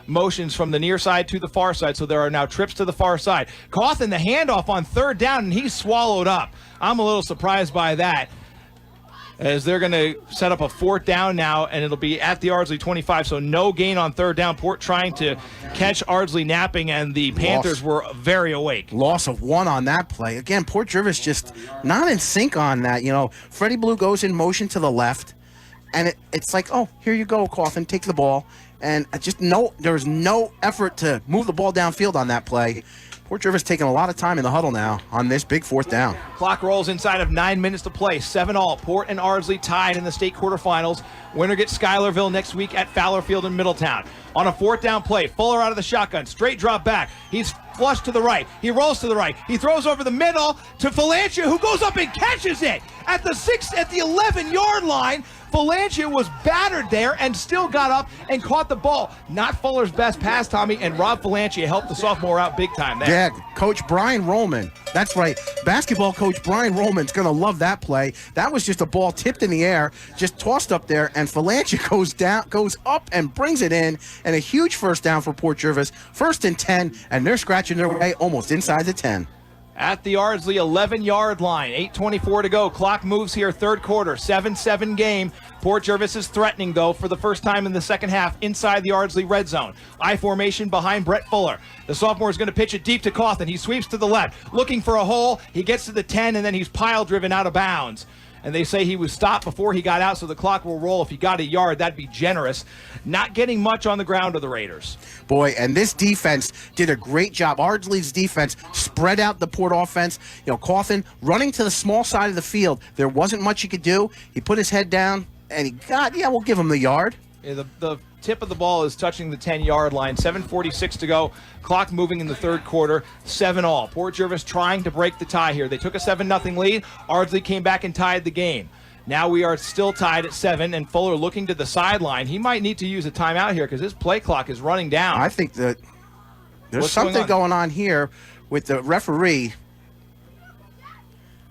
motions from the near side to the far side. So there are now trips to the far side. Cawthon the handoff on third down, and he's swallowed up. I'm a little surprised by that, as they're going to set up a fourth down now, and it'll be at the Ardsley 25, so no gain on third down. Port trying to catch Ardsley napping, and the Panthers were very awake. Loss of 1 on that play. Again, Port Jervis just not in sync on that. You know, Freddie Blue goes in motion to the left, and it's like, oh, here you go, Cawthon, take the ball. And there was no effort to move the ball downfield on that play. Port Jervis taking a lot of time in the huddle now on this big fourth down. Clock rolls inside of 9 minutes to play. 7-all. Port and Ardsley tied in the state quarterfinals. Winner gets Schuylerville next week at Fowler Field in Middletown. On a fourth down play, Fuller out of the shotgun. Straight drop back. He's flushed to the right. He rolls to the right. He throws over the middle to Falantia, who goes up and catches it at the 11-yard line. Falantia was battered there and still got up and caught the ball. Not Fuller's best pass, Tommy, and Rob Falantia helped the sophomore out big time there. Yeah, Coach Brian Rollman. That's right. Basketball coach Brian Rollman's going to love that play. That was just a ball tipped in the air, just tossed up there, and Falantia goes up and brings it in, and a huge first down for Port Jervis. 1st and 10, and they're scratching their way almost inside the 10. At the Ardsley 11-yard line, 8:24 to go. Clock moves here, third quarter, 7-7 game. Port Jervis is threatening, though, for the first time in the second half inside the Ardsley red zone. I formation behind Brett Fuller. The sophomore is going to pitch it deep to Cawthon. He sweeps to the left, looking for a hole. He gets to the 10, and then he's pile driven out of bounds. And they say he was stopped before he got out, so the clock will roll. If he got a yard, that'd be generous. Not getting much on the ground of the Raiders. Boy, and this defense did a great job. Ardsley's defense spread out the Port offense. Cawthon running to the small side of the field. There wasn't much he could do. He put his head down, and we'll give him the yard. Yeah, the tip of the ball is touching the 10-yard line. 7:46 to go. Clock moving in the third quarter. 7-all. Port Jervis trying to break the tie here. They took a 7-0 lead. Ardsley came back and tied the game. Now we are still tied at 7, and Fuller looking to the sideline. He might need to use a timeout here because his play clock is running down. I think that there's something going on here with the referee.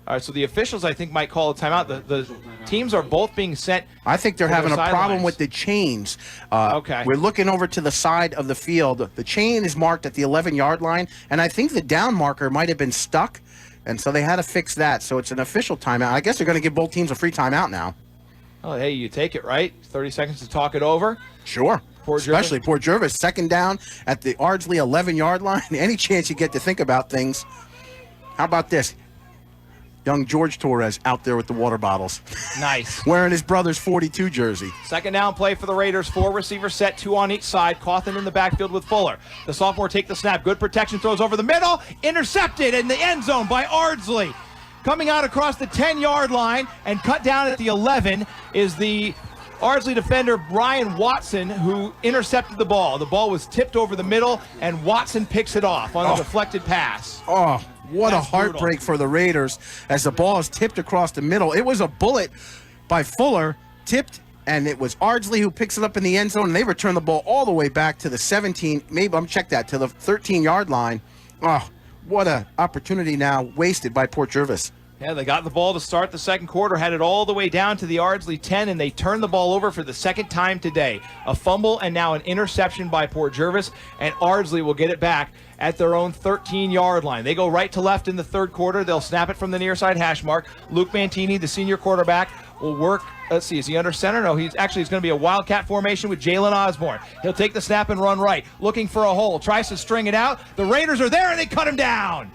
All right, so the officials, I think, might call a timeout. The teams are both being sent. I think they're having a problem with the chains. Okay. We're looking over to the side of the field. The chain is marked at the 11-yard line, and I think the down marker might have been stuck, and so they had to fix that. So it's an official timeout. I guess they're going to give both teams a free timeout now. Oh, hey, you take it, right? 30 seconds to talk it over. Sure. Especially Port Jervis, second down at the Ardsley 11-yard line. Any chance you get to think about things. How about this? Young George Torres out there with the water bottles. Nice. Wearing his brother's 42 jersey. Second down play for the Raiders. 4 receivers set, 2 on each side. Cawthon in the backfield with Fuller. The sophomore take the snap. Good protection, throws over the middle. Intercepted in the end zone by Ardsley. Coming out across the 10-yard line and cut down at the 11 is the Ardsley defender Brian Watson, who intercepted the ball. The ball was tipped over the middle, and Watson picks it off on a deflected pass. Oh, what That's a heartbreak brutal for the Raiders as the ball is tipped across the middle. It was a bullet by Fuller, tipped, and it was Ardsley who picks it up in the end zone, and they return the ball all the way back to the 17, maybe I'm check that, to the 13-yard line. Oh, what an opportunity now wasted by Port Jervis. Yeah, they got the ball to start the second quarter, had it all the way down to the Ardsley 10, and they turned the ball over for the second time today. A fumble and now an interception by Port Jervis, and Ardsley will get it back at their own 13-yard line. They go right to left in the third quarter. They'll snap it from the near side hash mark. Luke Mantini, the senior quarterback, will work. Let's see, is he under center? No, he's going to be a wildcat formation with Jalen Osborne. He'll take the snap and run right, looking for a hole. Tries to string it out. The Raiders are there, and they cut him down.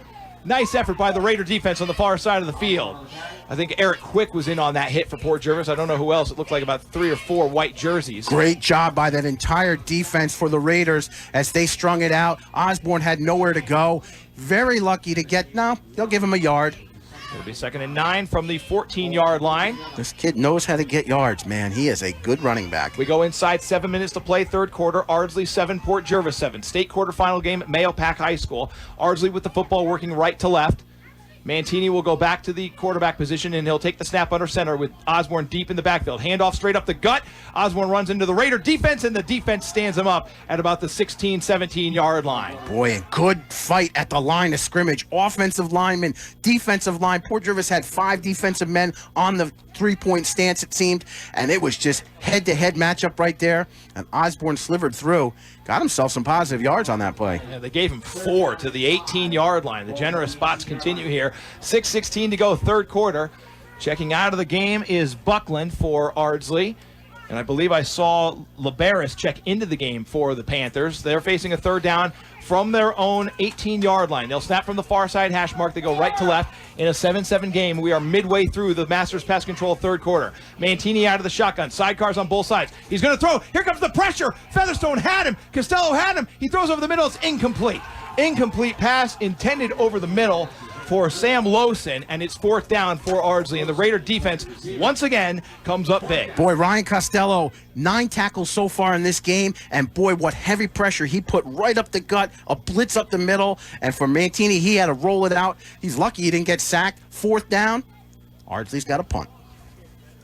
Nice effort by the Raider defense on the far side of the field. I think Eric Quick was in on that hit for Port Jervis. I don't know who else. It looked like about 3 or 4 white jerseys. Great job by that entire defense for the Raiders as they strung it out. Osborne had nowhere to go. Very lucky to get, they'll give him a yard. It'll be 2nd and 9 from the 14-yard line. This kid knows how to get yards, man. He is a good running back. We go inside 7 minutes to play, third quarter. Ardsley 7, Port Jervis 7. State quarterfinal game at Mahopac High School. Ardsley with the football working right to left. Mantini will go back to the quarterback position, and he'll take the snap under center with Osborne deep in the backfield. Handoff straight up the gut. Osborne runs into the Raider defense, and the defense stands him up at about the 16, 17-yard line. Boy, a good fight at the line of scrimmage. Offensive linemen, defensive line. Port Jervis had 5 defensive men on the three-point stance, it seemed, and it was just head-to-head matchup right there, and Osborne slivered through. Got himself some positive yards on that play. Yeah, they gave him 4 to the 18-yard line. The generous spots continue here. 6:16 to go, third quarter. Checking out of the game is Buckland for Ardsley. And I believe I saw Liberis check into the game for the Panthers. They're facing a third down from their own 18-yard line. They'll snap from the far side hash mark. They go right to left in a 7-7 game. We are midway through the Masters pass control third quarter. Mantini out of the shotgun. Sidecars on both sides. He's going to throw. Here comes the pressure. Featherstone had him. Costello had him. He throws over the middle. It's incomplete. Incomplete pass intended over the middle for Sam Lowson, and it's 4th down for Ardsley. And the Raider defense, once again, comes up big. Boy, Ryan Costello, 9 tackles so far in this game, and boy, what heavy pressure he put right up the gut, a blitz up the middle, and for Mantini, he had to roll it out. He's lucky he didn't get sacked. 4th down, Ardsley's got a punt.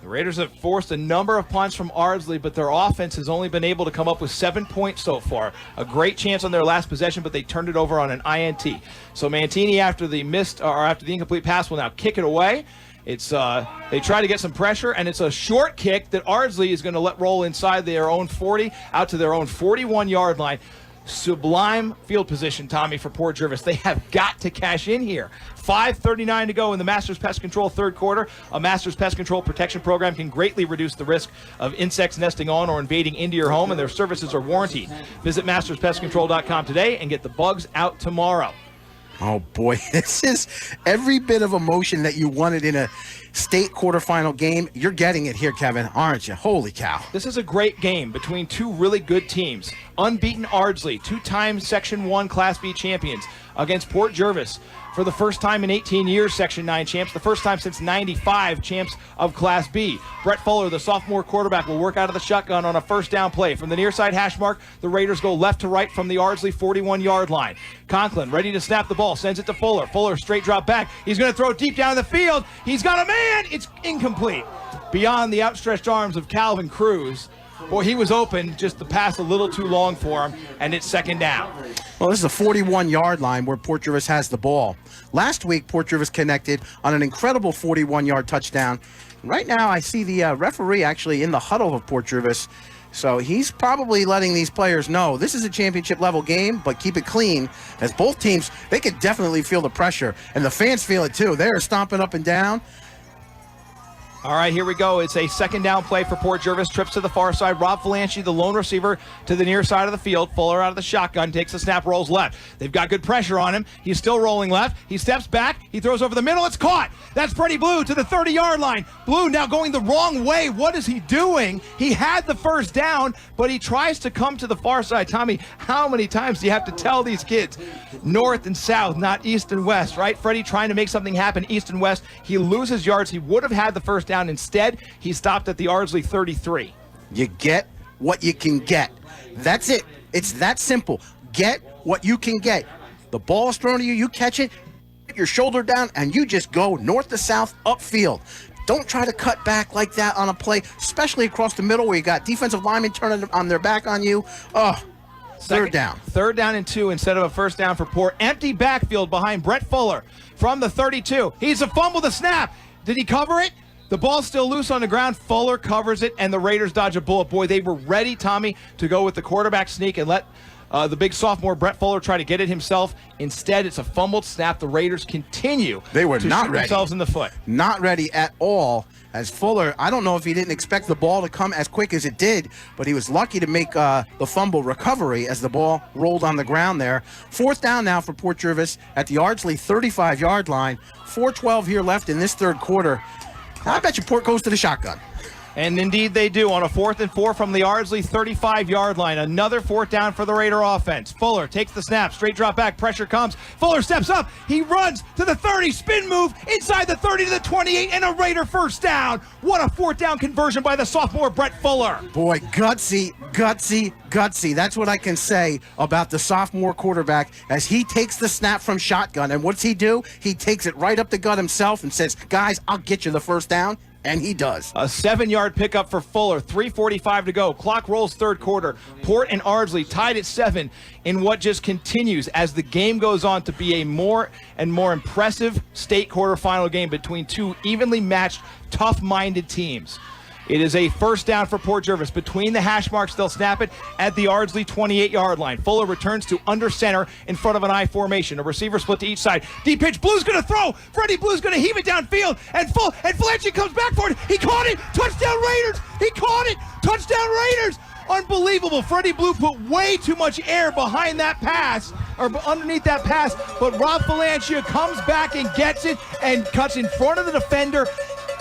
The Raiders have forced a number of punts from Ardsley, but their offense has only been able to come up with 7 points so far. A great chance on their last possession, but they turned it over on an INT. So Mantini, after the incomplete pass, will now kick it away. It's they try to get some pressure, and it's a short kick that Ardsley is going to let roll inside their own 40, out to their own 41-yard line. Sublime field position, Tommy, for Port Jervis. They have got to cash in here. 5:39 to go in the Masters Pest Control third quarter. A Masters Pest Control protection program can greatly reduce the risk of insects nesting on or invading into your home, and their services are warranted. Visit masterspestcontrol.com today and get the bugs out tomorrow. Oh, boy, this is every bit of emotion that you wanted in a state quarterfinal game. You're getting it here, Kevin, aren't you? Holy cow. This is a great game between two really good teams. Unbeaten Ardsley, 2-time Section 1 Class B champions, against Port Jervis. For the first time in 18 years, Section 9 champs, the first time since 95 champs of Class B. Brett Fuller, the sophomore quarterback, will work out of the shotgun on a first down play. From the near side hash mark, the Raiders go left to right from the Ardsley 41-yard line. Conklin ready to snap the ball, sends it to Fuller. Fuller straight drop back. He's going to throw it deep down the field. He's got a man. It's incomplete. Beyond the outstretched arms of Calvin Cruz. Boy, he was open, just the pass a little too long for him, and it's 2nd down. Well, this is a 41-yard line where Port Jervis has the ball. Last week, Port Jervis connected on an incredible 41-yard touchdown. Right now, I see the referee actually in the huddle of Port Jervis, so he's probably letting these players know this is a championship-level game, but keep it clean, as both teams, they could definitely feel the pressure, and the fans feel it too. They're stomping up and down. All right, here we go. It's a 2nd down play for Port Jervis. Trips to the far side. Rob Falanchi, the lone receiver, to the near side of the field. Fuller out of the shotgun, takes the snap, rolls left. They've got good pressure on him. He's still rolling left. He steps back. He throws over the middle. It's caught. That's Freddie Blue to the 30-yard line. Blue now going the wrong way. What is he doing? He had the first down, but he tries to come to the far side. Tommy, how many times do you have to tell these kids? North and south, not east and west, right? Freddie trying to make something happen east and west. He loses yards. He would have had the first down. Instead, he stopped at the Ardsley 33. You get what you can get. That's it. It's that simple. Get what you can get. The ball is thrown to you, you catch it, put your shoulder down, and you just go north to south upfield. Don't try to cut back like that on a play, especially across the middle where you got defensive linemen turning on their back on you. Third down. 3rd down and 2 instead of a first down for Port. Empty backfield behind Brett Fuller from the 32. He's a fumble the snap. Did he cover it? The ball's still loose on the ground. Fuller covers it, and the Raiders dodge a bullet. Boy, they were ready, Tommy, to go with the quarterback sneak and let the big sophomore Brett Fuller try to get it himself. Instead, it's a fumbled snap. The Raiders continue They were to not shoot ready. themselves in the foot. Not ready at all. As Fuller, I don't know if he didn't expect the ball to come as quick as it did, but he was lucky to make the fumble recovery as the ball rolled on the ground there. 4th down now for Port Jervis at the Ardsley 35-yard line. 4:12 here left in this third quarter. I bet you Port goes to the shotgun. And indeed they do on a 4th and 4 from the Ardsley 35-yard line. Another 4th down for the Raider offense. Fuller takes the snap, straight drop back, pressure comes. Fuller steps up, he runs to the 30, spin move inside the 30 to the 28, and a Raider first down. What a 4th down conversion by the sophomore Brett Fuller. Boy, gutsy. That's what I can say about the sophomore quarterback as he takes the snap from shotgun. And what's he do? He takes it right up the gut himself and says, guys, I'll get you the first down. And he does. A 7-yard pickup for Fuller. 3:45 to go. Clock rolls third quarter. Port and Ardsley tied at 7 in what just continues as the game goes on to be a more and more impressive state quarterfinal game between two evenly matched, tough-minded teams. It is a first down for Port Jervis. Between the hash marks, they'll snap it at the Ardsley 28-yard line. Fuller returns to under center in front of an I formation. A receiver split to each side. Deep pitch. Blue's going to throw. Freddie Blue's going to heave it downfield. And Falanchi comes back for it. He caught it. Touchdown Raiders. He caught it. Touchdown Raiders. Unbelievable. Freddie Blue put way too much air behind that pass, or underneath that pass, but Rob Falanchi comes back and gets it and cuts in front of the defender.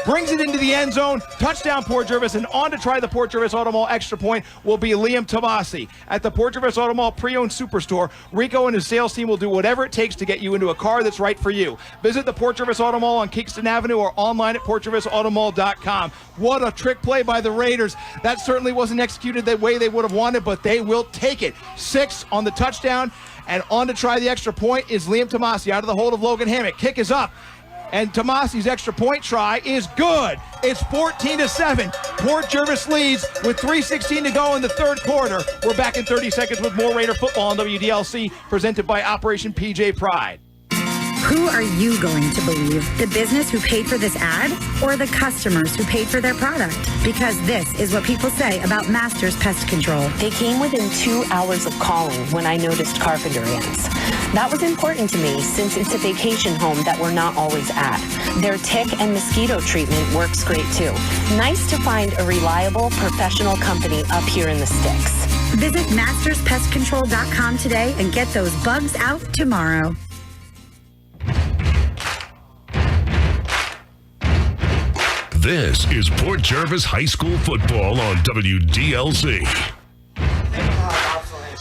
brings it into the end zone. Touchdown, Port Jervis, and on to try the Port Jervis Auto Mall extra point will be Liam Tomasi. At the Port Jervis Auto Mall pre-owned superstore, Rico and his sales team will do whatever it takes to get you into a car that's right for you. Visit the Port Jervis Auto Mall on Kingston Avenue or online at portjervisautomall.com. What a trick play by the Raiders. That certainly wasn't executed the way they would have wanted, but they will take it. 6 on the touchdown, and on to try the extra point is Liam Tomasi out of the hold of Logan Hammock. Kick is up, and Tomasi's extra point try is good. It's 14-7. Port Jervis leads with 3:16 to go in the third quarter. We're back in 30 seconds with more Raider football on WDLC, presented by Operation PJ Pride. Who are you going to believe? The business who paid for this ad or the customers who paid for their product? Because this is what people say about Masters Pest Control. They came within 2 hours of calling when I noticed carpenter ants. That was important to me since it's a vacation home that we're not always at. Their tick and mosquito treatment works great too. Nice to find a reliable, professional company up here in the sticks. Visit masterspestcontrol.com today and get those bugs out tomorrow. This is Port Jervis High School football on WDLC.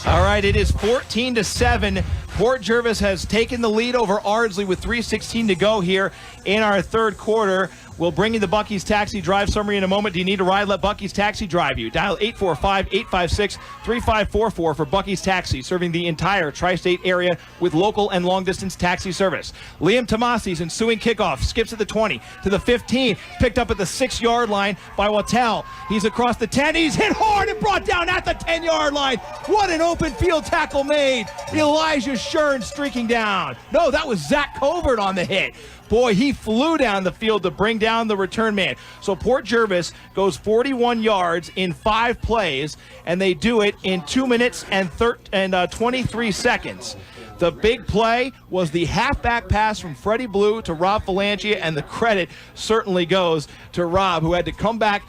All right, it is 14-7. Port Jervis has taken the lead over Ardsley with 3:16 to go here in our third quarter. We'll bring you the Buc-ee's Taxi Drive summary in a moment. Do you need a ride? Let Buc-ee's Taxi drive you. Dial 845-856-3544 for Buc-ee's Taxi, serving the entire tri-state area with local and long-distance taxi service. Liam Tomasi's ensuing kickoff skips at the 20 to the 15, picked up at the 6-yard line by Wattell. He's across the 10. He's hit hard and brought down at the 10-yard line. What an open field tackle made. Elijah Shern streaking down. No, that was Zach Covert on the hit. Boy, he flew down the field to bring down the return man. So Port Jervis goes 41 yards in 5 plays, and they do it in 2 minutes and 23 seconds. The big play was the halfback pass from Freddie Blue to Rob Falangia, and the credit certainly goes to Rob, who had to come back,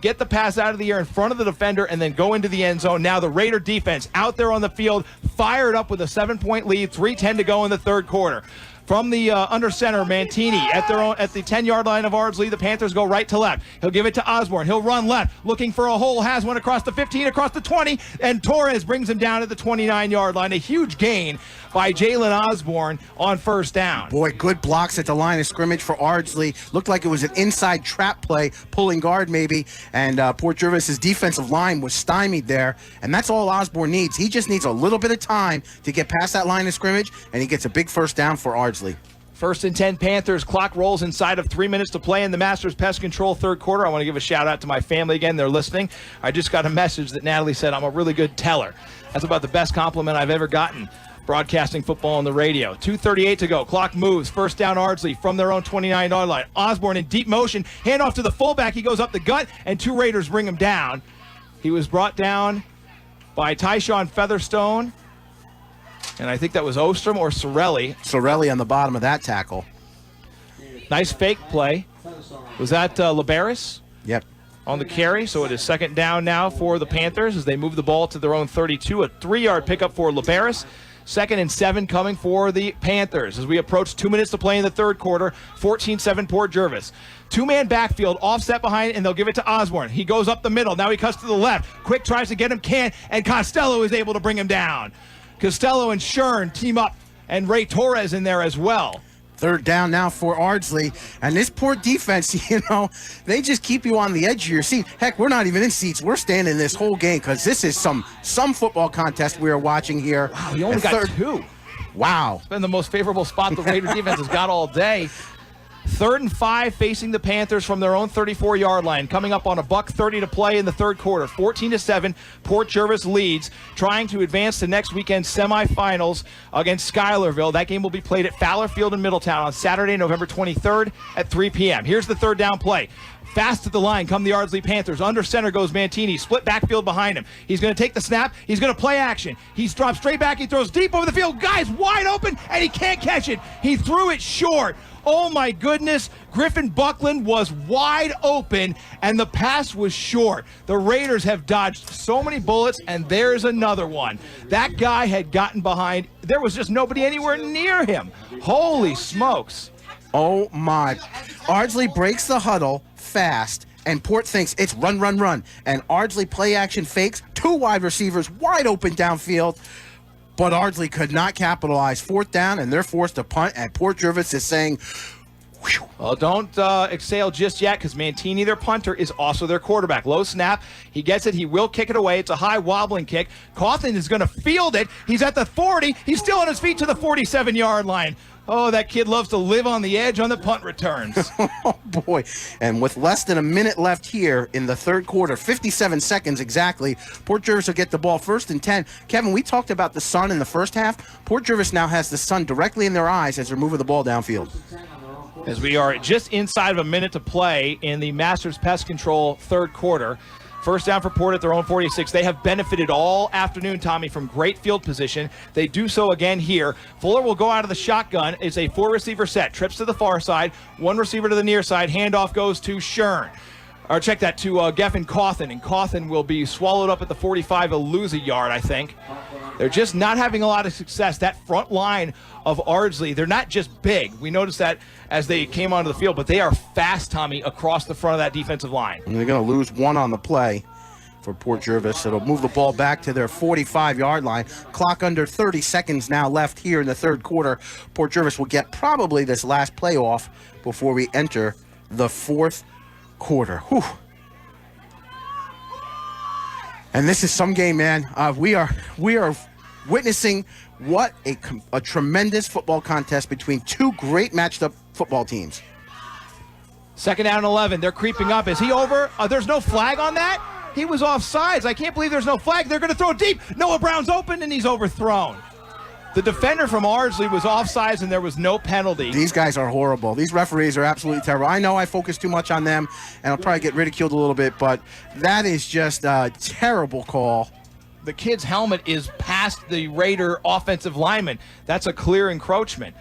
get the pass out of the air in front of the defender, and then go into the end zone. Now the Raider defense out there on the field, fired up with a 7-point lead, 3:10 to go in the third quarter. From the under center, Mantini at the 10-yard line of Ardsley. The Panthers go right to left. He'll give it to Osborne. He'll run left, looking for a hole. Has one across the 15, across the 20, and Torres brings him down at the 29-yard line. A huge gain by Jalen Osborne on first down. Boy, good blocks at the line of scrimmage for Ardsley. Looked like it was an inside trap play, pulling guard maybe, and Port Jervis's defensive line was stymied there, and that's all Osborne needs. He just needs a little bit of time to get past that line of scrimmage, and he gets a big first down for Ardsley. First and 10 Panthers. Clock rolls inside of 3 minutes to play in the Masters Pest Control third quarter. I want to give a shout out to my family again. They're listening. I just got a message that Natalie said I'm a really good teller. That's about the best compliment I've ever gotten broadcasting football on the radio. 2:38 to go. Clock moves. First down Ardsley from their own 29-yard line. Osborne in deep motion. Handoff to the fullback. He goes up the gut, and 2 Raiders bring him down. He was brought down by Tyshawn Featherstone, and I think that was Ostrom or Sorelli. Sorelli on the bottom of that tackle. Nice fake play. Was that Liberis? Yep. On the carry, so it is second down now for the Panthers as they move the ball to their own 32. A 3-yard pickup for Liberis. 2nd and 7 coming for the Panthers as we approach 2 minutes to play in the third quarter. 14-7 Port Jervis. 2-man backfield, offset behind, and they'll give it to Osborne. He goes up the middle. Now he cuts to the left. Quick tries to get him, can't, and Costello is able to bring him down. Costello and Shern team up, and Ray Torres in there as well. Third down now for Ardsley. And this Port defense, they just keep you on the edge of your seat. Heck, we're not even in seats. We're standing this whole game because this is some football contest we are watching here. Wow, he only got 2. Wow. It's been the most favorable spot the Raider defense has got all day. 3rd and 5 facing the Panthers from their own 34-yard line. Coming up on a $1:30 to play in the third quarter. 14-7, Port Jervis leads, trying to advance to next weekend's semifinals against Schuylerville. That game will be played at Fowler Field in Middletown on Saturday, November 23rd at 3 p.m. Here's the third down play. Fast to the line come the Ardsley Panthers. Under center goes Mantini. Split backfield behind him. He's going to take the snap. He's going to play action. He's dropped straight back. He throws deep over the field. Guy's wide open, and he can't catch it. He threw it short. Oh, my goodness. Griffin Buckland was wide open, and the pass was short. The Raiders have dodged so many bullets, and there's another one. That guy had gotten behind. There was just nobody anywhere near him. Holy smokes. Oh, my. Ardsley breaks the huddle fast, and Port thinks it's run, run, run. And Ardsley play action fakes, 2 wide receivers wide open downfield. But Ardsley could not capitalize. 4th down, and they're forced to punt, and Port Jervis is saying, whew. Well, don't exhale just yet, because Mantini, their punter, is also their quarterback. Low snap. He gets it. He will kick it away. It's a high wobbling kick. Cawthon is going to field it. He's at the 40. He's still on his feet to the 47-yard line. Oh, that kid loves to live on the edge on the punt returns. Oh, boy. And with less than a minute left here in the third quarter, 57 seconds exactly, Port Jervis will get the ball 1st and 10. Kevin, we talked about the sun in the first half. Port Jervis now has the sun directly in their eyes as they're moving the ball downfield. As we are just inside of a minute to play in the Masters Pest Control third quarter. First down for Port at their own 46. They have benefited all afternoon, Tommy, from great field position. They do so again here. Fuller will go out of the shotgun. It's a 4-receiver set. Trips to the far side. 1 receiver to the near side. Handoff goes to Shern. Or check that to Geffen Cawthon. And Cawthon will be swallowed up at the 45. He'll lose a yard, I think. They're just not having a lot of success. That front line of Ardsley, they're not just big. We noticed that as they came onto the field, but they are fast, Tommy, across the front of that defensive line. And they're going to lose 1 on the play for Port Jervis. It'll move the ball back to their 45-yard line. Clock under 30 seconds now left here in the third quarter. Port Jervis will get probably this last play off before we enter the fourth quarter. Whew. And this is some game, man. We are witnessing what a tremendous football contest between 2 great matched up football teams. 2nd down and 11. They're creeping up. Is he over? There's no flag on that? He was offsides. I can't believe there's no flag. They're going to throw it deep. Noah Brown's open, and he's overthrown. The defender from Ardsley was offsides, and there was no penalty. These guys are horrible. These referees are absolutely terrible. I know I focus too much on them, and I'll probably get ridiculed a little bit, but that is just a terrible call. The kid's helmet is past the Raider offensive lineman. That's a clear encroachment.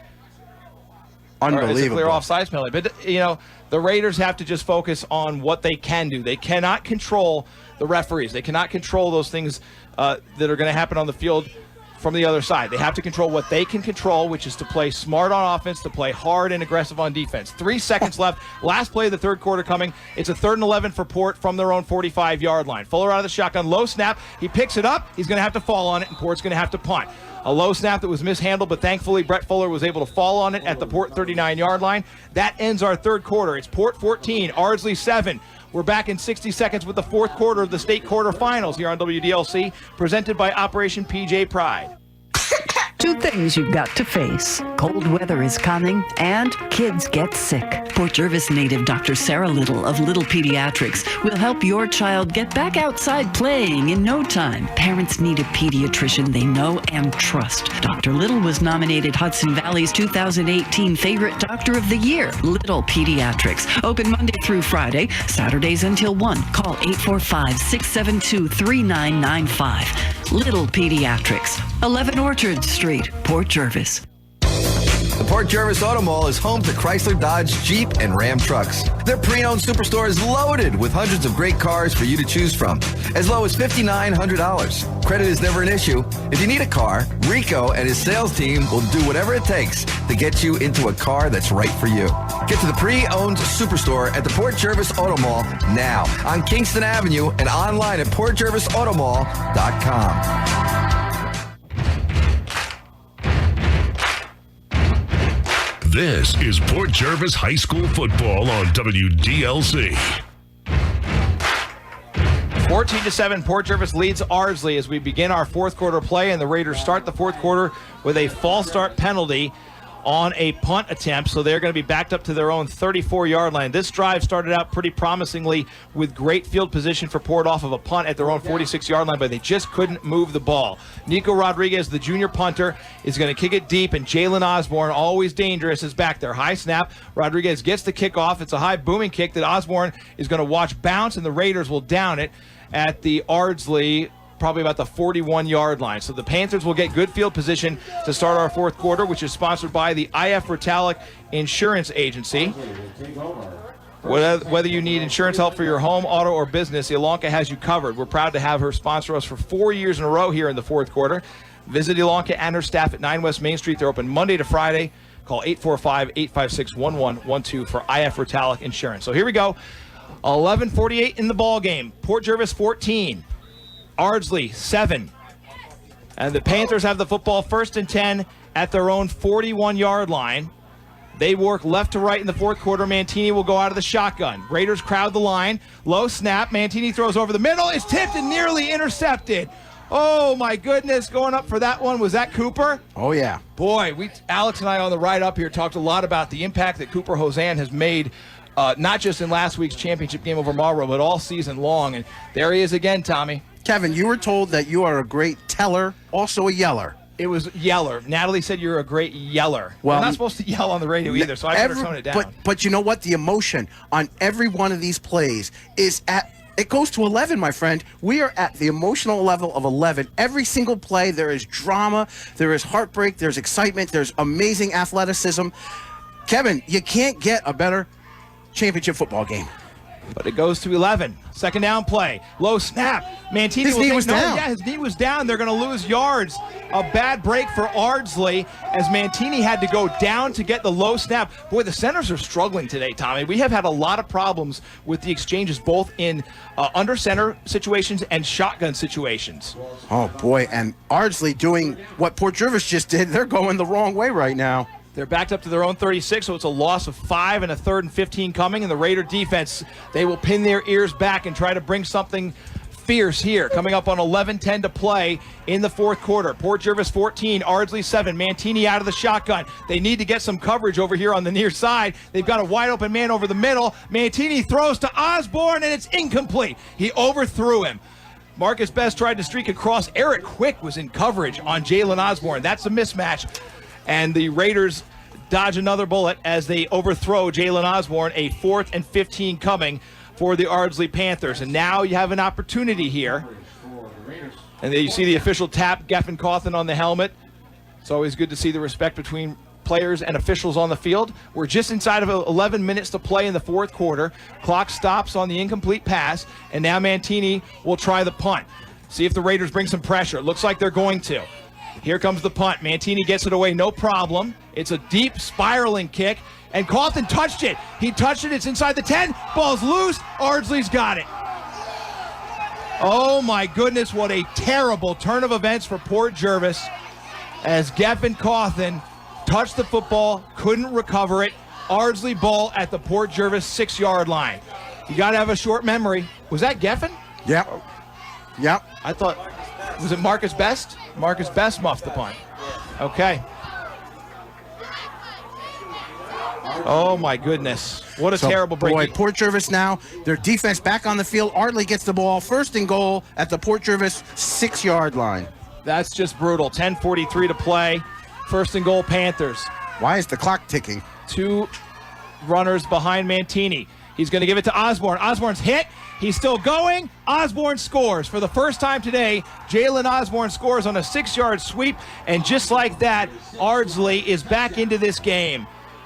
Unbelievable. It's a clear offsides penalty. But, you know, the Raiders have to just focus on what they can do. They cannot control the referees. They cannot control those things that are going to happen on the field from the other side. They have to control what they can control, which is to play smart on offense, to play hard and aggressive on defense. 3 seconds left. Last play of the third quarter coming. It's a 3rd and 11 for Port from their own 45-yard line. Fuller out of the shotgun. Low snap. He picks it up. He's going to have to fall on it, and Port's going to have to punt. A low snap that was mishandled, but thankfully Brett Fuller was able to fall on it at the Port 39-yard line. That ends our third quarter. It's Port 14, Ardsley 7. We're back in 60 seconds with the fourth quarter of the state quarterfinals here on WDLC, presented by Operation PJ Pride. 2 things you've got to face. Cold weather is coming, and kids get sick. Port Jervis native Dr. Sarah Little of Little Pediatrics will help your child get back outside playing in no time. Parents need a pediatrician they know and trust. Dr. Little was nominated Hudson Valley's 2018 Favorite Doctor of the Year. Little Pediatrics. Open Monday through Friday, Saturdays until 1. Call 845-672-3995. Little Pediatrics. 11 Orchard Street, Port Jervis. The Port Jervis Auto Mall is home to Chrysler, Dodge, Jeep, and Ram trucks. Their pre-owned superstore is loaded with hundreds of great cars for you to choose from, as low as $5,900. Credit is never an issue. If you need a car, Rico and his sales team will do whatever it takes to get you into a car that's right for you. Get to the pre-owned superstore at the Port Jervis Auto Mall now on Kingston Avenue and online at portjervisautomall.com. This is Port Jervis High School football on WDLC. 14-7, Port Jervis leads Ardsley as we begin our fourth quarter play, and the Raiders start the fourth quarter with a false start penalty on a punt attempt, so they're going to be backed up to their own 34-yard line. This drive started out pretty promisingly with great field position for Port off of a punt at their own 46-yard line, but they just couldn't move the ball. Nico Rodriguez, the junior punter, is going to kick it deep, and Jalen Osborne, always dangerous, is back there. High snap. Rodriguez gets the kickoff. It's a high booming kick that Osborne is going to watch bounce, and the Raiders will down it at the Ardsley, probably about the 41-yard line. So the Panthers will get good field position to start our fourth quarter, which is sponsored by the IF Retallick Insurance Agency. Whether you need insurance help for your home, auto, or business, Ilonka has you covered. We're proud to have her sponsor us for 4 years in a row here in the fourth quarter. Visit Ilonka and her staff at 9 West Main Street. They're open Monday to Friday. Call 845-856-1112 for IF Ritalic Insurance. So here we go. 11:48 in the ball game. Port Jervis 14. Ardsley 7. And the Panthers have the football 1st and 10 at their own 41-yard line. They work left to right in the fourth quarter. Mantini will go out of the shotgun. Raiders crowd the line. Low snap. Mantini throws over the middle. It's tipped and nearly intercepted. Oh, my goodness. Going up for that one. Was that Cooper? Oh, yeah. Boy, Alex and I on the ride up here talked a lot about the impact that Cooper Hosan has made, not just in last week's championship game over Marlboro, but all season long. And there he is again, Tommy. Kevin, you were told that you are a great teller, also a yeller. It was yeller. Natalie said you're a great yeller. Well, I'm not supposed to yell on the radio either, so I better tone it down. But you know what? The emotion on every one of these plays is it goes to 11, my friend. We are at the emotional level of 11. Every single play, there is drama, there is heartbreak, there's excitement, there's amazing athleticism. Kevin, you can't get a better championship football game. But it goes to 11. Second down play. Low snap. Mantini His knee was down. Yeah, his knee was down. They're going to lose yards. A bad break for Ardsley as Mantini had to go down to get the low snap. Boy, the centers are struggling today, Tommy. We have had a lot of problems with the exchanges, both in under center situations and shotgun situations. Oh, boy. And Ardsley doing what Port Jervis just did. They're going the wrong way right now. They're backed up to their own 36, so it's a loss of 5 and a 3rd and 15 coming. And the Raider defense, they will pin their ears back and try to bring something fierce here. Coming up on 11:10 to play in the fourth quarter. Port Jervis 14, Ardsley 7. Mantini out of the shotgun. They need to get some coverage over here on the near side. They've got a wide open man over the middle. Mantini throws to Osborne, and it's incomplete. He overthrew him. Marcus Best tried to streak across. Eric Quick was in coverage on Jalen Osborne. That's a mismatch. And the Raiders dodge another bullet as they overthrow Jalen Osborne. A 4th and 15 coming for the Ardsley Panthers. And now you have an opportunity here. And then you see the official tap Geffen Cawthon on the helmet. It's always good to see the respect between players and officials on the field. We're just inside of 11 minutes to play in the fourth quarter. Clock stops on the incomplete pass. And now Mantini will try the punt. See if the Raiders bring some pressure. It looks like they're going to. Here comes the punt. Mantini gets it away, no problem. It's a deep spiraling kick, and Cawthon touched it. He touched it. It's inside the 10. Ball's loose. Ardsley's got it. Oh, my goodness, what a terrible turn of events for Port Jervis as Geffen Cawthon touched the football, couldn't recover it. Ardsley ball at the Port Jervis 6-yard line. You got to have a short memory. Was that Geffen? Yep. Yep. I thought, was it Marcus Best? Marcus Best muffed the punt. Okay. Oh, my goodness. What a terrible break. Boy, Port Jervis now, their defense back on the field. Ardsley gets the ball, 1st and goal at the Port Jervis 6-yard line. That's just brutal. 10:43 to play. 1st and goal, Panthers. Why is the clock ticking? 2 runners behind Mantini. He's going to give it to Osborne. Osborne's hit. He's still going. Osborne scores. For the first time today, Jalen Osborne scores on a 6-yard sweep. And just like that, Ardsley is back into this game.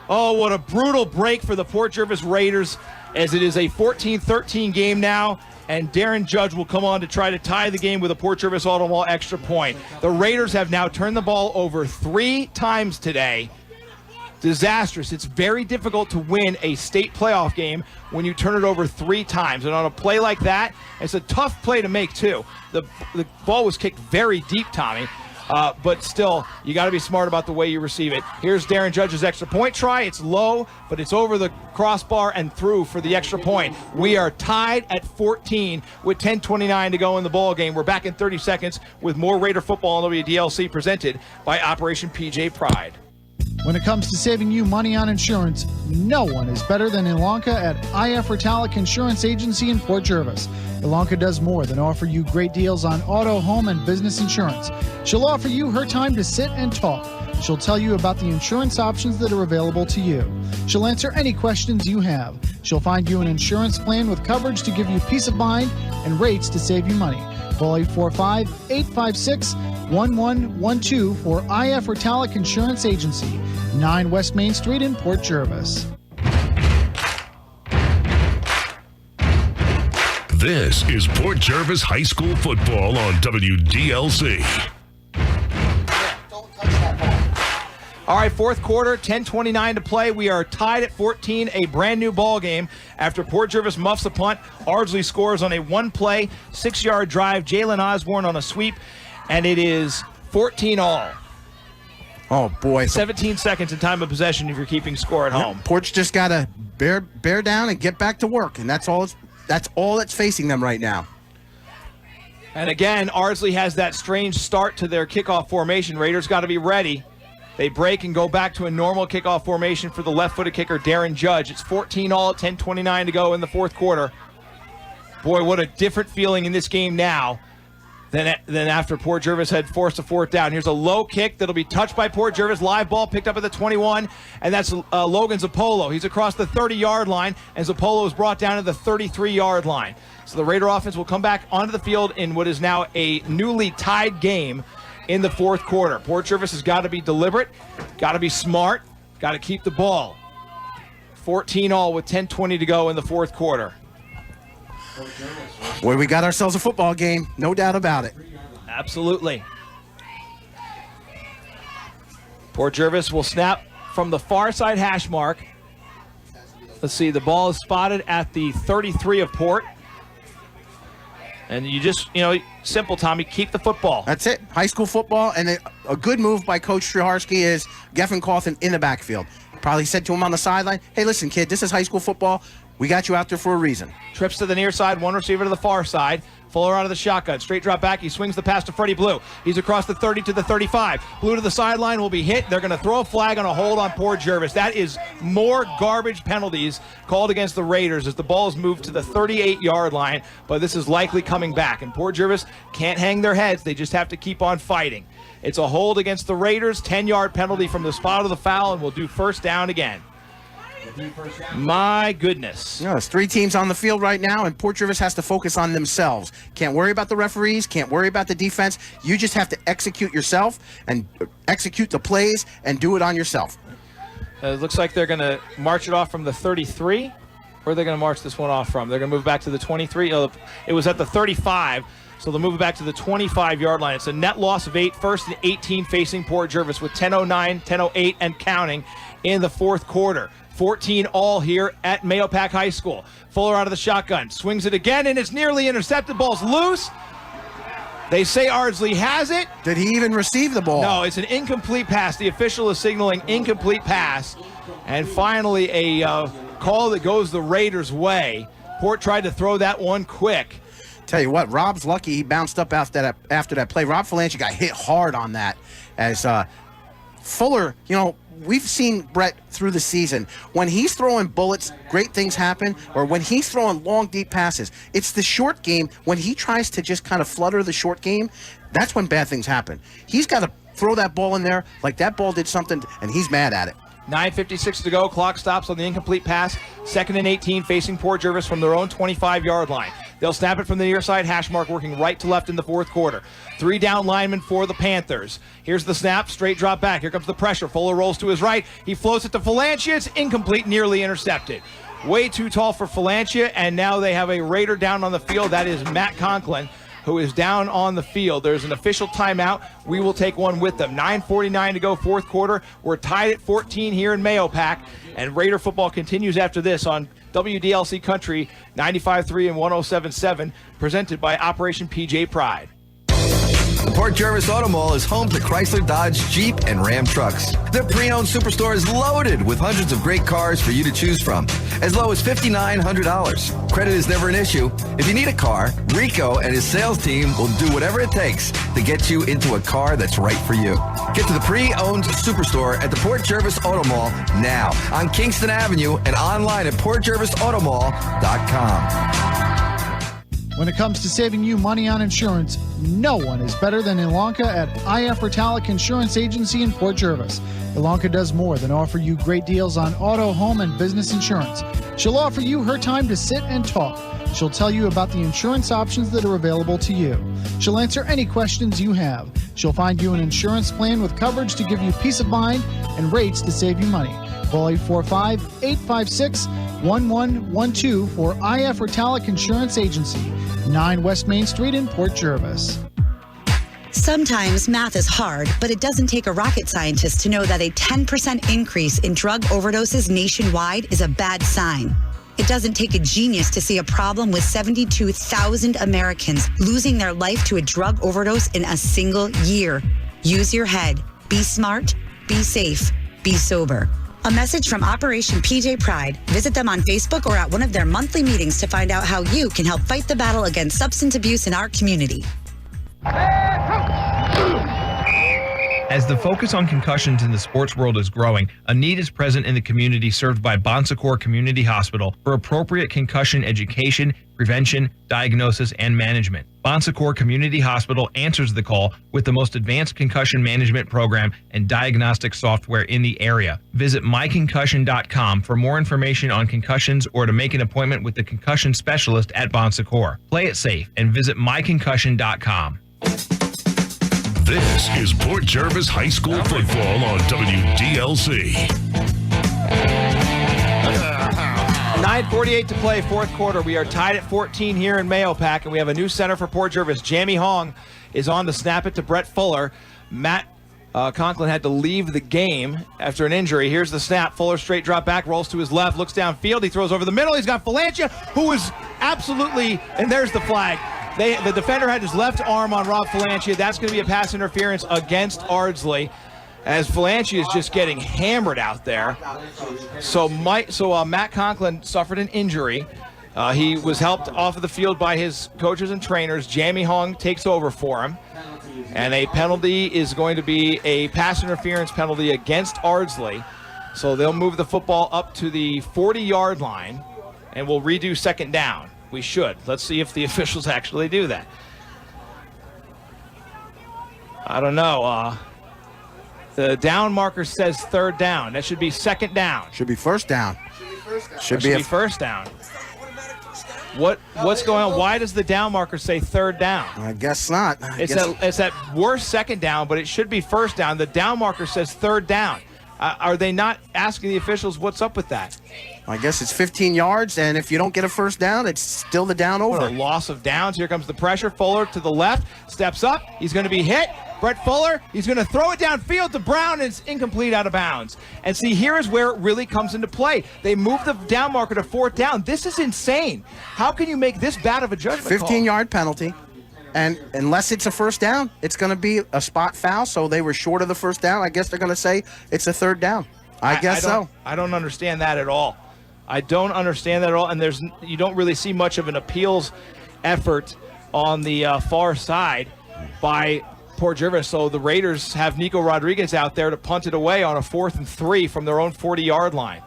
Oh, what a brutal break for the Port Jervis Raiders, as it is a 14-13 game now. And Darren Judge will come on to try to tie the game with a Port Jervis Automall extra point. The Raiders have now turned the ball over 3 times today. Disastrous. It's very difficult to win a state playoff game when you turn it over 3 times. And on a play like that, it's a tough play to make, too. The ball was kicked very deep, Tommy. But still, you got to be smart about the way you receive it. Here's Darren Judge's extra point try. It's low, but it's over the crossbar and through for the extra point. We are tied at 14 with 10:29 to go in the ball game. We're back in 30 seconds with more Raider football on WDLC presented by Operation PJ Pride. When it comes to saving you money on insurance, no one is better than Ilanka at IF Ritalic Insurance Agency in Port Jervis. Ilanka does more than offer you great deals on auto, home, and business insurance. She'll offer you her time to sit and talk. She'll tell you about the insurance options that are available to you. She'll answer any questions you have. She'll find you an insurance plan with coverage to give you peace of mind and rates to save you money. Call 845-856-1112 for IF Ritalic Insurance Agency, 9 West Main Street in Port Jervis. This is Port Jervis High School football on WDLC. All All right, fourth quarter, 10:29 to play. We are tied at 14, a brand new ball game. After Port Jervis muffs a punt, Ardsley scores on a one-play, 6-yard drive. Jalen Osborne on a sweep, and it is 14-all. Oh, boy. 17 seconds in time of possession if you're keeping score at home. Port's just got to bear down and get back to work, and that's all that's facing them right now. And again, Ardsley has that strange start to their kickoff formation. Raiders got to be ready. They break and go back to a normal kickoff formation for the left-footed kicker, Darren Judge. It's 14-all at 10:29 to go in the fourth quarter. Boy, what a different feeling in this game now than after Port Jervis had forced a fourth down. Here's a low kick that'll be touched by Port Jervis. Live ball picked up at the 21, and that's Logan Zappolo. He's across the 30-yard line, and Zappolo is brought down to the 33-yard line. So the Raider offense will come back onto the field in what is now a newly tied game in the fourth quarter. Port Jervis has got to be deliberate, got to be smart, got to keep the ball. 14-all with 10:20 to go in the fourth quarter. Boy, we got ourselves a football game, no doubt about it. Absolutely. Port Jervis will snap from the far side hash mark. Let's see, the ball is spotted at the 33 of Port. And you just, simple, Tommy, keep the football. That's it. High school football, and a good move by Coach Straharski is Geffen Cawthon in the backfield. Probably said to him on the sideline, hey, listen, kid, this is high school football. We got you out there for a reason. Trips to the near side, one receiver to the far side. Fuller out of the shotgun. Straight drop back. He swings the pass to Freddie Blue. He's across the 30 to the 35. Blue to the sideline will be hit. They're going to throw a flag on a hold on Port Jervis. That is more garbage penalties called against the Raiders as the ball is moved to the 38-yard line. But this is likely coming back. And Port Jervis can't hang their heads. They just have to keep on fighting. It's a hold against the Raiders. 10-yard penalty from the spot of the foul, and we'll do first down again. My goodness. There's 3 teams on the field right now, and Port Jervis has to focus on themselves. Can't worry about the referees, can't worry about the defense. You just have to execute yourself and execute the plays and do it on yourself. It looks like they're going to march it off from the 33. Where are they going to march this one off from? They're going to move back to the 23. Oh, it was at the 35, so they'll move it back to the 25-yard line. It's a net loss of 8, first and 18 facing Port Jervis with 10:09, 10:08, and counting in the fourth quarter. 14-all here at Mahopac High School. Fuller out of the shotgun. Swings it again, and it's nearly intercepted. Ball's loose. They say Ardsley has it. Did he even receive the ball? No, it's an incomplete pass. The official is signaling incomplete pass. And finally, a call that goes the Raiders' way. Port tried to throw that one quick. Tell you what, Rob's lucky he bounced up after that play. Rob Falanchi got hit hard on that as Fuller, we've seen Brett through the season. When he's throwing bullets, great things happen, or when he's throwing long, deep passes. It's the short game. When he tries to just kind of flutter the short game, that's when bad things happen. He's got to throw that ball in there like that ball did something, and he's mad at it. 9:56 to go. Clock stops on the incomplete pass. 2nd and 18 facing Port Jervis from their own 25-yard line. They'll snap it from the near side hash mark, working right to left in the fourth quarter. 3 down linemen for the Panthers. Here's the snap, straight drop back. Here comes the pressure. Fuller rolls to his right. He floats it to Falanchi. It's incomplete, nearly intercepted. Way too tall for Falanchi, and now they have a Raider down on the field. That is Matt Conklin, who is down on the field. There's an official timeout. We will take one with them. 9:49 to go, fourth quarter. We're tied at 14 here in Mahopac, and Raider football continues after this on WDLC Country 95.3 and 107.7, presented by Operation PJ Pride. The Port Jervis Auto Mall is home to Chrysler, Dodge, Jeep, and Ram trucks. Their pre-owned superstore is loaded with hundreds of great cars for you to choose from, as low as $5,900. Credit is never an issue. If you need a car, Rico and his sales team will do whatever it takes to get you into a car that's right for you. Get to the pre-owned superstore at the Port Jervis Auto Mall now on Kingston Avenue and online at portjervisautomall.com. When it comes to saving you money on insurance, no one is better than Ilonka at IF Ritalik Insurance Agency in Port Jervis. Ilonka does more than offer you great deals on auto, home, and business insurance. She'll offer you her time to sit and talk. She'll tell you about the insurance options that are available to you. She'll answer any questions you have. She'll find you an insurance plan with coverage to give you peace of mind and rates to save you money. Call 845-856-1112 for IF Ritalik Insurance Agency, 9 West Main Street in Port Jervis. Sometimes math is hard, but it doesn't take a rocket scientist to know that a 10% increase in drug overdoses nationwide is a bad sign. It doesn't take a genius to see a problem with 72,000 Americans losing their life to a drug overdose in a single year. Use your head. Be smart, be safe, be sober. A message from Operation PJ Pride. Visit them on Facebook or at one of their monthly meetings to find out how you can help fight the battle against substance abuse in our community. As the focus on concussions in the sports world is growing, a need is present in the community served by Bon Secours Community Hospital for appropriate concussion education, prevention, diagnosis, and management. Bon Secours Community Hospital answers the call with the most advanced concussion management program and diagnostic software in the area. Visit myconcussion.com for more information on concussions or to make an appointment with the concussion specialist at Bon Secours. Play it safe and visit myconcussion.com. This is Port Jervis High School football on WDLC. 9:48 to play, fourth quarter. We are tied at 14 here in Mahopac, and we have a new center for Port Jervis. Jamie Hong is on to snap it to Brett Fuller. Matt Conklin had to leave the game after an injury. Here's the snap. Fuller straight drop back, rolls to his left, looks downfield. He throws over the middle. He's got Falangia, who is absolutely, and there's the flag. The defender had his left arm on Rob Falangia. That's going to be a pass interference against Ardsley, as Falangia is just getting hammered out there. So Matt Conklin suffered an injury. He was helped off of the field by his coaches and trainers. Jamie Hong takes over for him. And a penalty is going to be a pass interference penalty against Ardsley. So they'll move the football up to the 40-yard line, and we'll redo second down. We should. Let's see if the officials actually do that. I don't know. The down marker says third down. That should be second down. Should be first down. Should be first down. What's going on? Why does the down marker say third down? I guess not. It's that worst second down, but it should be first down. The down marker says third down. Are they not asking the officials what's up with that? I guess it's 15 yards, and if you don't get a first down, it's still the down over. What a loss of downs. Here comes the pressure. Fuller to the left, steps up. He's going to be hit. Brett Fuller, he's going to throw it downfield to Brown, and it's incomplete, out of bounds. And see, here is where it really comes into play. They move the down marker to fourth down. This is insane. How can you make this bad of a judgment 15-yard penalty. And unless it's a first down, it's going to be a spot foul. So they were short of the first down. I guess they're going to say it's a third down. I guess so. I don't understand that at all. I don't understand that at all. And you don't really see much of an appeals effort on the far side by Port Jervis. So the Raiders have Nico Rodriguez out there to punt it away on a 4th and 3 from their own 40-yard line.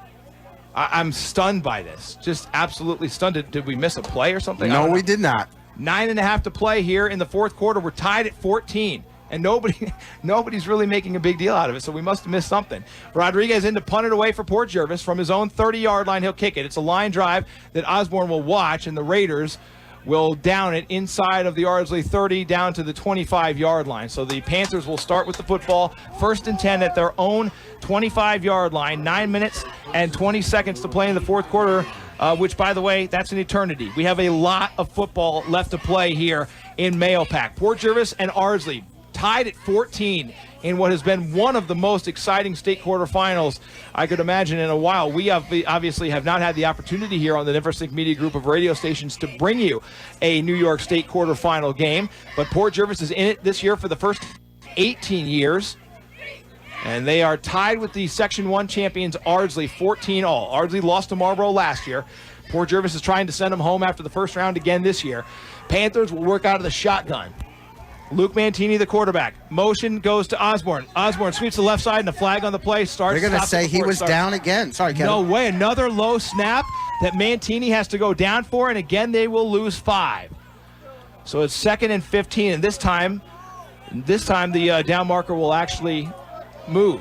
I'm stunned by this. Just absolutely stunned. Did we miss a play or something? No, we did not. 9.5 to play here in the fourth quarter. We're tied at 14, and nobody's really making a big deal out of it, so we must have missed something. Rodriguez in to punt it away for Port Jervis from his own 30-yard line. He'll kick it. It's a line drive that Osborne will watch, and the Raiders will down it inside of the Ardsley 30 down to the 25-yard line. So the Panthers will start with the football, 1st and 10 at their own 25-yard line. 9 minutes and 20 seconds to play in the fourth quarter. Which, by the way, that's an eternity. We have a lot of football left to play here in Mahopac. Port Jervis and Ardsley tied at 14 in what has been one of the most exciting state quarterfinals I could imagine in a while. We obviously have not had the opportunity here on the Neversink Media Group of radio stations to bring you a New York State quarterfinal game, but Port Jervis is in it this year for the first 18 years. And they are tied with the Section 1 champions, Ardsley, 14-all. Ardsley lost to Marlboro last year. Port Jervis is trying to send them home after the first round again this year. Panthers will work out of the shotgun. Luke Mantini, the quarterback. Motion goes to Osborne. Osborne sweeps the left side, and the flag on the play starts. They're going to say he was down again. Sorry, Kevin. No way. Another low snap that Mantini has to go down for, and again they will lose 5. So it's 2nd and 15, and this time the down marker will actually move.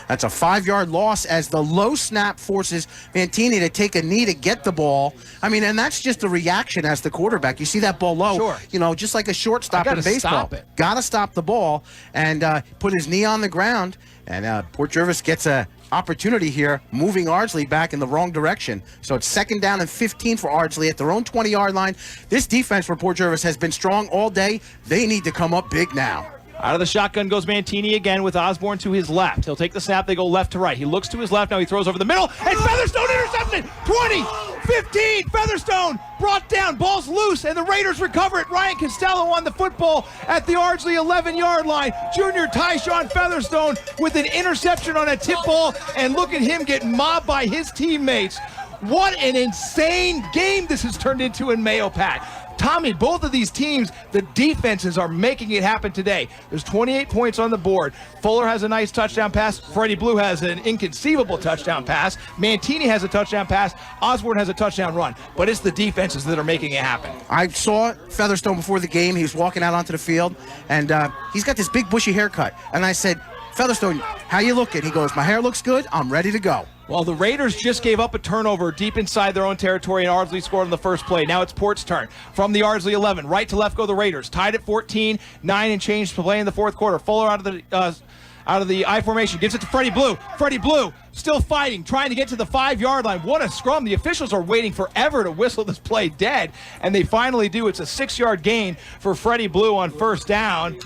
That's a 5-yard loss as the low snap forces Mantini to take a knee to get the ball. I mean, and that's just a reaction as the quarterback. You see that ball low, sure. Just like a shortstop in baseball. Got to stop the ball and put his knee on the ground. And Port Jervis gets a opportunity here, moving Ardsley back in the wrong direction. So it's 2nd down and 15 for Ardsley at their own 20-yard line. This defense for Port Jervis has been strong all day. They need to come up big now. Out of the shotgun goes Mantini again with Osborne to his left. He'll take the snap. They go left to right. He looks to his left. Now he throws over the middle. And Featherstone intercepted. 20, 15. Featherstone brought down. Ball's loose, and the Raiders recover it. Ryan Costello on the football at the Ardsley 11-yard line. Junior Tyshawn Featherstone with an interception on a tip ball. And look at him get mobbed by his teammates. What an insane game this has turned into in Mahopac. Tommy, both of these teams, the defenses are making it happen today. There's 28 points on the board. Fuller has a nice touchdown pass. Freddie Blue has an inconceivable touchdown pass. Mantini has a touchdown pass. Osborne has a touchdown run. But it's the defenses that are making it happen. I saw Featherstone before the game. He was walking out onto the field, and he's got this big bushy haircut. And I said, Featherstone, how you looking? He goes, my hair looks good. I'm ready to go. Well, the Raiders just gave up a turnover deep inside their own territory, and Ardsley scored on the first play. Now it's Port's turn. From the Ardsley 11, right to left go the Raiders. Tied at 14, 9 and change to play in the fourth quarter. Fuller out of the I formation, gives it to Freddie Blue. Freddie Blue still fighting, trying to get to the 5-yard line. What a scrum. The officials are waiting forever to whistle this play dead, and they finally do. It's a 6-yard gain for Freddie Blue on first down.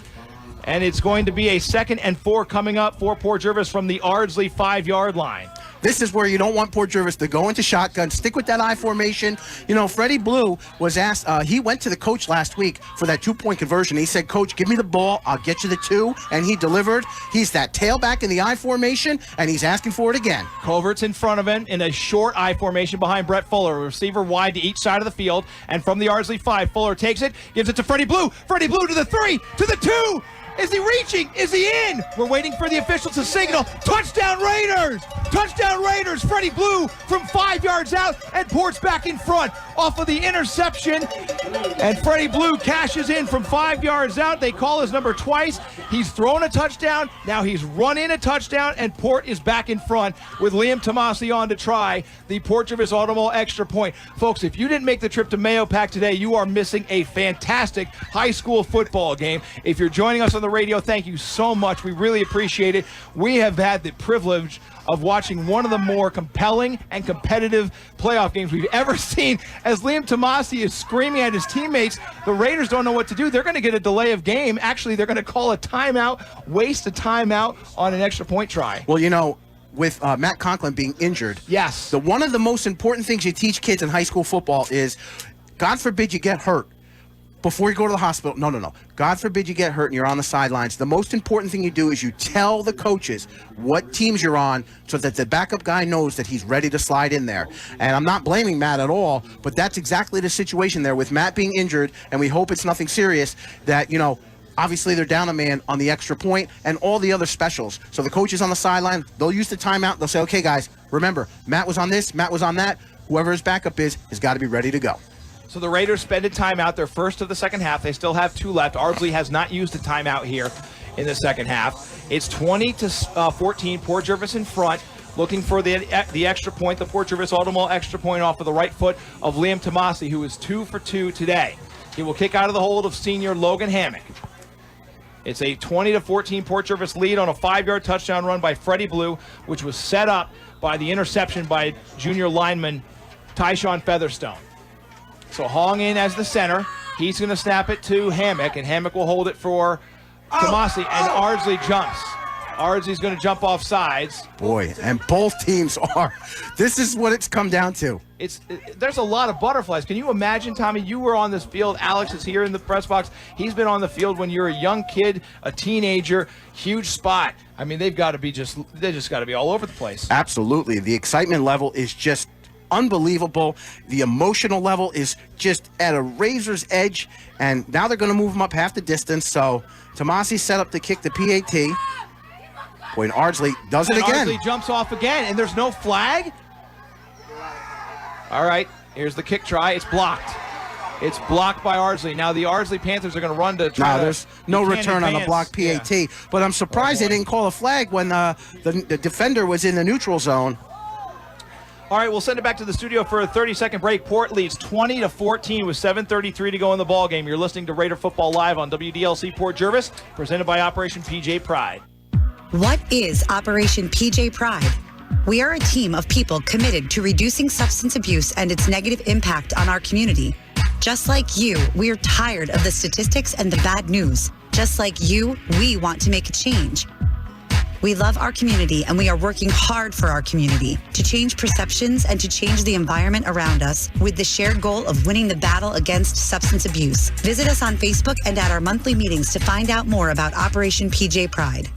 And it's going to be a 2nd and 4 coming up for Port Jervis from the Ardsley 5-yard line. This is where you don't want Port Jervis to go into shotgun, stick with that I formation. You know, Freddie Blue was asked, he went to the coach last week for that 2-point conversion. He said, Coach, give me the ball, I'll get you the 2, and he delivered. He's that tailback in the I formation, and he's asking for it again. Covert's in front of him in a short I formation behind Brett Fuller. Receiver wide to each side of the field, and from the Ardsley 5, Fuller takes it, gives it to Freddie Blue. Freddie Blue to the 3, to the 2. Is he reaching? Is he in? We're waiting for the officials to signal. Touchdown Raiders! Touchdown Raiders! Freddie Blue from 5 yards out, and Port's back in front off of the interception. And Freddie Blue cashes in from 5 yards out. They call his number twice. He's thrown a touchdown. Now he's run in a touchdown, and Port is back in front with Liam Tomasi on to try the Port Jervis Automall extra point. Folks, if you didn't make the trip to Mahopac today, you are missing a fantastic high school football game. If you're joining us on the radio, thank you so much. We really appreciate it. We have had the privilege of watching one of the more compelling and competitive playoff games we've ever seen. As Liam Tomasi is screaming at his teammates, the Raiders don't know what to do. They're going to get a delay of game. Actually, they're going to call a timeout, waste a timeout on an extra point try. Well, you know, with Matt Conklin being injured, yes, one of the most important things you teach kids in high school football is, God forbid you get hurt before you go to the hospital. No. God forbid you get hurt and you're on the sidelines. The most important thing you do is you tell the coaches what teams you're on so that the backup guy knows that he's ready to slide in there. And I'm not blaming Matt at all, but that's exactly the situation there with Matt being injured, and we hope it's nothing serious, that, you know, obviously they're down a man on the extra point and all the other specials. So the coaches on the sideline, they'll use the timeout. They'll say, okay, guys, remember, Matt was on this, Matt was on that. Whoever his backup is has got to be ready to go. So the Raiders spend a timeout, their first of the second half. They still have 2 left. Ardsley has not used a timeout here in the second half. It's 20-14. Port Jervis in front, looking for the extra point, the Port Jervis Automall extra point off of the right foot of Liam Tomasi, who is 2 for 2 today. He will kick out of the hold of senior Logan Hammock. It's a 20-14 Port Jervis lead on a 5-yard touchdown run by Freddie Blue, which was set up by the interception by junior lineman Tyshawn Featherstone. So Hong in as the center. He's going to snap it to Hammock, and Hammock will hold it for Tomasi, and Ardsley jumps. Ardsley's going to jump off sides. Boy, and both teams are. This is what it's come down to. There's a lot of butterflies. Can you imagine, Tommy? You were on this field. Alex is here in the press box. He's been on the field when you're a young kid, a teenager. Huge spot. I mean, they just got to be all over the place. Absolutely. The excitement level is just unbelievable. The emotional level is just at a razor's edge, and now they're going to move him up half the distance. So Tomasi set up to kick the PAT. Boy, and Ardsley does it again. Ardsley jumps off again, and there's no flag. All right, here's the kick try. It's blocked. It's blocked by Ardsley. Now the Ardsley Panthers are going to run to try. There's no return on the blocked PAT. Yeah. But I'm surprised they didn't call a flag when the defender was in the neutral zone. All right, we'll send it back to the studio for a 30-second break. Port leads 20-14 with 7:33 to go in the ball game. You're listening to Raider Football Live on WDLC Port Jervis, presented by Operation PJ Pride. What is Operation PJ Pride? We are a team of people committed to reducing substance abuse and its negative impact on our community. Just like you, we are tired of the statistics and the bad news. Just like you, we want to make a change. We love our community and we are working hard for our community to change perceptions and to change the environment around us with the shared goal of winning the battle against substance abuse. Visit us on Facebook and at our monthly meetings to find out more about Operation PJ Pride.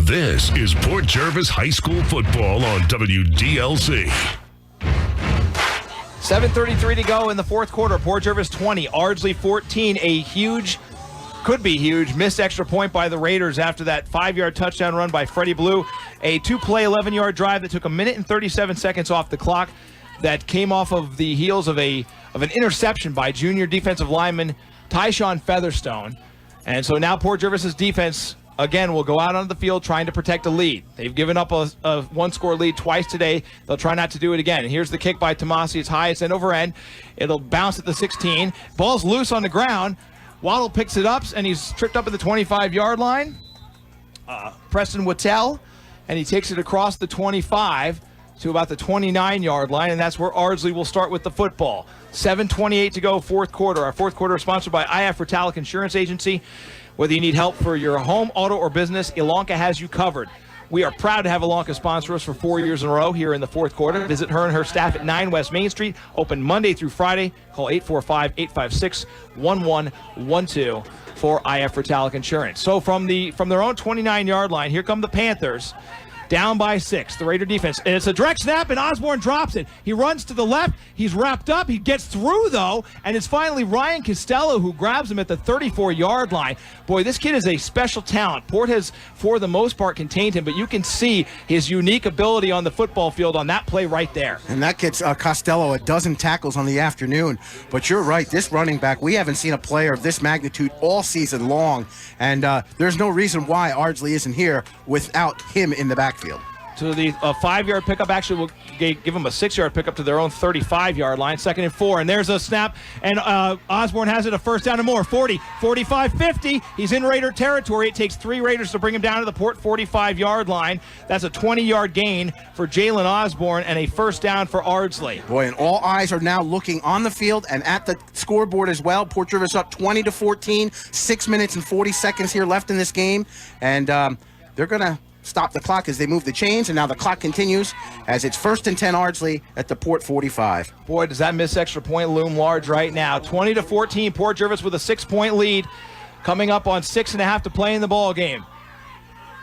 This is Port Jervis High School football on WDLC. 7:33 to go in the fourth quarter. Port Jervis 20, Ardsley 14. A huge, could be huge, missed extra point by the Raiders after that 5-yard touchdown run by Freddie Blue. A 2-play, 11-yard drive that took 1 minute and 37 seconds off the clock that came off of the heels of an interception by junior defensive lineman Tyshawn Featherstone. And so now Port Jervis's defense again will go out on the field trying to protect a lead. They've given up a one-score lead twice today. They'll try not to do it again. And here's the kick by Tomasi. It's high. It's end over end. It'll bounce at the 16. Ball's loose on the ground. Waddle picks it up, and he's tripped up at the 25-yard line. Preston Wattell, and he takes it across the 25 to about the 29-yard line, and that's where Ardsley will start with the football. 7:28 to go, fourth quarter. Our fourth quarter is sponsored by IF Ritalic Insurance Agency. Whether you need help for your home, auto, or business, Ilonka has you covered. We are proud to have Ilonka sponsor us for 4 years in a row here in the fourth quarter. Visit her and her staff at 9 West Main Street, open Monday through Friday. Call 845-856-1112 for IF Ritalic Insurance. So from their own 29-yard line, here come the Panthers. Down by 6, the Raider defense. And it's a direct snap, and Osborne drops it. He runs to the left. He's wrapped up. He gets through, though, and it's finally Ryan Costello who grabs him at the 34-yard line. Boy, this kid is a special talent. Port has, for the most part, contained him, but you can see his unique ability on the football field on that play right there. And that gets Costello a dozen tackles on the afternoon. But you're right, this running back, we haven't seen a player of this magnitude all season long, and there's no reason why Ardsley isn't here without him in the backfield. So the 5-yard pickup actually will give them a 6-yard pickup to their own 35-yard line. 2nd and 4, and there's a snap, and Osborne has it a first down and more. 40, 45, 50. He's in Raider territory. It takes 3 Raiders to bring him down to the Port 45-yard line. That's a 20-yard gain for Jalen Osborne and a first down for Ardsley. Boy, and all eyes are now looking on the field and at the scoreboard as well. Port Jervis up 20-14. 6 minutes and 40 seconds here left in this game, and they're going to stop the clock as they move the chains, and now the clock continues as it's 1st and 10 Ardsley at the Port 45. Boy, does that missed extra point loom large right now. 20-14, Port Jervis with a 6-point lead, coming up on 6.5 to play in the ball game.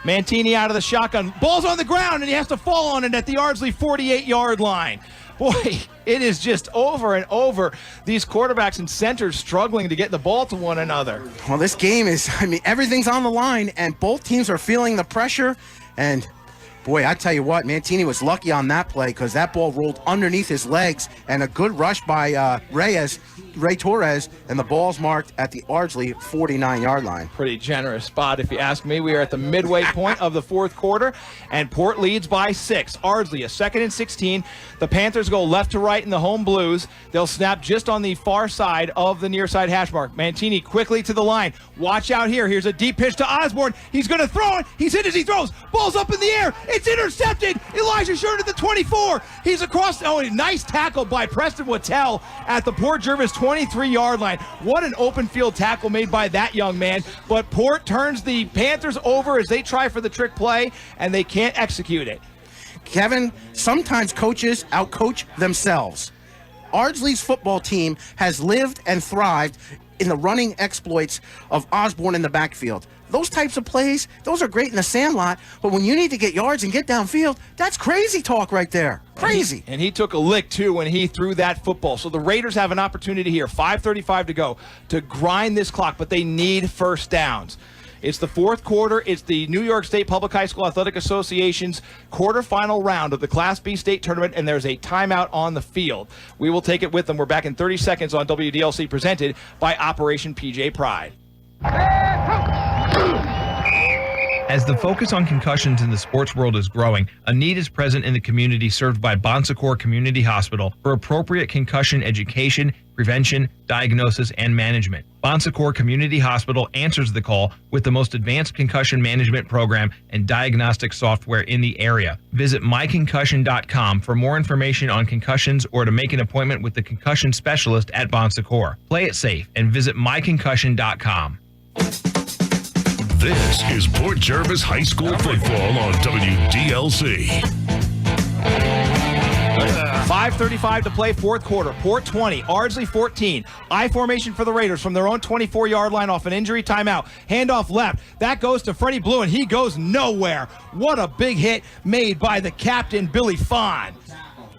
Mantini out of the shotgun. Ball's on the ground, and he has to fall on it at the Ardsley 48-yard line. Boy, it is just over and over. These quarterbacks and centers struggling to get the ball to one another. Well, this game is, everything's on the line, and both teams are feeling the pressure. And, boy, I tell you what, Mantini was lucky on that play because that ball rolled underneath his legs, and a good rush by Ray Torres, and the ball's marked at the Ardsley 49-yard line. Pretty generous spot, if you ask me. We are at the midway point of the fourth quarter, and Port leads by 6. Ardsley, a 2nd and 16. The Panthers go left to right in the home blues. They'll snap just on the far side of the near side hash mark. Mantini quickly to the line. Watch out here. Here's a deep pitch to Osborne. He's going to throw it. He's hit as he throws. Ball's up in the air. It's intercepted. Elijah Shern at the 24. He's across. Oh, a nice tackle by Preston Wattell at the Port Jervis 23-yard line. What an open field tackle made by that young man. But Port turns the Panthers over as they try for the trick play, and they can't execute it. Kevin, sometimes coaches outcoach themselves. Ardsley's football team has lived and thrived in the running exploits of Osborne in the backfield. Those types of plays, those are great in the sandlot, but when you need to get yards and get downfield, that's crazy talk right there. Crazy. And he took a lick, too, when he threw that football. So the Raiders have an opportunity here, 5:35 to go, to grind this clock, but they need first downs. It's the fourth quarter. It's the New York State Public High School Athletic Association's quarterfinal round of the Class B state tournament, and there's a timeout on the field. We will take it with them. We're back in 30 seconds on WDLC, presented by Operation PJ Pride. As the focus on concussions in the sports world is growing, a need is present in the community served by Bon Secours Community Hospital for appropriate concussion education, prevention, diagnosis, and management. Bon Secours Community Hospital answers the call with the most advanced concussion management program and diagnostic software in the area. Visit myconcussion.com for more information on concussions or to make an appointment with the concussion specialist at Bon Secours. Play it safe and visit myconcussion.com. This is Port Jervis High School football on WDLC. 5:35 to play, fourth quarter. Port 20, Ardsley 14. I formation for the Raiders from their own 24-yard line off an injury timeout. Handoff left. That goes to Freddie Blue, and he goes nowhere. What a big hit made by the captain, Billy Fawn.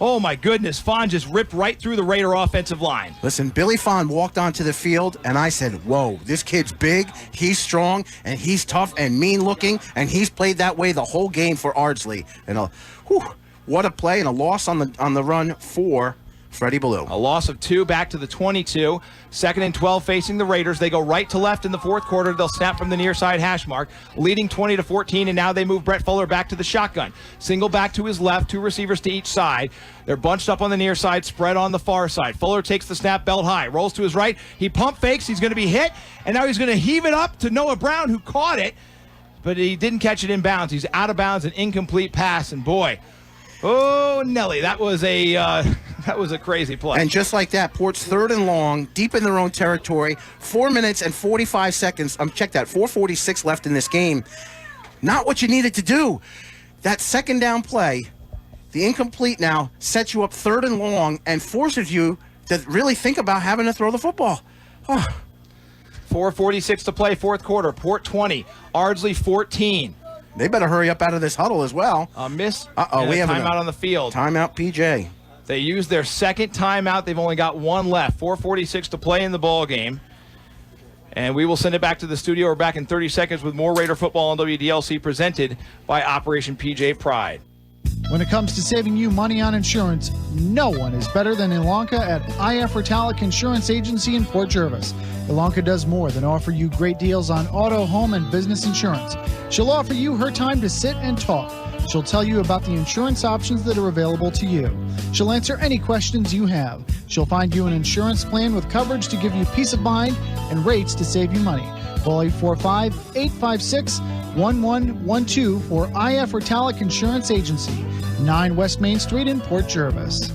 Oh, my goodness. Fawn just ripped right through the Raider offensive line. Listen, Billy Fawn walked onto the field, and I said, whoa, this kid's big, he's strong, and he's tough and mean-looking, and he's played that way the whole game for Ardsley. And what a play and a loss on the run for Freddie Ballou. A loss of 2 back to the 22. 2nd and 12 facing the Raiders. They go right to left in the fourth quarter. They'll snap from the near side hash mark, leading 20-14, and now they move Brett Fuller back to the shotgun. Single back to his left, 2 receivers to each side. They're bunched up on the near side, spread on the far side. Fuller takes the snap, belt high, rolls to his right. He pump fakes. He's going to be hit, and now he's going to heave it up to Noah Brown, who caught it, but he didn't catch it in bounds. He's out of bounds, an incomplete pass, and boy, oh, Nelly, that was a crazy play. And just like that, Port's 3rd and long, deep in their own territory, 4 minutes and 45 seconds. Check that, 4:46 left in this game. Not what you needed to do. That second down play, the incomplete now, sets you up 3rd and long and forces you to really think about having to throw the football. 4:46 to play, fourth quarter. Port 20, Ardsley 14. They better hurry up out of this huddle as well. A miss. We have a timeout on the field. Timeout, PJ. They used their second timeout. They've only got 1 left. 4:46 to play in the ball game. And we will send it back to the studio. We're back in 30 seconds with more Raider football on WDLC presented by Operation PJ Pride. When it comes to saving you money on insurance, no one is better than Ilanka at IF Ritalic Insurance Agency in Port Jervis. Ilanka does more than offer you great deals on auto, home, and business insurance. She'll offer you her time to sit and talk. She'll tell you about the insurance options that are available to you. She'll answer any questions you have. She'll find you an insurance plan with coverage to give you peace of mind and rates to save you money. Call 845-856-1112 for IF Ritalic Insurance Agency, 9 West Main Street in Port Jervis.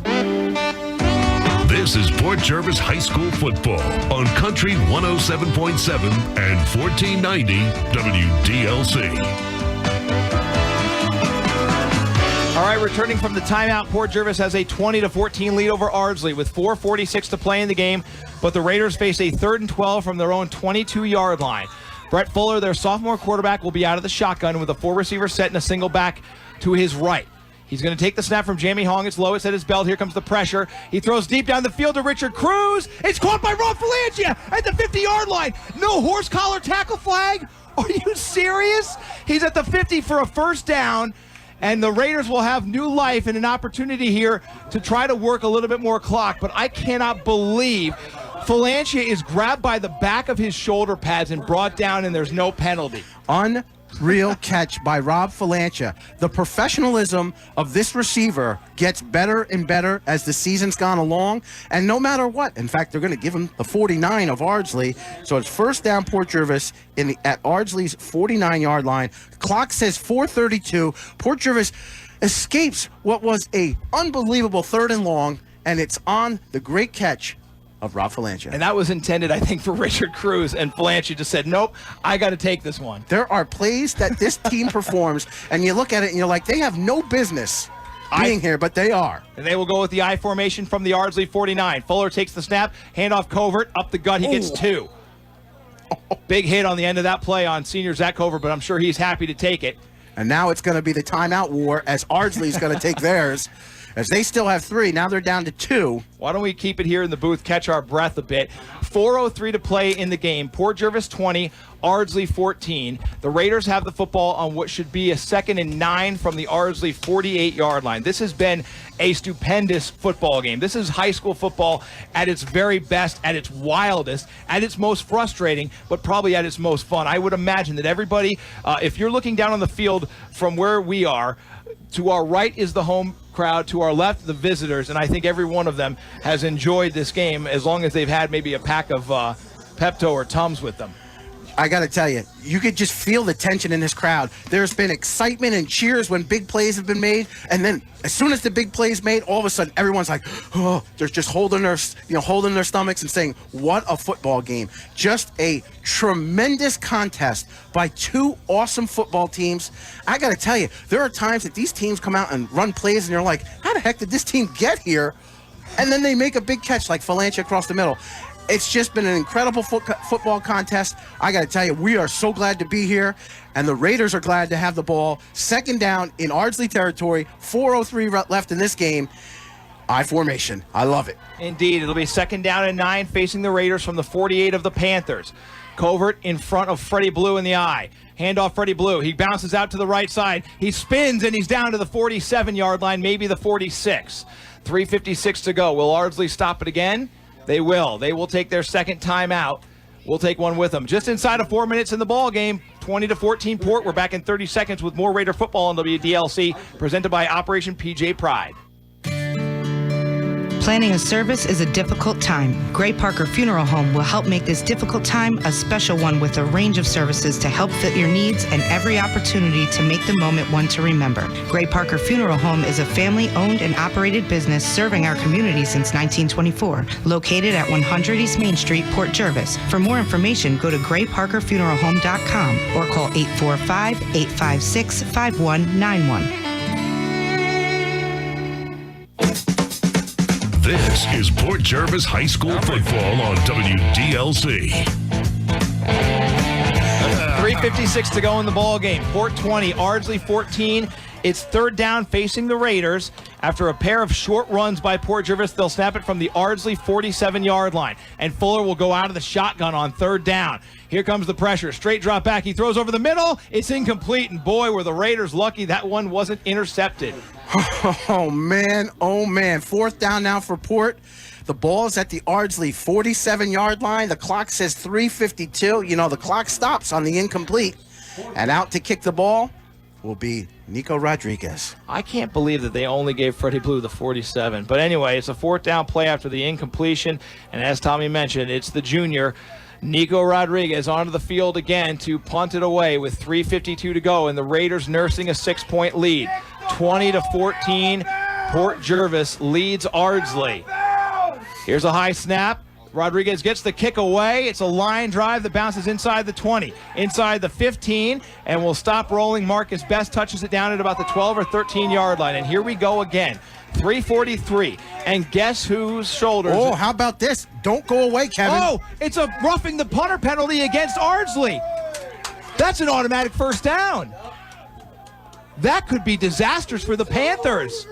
This is Port Jervis High School football on Country 107.7 and 1490 WDLC. All right, returning from the timeout, Port Jervis has a 20-14 lead over Ardsley with 4:46 to play in the game, but the Raiders face a 3rd and 12 from their own 22-yard line. Brett Fuller, their sophomore quarterback, will be out of the shotgun with a 4-receiver set and a single back to his right. He's going to take the snap from Jamie Hong. It's low. It's at his belt. Here comes the pressure. He throws deep down the field to Richard Cruz. It's caught by Rob Falangia at the 50-yard line. No horse collar tackle flag. Are you serious? He's at the 50 for a first down. And the Raiders will have new life and an opportunity here to try to work a little bit more clock. But I cannot believe Falangia is grabbed by the back of his shoulder pads and brought down, and there's no penalty. Unreal catch by Rob Falangia. The professionalism of this receiver gets better and better as the season's gone along. And no matter what, in fact, they're going to give him the 49 of Ardsley. So it's first down Port Jervis at Ardsley's 49-yard line. Clock says 4:32. Port Jervis escapes what was a unbelievable 3rd and long, and it's on the great catch of Rob Falangia. And that was intended, I think, for Richard Cruz, and Falangia just said, nope, I got to take this one. There are plays that this team performs, and you look at it and you're like, they have no business being here, but they are. And they will go with the I formation from the Ardsley 49. Fuller takes the snap, handoff Covert, up the gut, he gets 2. Big hit on the end of that play on senior Zach Covert, but I'm sure he's happy to take it. And now it's going to be the timeout war as Ardsley's going to take theirs. as they still have 3. Now they're down to 2. Why don't we keep it here in the booth, catch our breath a bit. 4:03 to play in the game. Port Jervis 20, Ardsley 14. The Raiders have the football on what should be a 2nd and 9 from the Ardsley 48-yard line. This has been a stupendous football game. This is high school football at its very best, at its wildest, at its most frustrating, but probably at its most fun. I would imagine that everybody, if you're looking down on the field from where we are, to our right is the home crowd, to our left the visitors, and I think every one of them has enjoyed this game as long as they've had maybe a pack of Pepto or Tums with them. I got to tell you, you could just feel the tension in this crowd. There's been excitement and cheers when big plays have been made, and then as soon as the big play's made, all of a sudden everyone's like, oh, they're just holding their stomachs and saying, "What a football game!" Just a tremendous contest by 2 awesome football teams. I got to tell you, there are times that these teams come out and run plays, and you're like, "How the heck did this team get here?" And then they make a big catch like Falange across the middle. It's just been an incredible football contest. I got to tell you, we are so glad to be here, and the Raiders are glad to have the ball. 2nd down in Ardsley territory, 4:03 left in this game. I formation. I love it. Indeed, it'll be 2nd down and 9 facing the Raiders from the 48 of the Panthers. Covert in front of Freddie Blue in the eye. Handoff Freddie Blue. He bounces out to the right side. He spins, and he's down to the 47-yard line, maybe the 46. 3:56 to go. Will Ardsley stop it again? They will. They will take their 2nd time out. We'll take one with them. Just inside of 4 minutes in the ball game, 20-14 Port. We're back in 30 seconds with more Raider football on WDLC, presented by Operation PJ Pride. Planning a service is a difficult time. Gray Parker Funeral Home will help make this difficult time a special one with a range of services to help fit your needs and every opportunity to make the moment one to remember. Gray Parker Funeral Home is a family-owned and operated business serving our community since 1924, located at 100 East Main Street, Port Jervis. For more information, go to grayparkerfuneralhome.com or call 845-856-5191. This is Port Jervis High School football on WDLC. 3:56 to go in the ball game. Port 20, Ardsley 14. It's 3rd down facing the Raiders. After a pair of short runs by Port Jervis, they'll snap it from the Ardsley 47-yard line. And Fuller will go out of the shotgun on 3rd down. Here comes the pressure. Straight drop back. He throws over the middle. It's incomplete. And boy, were the Raiders lucky that one wasn't intercepted. Oh, man. Oh, man. 4th down now for Port. The ball's at the Ardsley 47-yard line. The clock says 3:52. You know, the clock stops on the incomplete. And out to kick the ball will be Nico Rodriguez. I can't believe that they only gave Freddie Blue the 47. But anyway, it's a 4th down play after the incompletion. And as Tommy mentioned, it's the junior, Nico Rodriguez, onto the field again to punt it away with 3:52 to go. And the Raiders nursing a 6-point lead. 20-14, Port Jervis leads Ardsley. Here's a high snap. Rodriguez gets the kick away. It's a line drive that bounces inside the 20, inside the 15, and will stop rolling. Marcus Best touches it down at about the 12 or 13-yard line. And here we go again. 3:43. And guess whose shoulders? Oh, how about this? Don't go away, Kevin. Oh, it's a roughing the punter penalty against Ardsley. That's an automatic 1st down. That could be disastrous for the Panthers.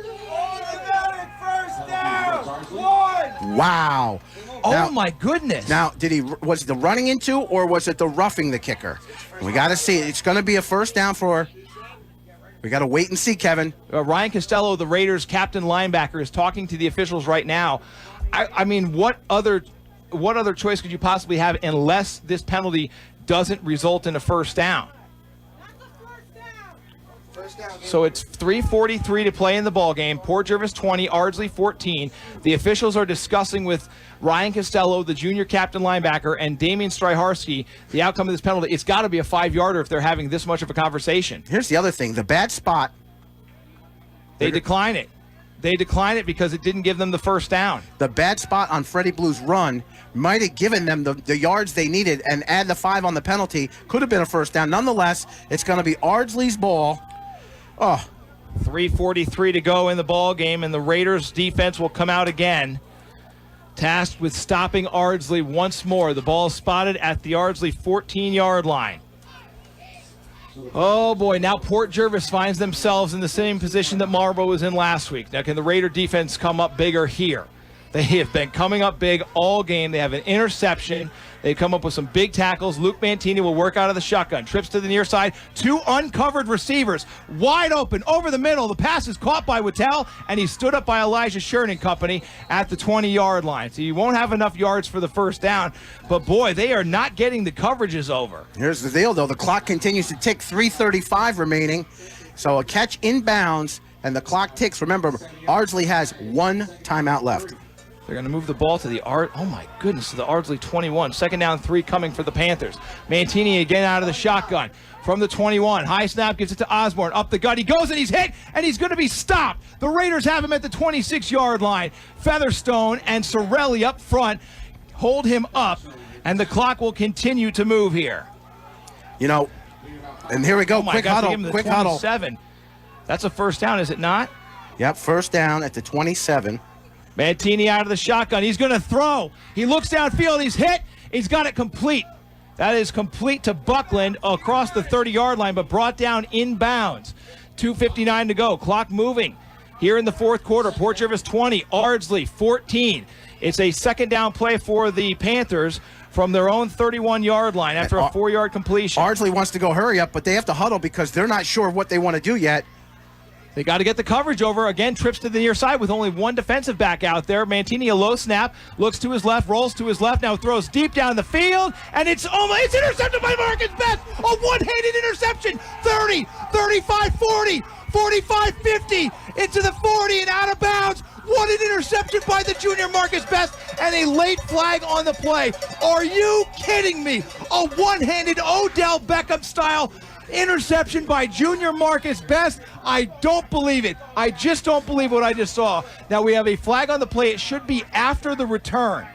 Wow. Oh, my goodness. Now, was the running into, or was it the roughing the kicker? We got to see. It's going to be a 1st down for... We got to wait and see, Kevin. Ryan Costello, the Raiders' captain linebacker, is talking to the officials right now. I mean, what other choice could you possibly have unless this penalty doesn't result in a 1st down? So it's 3:43 to play in the ball game. Port Jervis 20, Ardsley 14. The officials are discussing with Ryan Costello, the junior captain linebacker, and Damian Stryharski the outcome of this penalty. It's got to be a 5-yarder if they're having this much of a conversation. Here's the other thing. The bad spot. They decline it. They decline it because it didn't give them the 1st down. The bad spot on Freddie Blue's run might have given them the yards they needed, and add the 5 on the penalty. Could have been a 1st down. Nonetheless, it's going to be Ardsley's ball. Oh, 3:43 to go in the ball game, and the Raiders defense will come out again, tasked with stopping Ardsley once more. The ball is spotted at the Ardsley 14-yard line. Oh, boy. Now Port Jervis finds themselves in the same position that Marlboro was in last week. Now, can the Raider defense come up bigger here? They have been coming up big all game. They have an interception. They come up with some big tackles. Luke Mantini will work out of the shotgun. Trips to the near side. 2 uncovered receivers. Wide open over the middle. The pass is caught by Waddell, and he stood up by Elijah Shern and company at the 20-yard line. So you won't have enough yards for the first down. But, boy, they are not getting the coverages over. Here's the deal, though. The clock continues to tick. 3:35 remaining. So a catch inbounds, and the clock ticks. Remember, Ardsley has 1 timeout left. They're going to move the ball to the oh my goodness, to the Ardsley 21. 2nd down, 3 coming for the Panthers. Mantini again out of the shotgun from the 21. High snap, gives it to Osborne. Up the gut, he goes and he's hit, and he's going to be stopped. The Raiders have him at the 26-yard line. Featherstone and Sorelli up front hold him up, and the clock will continue to move here. You know, and here we go. Quick huddle. Quick huddle. That's a first down, is it not? Yep, first down at the 27. Mantini out of the shotgun. He's going to throw. He looks downfield. He's hit. He's got it complete. That is complete to Buckland across the 30-yard line, but brought down inbounds. 2:59 to go. Clock moving here in the fourth quarter. Port Jervis 20, Ardsley 14. It's a 2nd down play for the Panthers from their own 31-yard line after a 4-yard completion. Ardsley wants to go hurry up, but they have to huddle because they're not sure what they want to do yet. They got to get the coverage over. Again, trips to the near side with only 1 defensive back out there. Mantini, a low snap, looks to his left, rolls to his left, now throws deep down the field, and it's intercepted by Marcus Best. A one-handed interception. 30, 35, 40, 45, 50, into the 40 and out of bounds. What an interception by the junior Marcus Best, and a late flag on the play. Are you kidding me? A one-handed Odell Beckham style interception by junior Marcus Best. I don't believe it. I just don't believe what I just saw. Now we have a flag on the play. It should be after the return.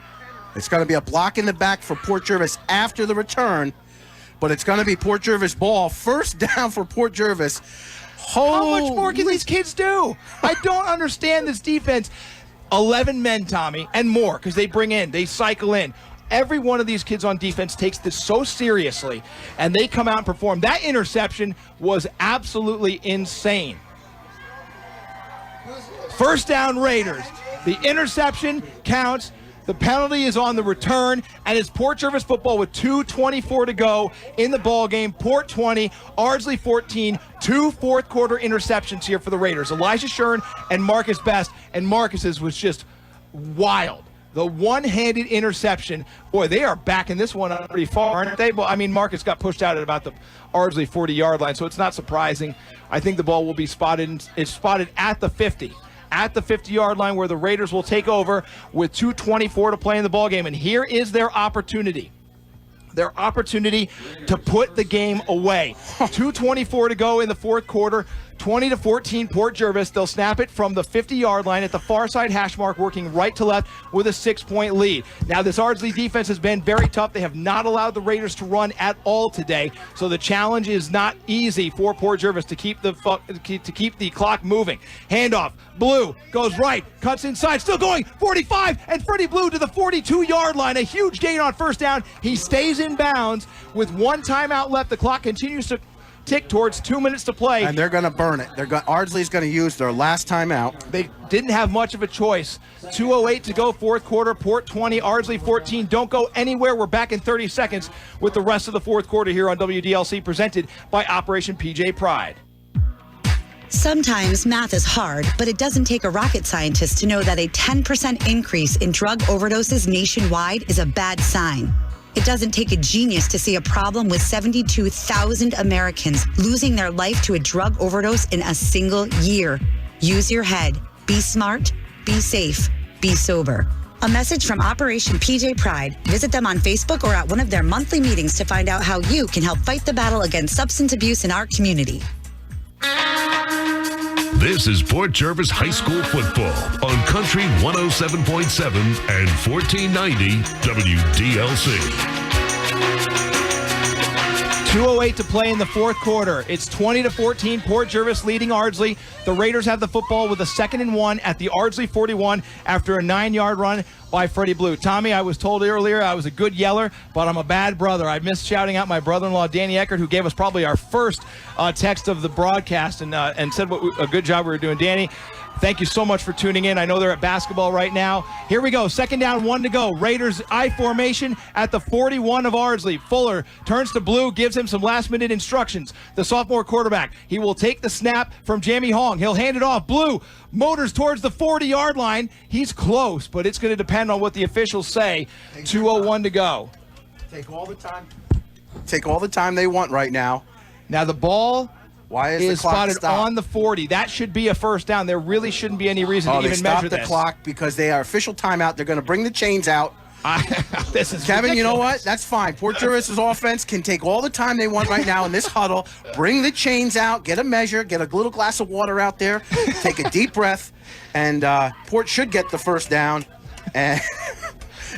It's going to be a block in the back for Port Jervis after the return, but it's going to be Port Jervis ball. First down for Port Jervis. How much more can these kids do? I don't understand this defense. 11 men, Tommy, and more, because they cycle in. Every one of these kids on defense takes this so seriously, and they come out and perform. That interception was absolutely insane. First down, Raiders. The interception counts. The penalty is on the return, and it's Port Jervis football with 2:24 to go in the ball game. Port 20, Ardsley 14. 2 fourth-quarter interceptions here for the Raiders. Elijah Shern and Marcus Best, and Marcus's was just wild. The one-handed interception. Boy, they are backing this one up pretty far, aren't they? Well, I mean, Marcus got pushed out at about the Ardsley 40-yard line, so it's not surprising. I think the ball will be spotted. It's spotted at the 50. At the 50-yard line where the Raiders will take over with 2:24 to play in the ballgame. And here is their opportunity. Their opportunity to put the game away. 2:24 to go in the fourth quarter. 20-14 Port Jervis. They'll snap it from the 50-yard line at the far side hash mark, working right to left with a 6-point lead. Now, this Ardsley defense has been very tough. They have not allowed the Raiders to run at all today, so the challenge is not easy for Port Jervis to keep the clock moving. Handoff. Blue goes right, cuts inside, still going, 45, and Freddie Blue to the 42-yard line. A huge gain on first down. He stays in bounds with 1 timeout left. The clock continues to tick towards 2 minutes to play. And they're going to burn it. Ardsley's going to use their last timeout. They didn't have much of a choice. 2:08 to go, fourth quarter. Port 20, Ardsley 14. Don't go anywhere. We're back in 30 seconds with the rest of the fourth quarter here on WDLC, presented by Operation PJ Pride. Sometimes math is hard, but it doesn't take a rocket scientist to know that a 10% increase in drug overdoses nationwide is a bad sign. It doesn't take a genius to see a problem with 72,000 Americans losing their life to a drug overdose in a single year. Use your head. Be smart, be safe, be sober. A message from Operation PJ Pride. Visit them on Facebook or at one of their monthly meetings to find out how you can help fight the battle against substance abuse in our community. This is Port Jervis High School football on Country 107.7 and 1490 WDLC. 2:08 to play in the fourth quarter. It's 20-14. Port Jervis leading Ardsley. The Raiders have the football with a 2nd and 1 at the Ardsley 41 after a 9-yard run by Freddie Blue. Tommy, I was told earlier I was a good yeller, but I'm a bad brother. I missed shouting out my brother-in-law, Danny Eckert, who gave us probably our first text of the broadcast and said what a good job we were doing. Danny, thank you so much for tuning in. I know they're at basketball right now. Here we go. 2nd down, 1 to go. Raiders I formation at the 41 of Ardsley. Fuller turns to Blue, gives him some last-minute instructions. The sophomore quarterback. He will take the snap from Jamie Hong. He'll hand it off. Blue motors towards the 40-yard line. He's close, but it's going to depend on what the officials say. 2:01 to go. Take all the time they want right now. Now the ball is is the clock spotted stopped? on the 40. That should be a first down. There really shouldn't be any reason to even measure stopped the this. clock because they are official timeout. They're going to bring the chains out. This is Kevin, ridiculous. you know what? That's fine. Port Jervis's offense can take all the time they want right now in this huddle. Bring the chains out, get a measure, get a little glass of water out there, take a deep breath, and Port should get the first down. And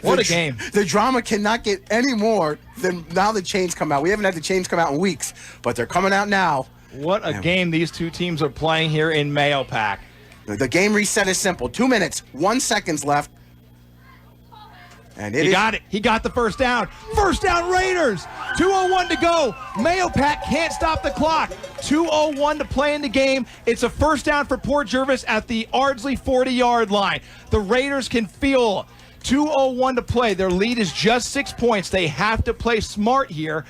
What a game. The drama cannot get any more than now the chains come out. We haven't had the chains come out in weeks, but they're coming out now. What a game these two teams are playing here in Mahopac. The game reset is simple. 2 minutes, 1 second left. And He got it. He got the first down. First down, Raiders. 2:01 to go. Mahopac can't stop the clock. 2:01 to play in the game. It's a first down for Port Jervis at the Ardsley 40-yard line. The Raiders can feel 2:01 to play. Their lead is just 6 points. They have to play smart here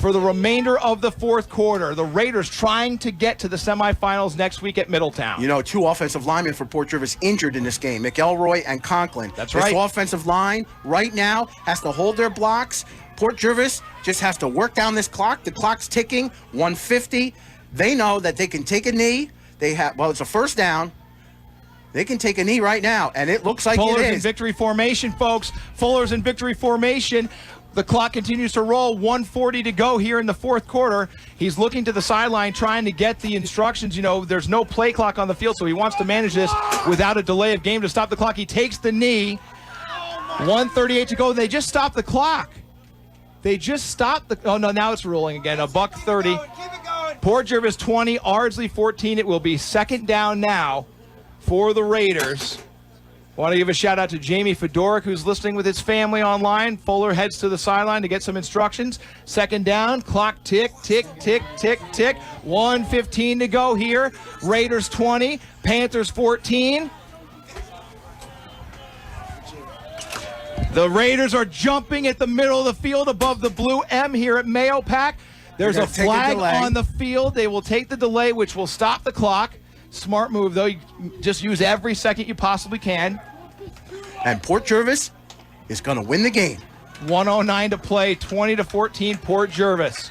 for the remainder of the fourth quarter. The Raiders trying to get to the semifinals next week at Middletown. You know, 2 offensive linemen for Port Jervis injured in this game, McElroy and Conklin. That's this right. Offensive line right now has to hold their blocks. Port Jervis just has to work down this clock. The clock's ticking, 150. They know that they can take a knee. It's a first down. They can take a knee right now, and it looks like Fuller's it in is. victory formation, folks. Fuller's in victory formation. The clock continues to roll. 1:40 to go here in the fourth quarter. He's looking to the sideline trying to get the instructions. You know, there's no play clock on the field, so he wants to manage this without a delay of game to stop the clock. He takes the knee. 1:38 to go. They just stopped the clock. They just stopped the... Oh, no, now it's rolling again. $1:30. Port Jervis 20, Ardsley 14. It will be 2nd down now for the Raiders. Want to give a shout out to Jamie Fedoric, who's listening with his family online. Fuller heads to the sideline to get some instructions. 2nd down, clock tick, tick, tick, tick, tick. 1:15 to go here. Raiders 20, Panthers 14. The Raiders are jumping at the middle of the field above the blue M here at Mahopac. There's a flag on the field. They will take the delay, which will stop the clock. Smart move, though. You just use every second you possibly can. And Port Jervis is going to win the game. 1:09 to play, 20-14, Port Jervis.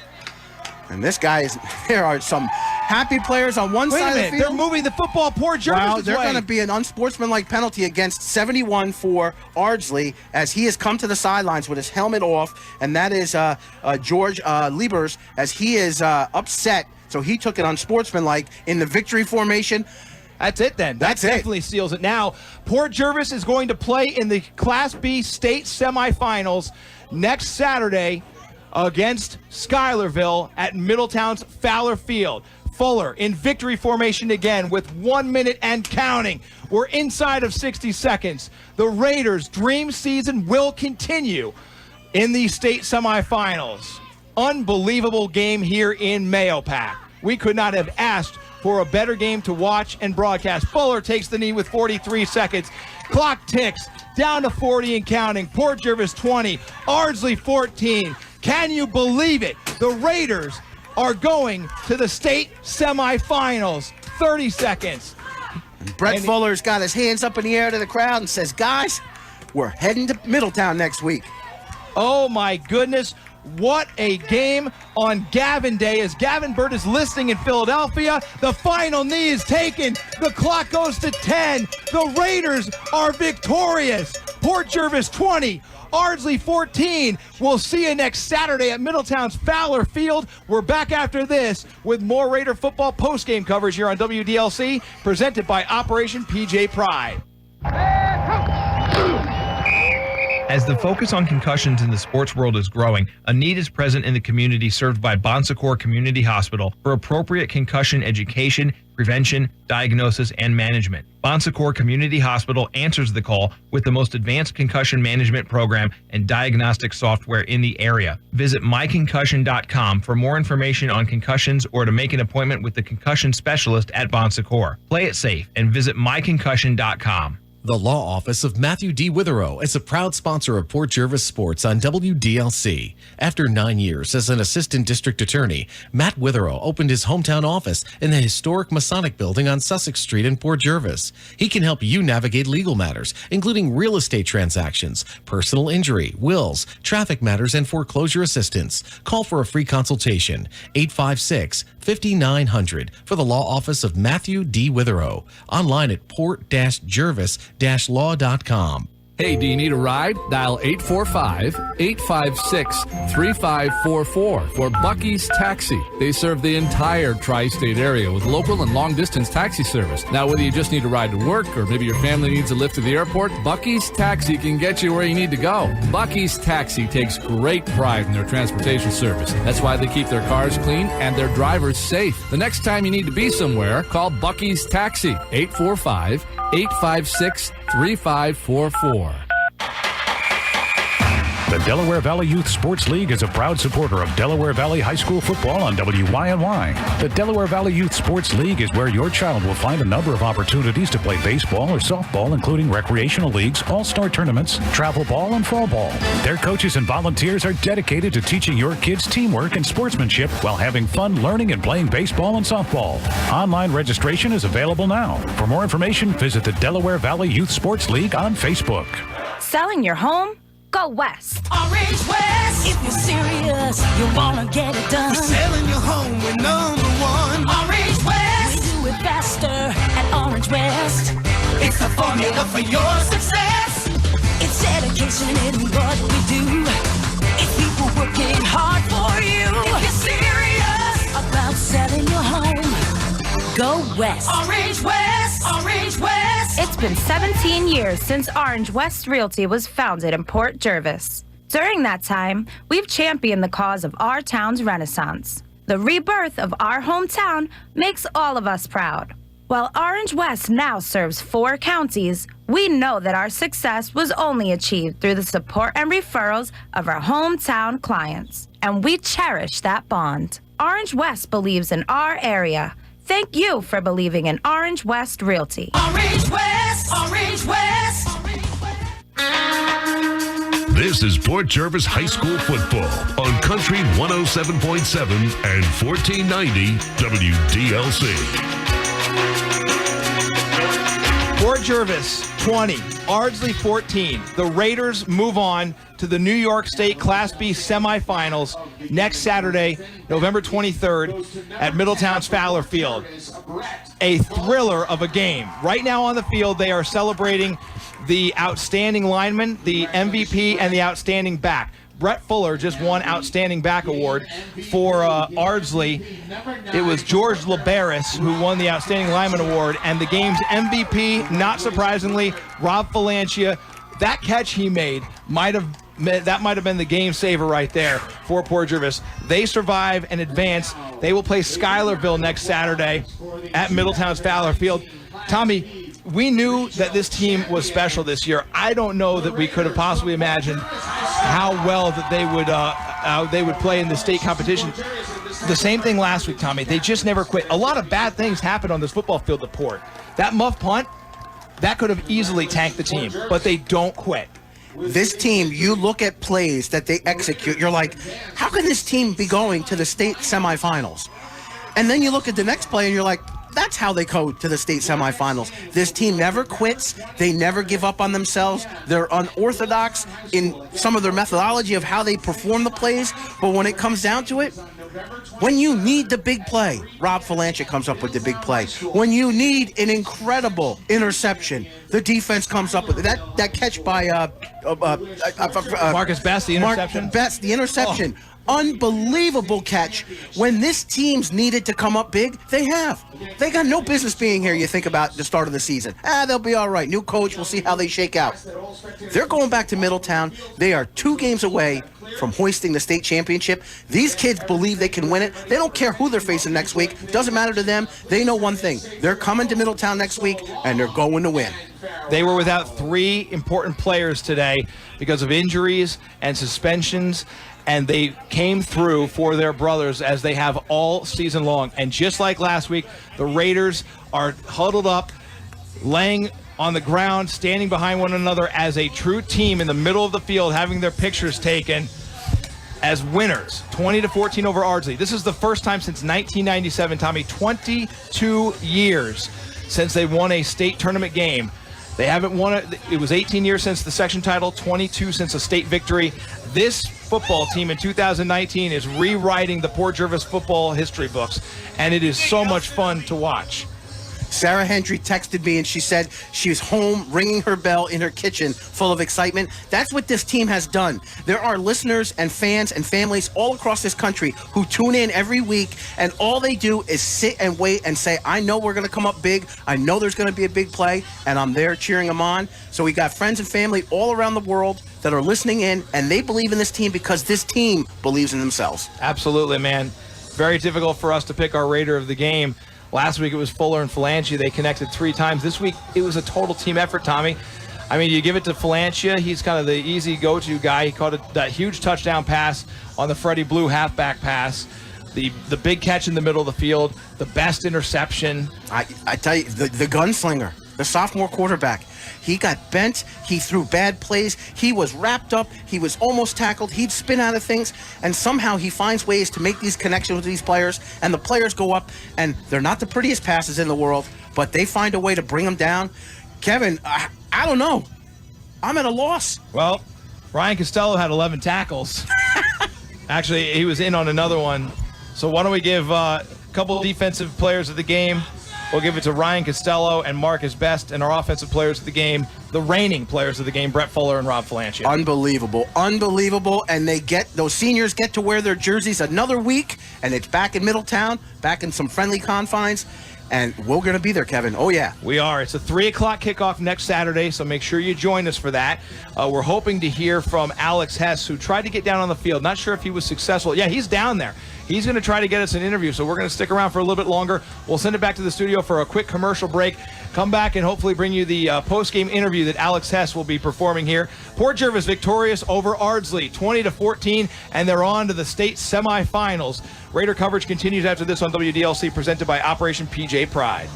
And there are some happy players on one side of the field. They're moving the football Port Jervis' Well, they're way. going to be an unsportsmanlike penalty against 71 for Ardsley as he has come to the sidelines with his helmet off, and that is George Liebers as he is upset. So he took it unsportsmanlike in the victory formation. That's it then. That definitely seals it. Now, Port Jervis is going to play in the Class B state semifinals next Saturday against Schuylerville at Middletown's Fowler Field. Fuller in victory formation again with 1 minute and counting. We're inside of 60 seconds. The Raiders' dream season will continue in the state semifinals. Unbelievable game here in Mahopac. We could not have asked for a better game to watch and broadcast. Fuller takes the knee with 43 seconds. Clock ticks down to 40 and counting. Port Jervis 20, Ardsley 14. Can you believe it? The Raiders are going to the state semifinals. 30 seconds. Brett Fuller's got his hands up in the air to the crowd and says, guys, we're heading to Middletown next week. Oh, my goodness. What a game on Gavin Day as Gavin Bird is listening in Philadelphia. The final knee is taken. The clock goes to 10. The Raiders are victorious. Port Jervis 20, Ardsley 14. We'll see you next Saturday at Middletown's Fowler Field. We're back after this with more Raider football postgame coverage here on WDLC, presented by Operation PJ Pride. As the focus on concussions in the sports world is growing, a need is present in the community served by Bon Secours Community Hospital for appropriate concussion education, prevention, diagnosis, and management. Bon Secours Community Hospital answers the call with the most advanced concussion management program and diagnostic software in the area. Visit myconcussion.com for more information on concussions or to make an appointment with the concussion specialist at Bon Secours. Play it safe and visit myconcussion.com. The Law Office of Matthew D. Witherow is a proud sponsor of Port Jervis Sports on WDLC. After 9 years as an assistant district attorney, Matt Witherow opened his hometown office in the historic Masonic Building on Sussex Street in Port Jervis. He can help you navigate legal matters, including real estate transactions, personal injury, wills, traffic matters, and foreclosure assistance. Call for a free consultation, 856-5900 for the Law Office of Matthew D. Witherow. Online at port-jervis-law.com. Hey, do you need a ride? Dial 845-856-3544 for Bucky's Taxi. They serve the entire tri-state area with local and long-distance taxi service. Now, whether you just need a ride to work or maybe your family needs a lift to the airport, Bucky's Taxi can get you where you need to go. Bucky's Taxi takes great pride in their transportation service. That's why they keep their cars clean and their drivers safe. The next time you need to be somewhere, call Bucky's Taxi, 845-856-3544. The Delaware Valley Youth Sports League is a proud supporter of Delaware Valley High School football on WYNY. The Delaware Valley Youth Sports League is where your child will find a number of opportunities to play baseball or softball, including recreational leagues, all-star tournaments, travel ball, and fall ball. Their coaches and volunteers are dedicated to teaching your kids teamwork and sportsmanship while having fun learning and playing baseball and softball. Online registration is available now. For more information, visit the Delaware Valley Youth Sports League on Facebook. Selling your home? Go west. Orange West. If you're serious, you wanna get it done. We're selling your home with #1. Orange West. We do it faster at Orange West. It's the formula for your success. It's dedication in what we do. It's people working hard for you. If you're serious about selling your home, go west. Orange West. Orange West. It's been 17 years since Orange West Realty was founded in Port Jervis. During that time, we've championed the cause of our town's renaissance. The rebirth of our hometown makes all of us proud. While Orange West now serves 4 counties, we know that our success was only achieved through the support and referrals of our hometown clients. And we cherish that bond. Orange West believes in our area. Thank you for believing in Orange West Realty. Orange West, Orange West. This is Port Jervis High School football on Country 107.7 and 1490 WDLC. Port Jervis 20, Ardsley 14. The Raiders move on to the New York State Class B semifinals next Saturday, November 23rd at Middletown's Fowler Field. A thriller of a game. Right now on the field, they are celebrating the outstanding lineman, the MVP, and the outstanding back. Brett Fuller just won Outstanding Back Award for Ardsley. It was George LeBaris who won the Outstanding Lineman Award, and the game's MVP, not surprisingly, Rob Falancia. That catch he made might have been the game saver right there for Port Jervis. They survive and advance. They will play Schuylerville next Saturday at Middletown's Fowler Field. Tommy, we knew that this team was special this year. I don't know that we could have possibly imagined how well that they would play in the state competition. The same thing last week, Tommy. They just never quit. A lot of bad things happened on this football field at Port. That muff punt, that could have easily tanked the team, but they don't quit. This team, you look at plays that they execute, you're like, how can this team be going to the state semifinals? And then you look at the next play and you're like, that's how they go to the state semifinals. This team never quits. They never give up on themselves. They're unorthodox in some of their methodology of how they perform the plays. But when it comes down to it, when you need the big play, Rob Falancia comes up with the big play. When you need an incredible interception, the defense comes up with it. That catch by Marcus Best, the interception. Best, the interception. unbelievable catch. When this team's needed to come up big, they have. They got no business being here, you think about the start of the season. They'll be all right. New coach, we'll see how they shake out. They're going back to Middletown. They are 2 games away from hoisting the state championship. These kids believe they can win it. They don't care who they're facing next week. Doesn't matter to them. They know one thing. They're coming to Middletown next week, and they're going to win. They were without 3 important players today because of injuries and suspensions, and they came through for their brothers as they have all season long. And just like last week, the Raiders are huddled up, laying on the ground, standing behind one another as a true team in the middle of the field, having their pictures taken as winners, 20-14 over Ardsley. This is the first time since 1997, Tommy, 22 years since they won a state tournament game. They haven't won it. It was 18 years since the section title, 22 since a state victory. This football team in 2019 is rewriting the Port Jervis football history books, and it is so much fun to watch. Sarah Hendry texted me and she said she was home ringing her bell in her kitchen full of excitement. That's what this team has done. There are listeners and fans and families all across this country who tune in every week, and all they do is sit and wait and say, I know we're going to come up big. I know there's going to be a big play, and I'm there cheering them on. So we got friends and family all around the world that are listening in, and they believe in this team because this team believes in themselves. Absolutely, man. Very difficult for us to pick our Raider of the game. Last week it was Fuller and Falangia. They connected 3 times. This week it was a total team effort, Tommy. I mean, you give it to Falangia. He's kind of the easy go-to guy. He caught that huge touchdown pass on the Freddie Blue halfback pass. The big catch in the middle of the field. The best interception. I tell you, the gunslinger, the sophomore quarterback. He got bent. He threw bad plays. He was wrapped up. He was almost tackled. He'd spin out of things. And somehow he finds ways to make these connections with these players. And the players go up, and they're not the prettiest passes in the world, but they find a way to bring them down. Kevin, I don't know. I'm at a loss. Well, Ryan Costello had 11 tackles. Actually, he was in on another one. So why don't we give a couple of defensive players of the game. We'll give it to Ryan Costello and Marcus Best, and our offensive players of the game, the reigning players of the game, Brett Fuller and Rob Falangia. Unbelievable. And those seniors get to wear their jerseys another week, and it's back in Middletown, back in some friendly confines. And we're going to be there, Kevin. Oh, yeah. We are. It's a 3 o'clock kickoff next Saturday, so make sure you join us for that. We're hoping to hear from Alex Hess, who tried to get down on the field. Not sure if he was successful. Yeah, he's down there. He's going to try to get us an interview, so we're going to stick around for a little bit longer. We'll send it back to the studio for a quick commercial break. Come back and hopefully bring you the post-game interview that Alex Hess will be performing here. Port Jervis victorious over Ardsley, 20-14, and they're on to the state semifinals. Raider coverage continues after this on WDLC, presented by Operation PJ Pride.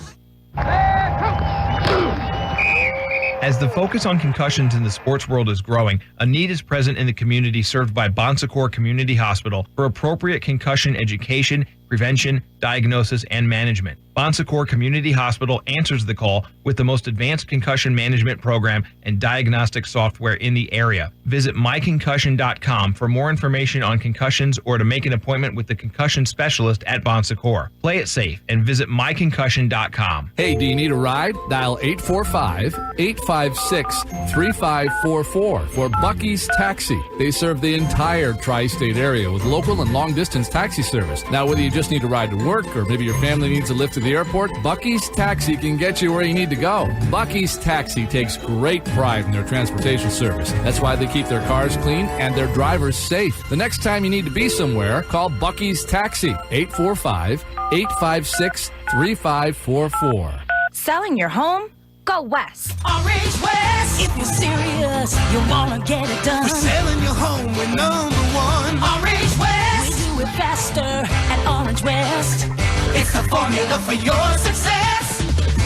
As the focus on concussions in the sports world is growing, a need is present in the community served by Bon Secours Community Hospital for appropriate concussion education, prevention, diagnosis, and management. Bon Secours Community Hospital answers the call with the most advanced concussion management program and diagnostic software in the area. Visit myconcussion.com for more information on concussions or to make an appointment with the concussion specialist at Bon Secours. Play it safe and visit myconcussion.com. Hey, do you need a ride? Dial 845-856-3544 for Bucky's Taxi. They serve the entire tri-state area with local and long-distance taxi service. Now, whether you just need a ride to work or maybe your family needs a lift to the airport, Bucky's Taxi can get you where you need to go. Bucky's Taxi takes great pride in their transportation service. That's why they keep their cars clean and their drivers safe. The next time you need to be somewhere, call Bucky's Taxi, 845-856-3544. Selling your home? Go west. Orange West. If you're serious, you wanna get it done. We're selling your home, we're #1. Orange West. We do it faster at Orange West. It's the formula for your success.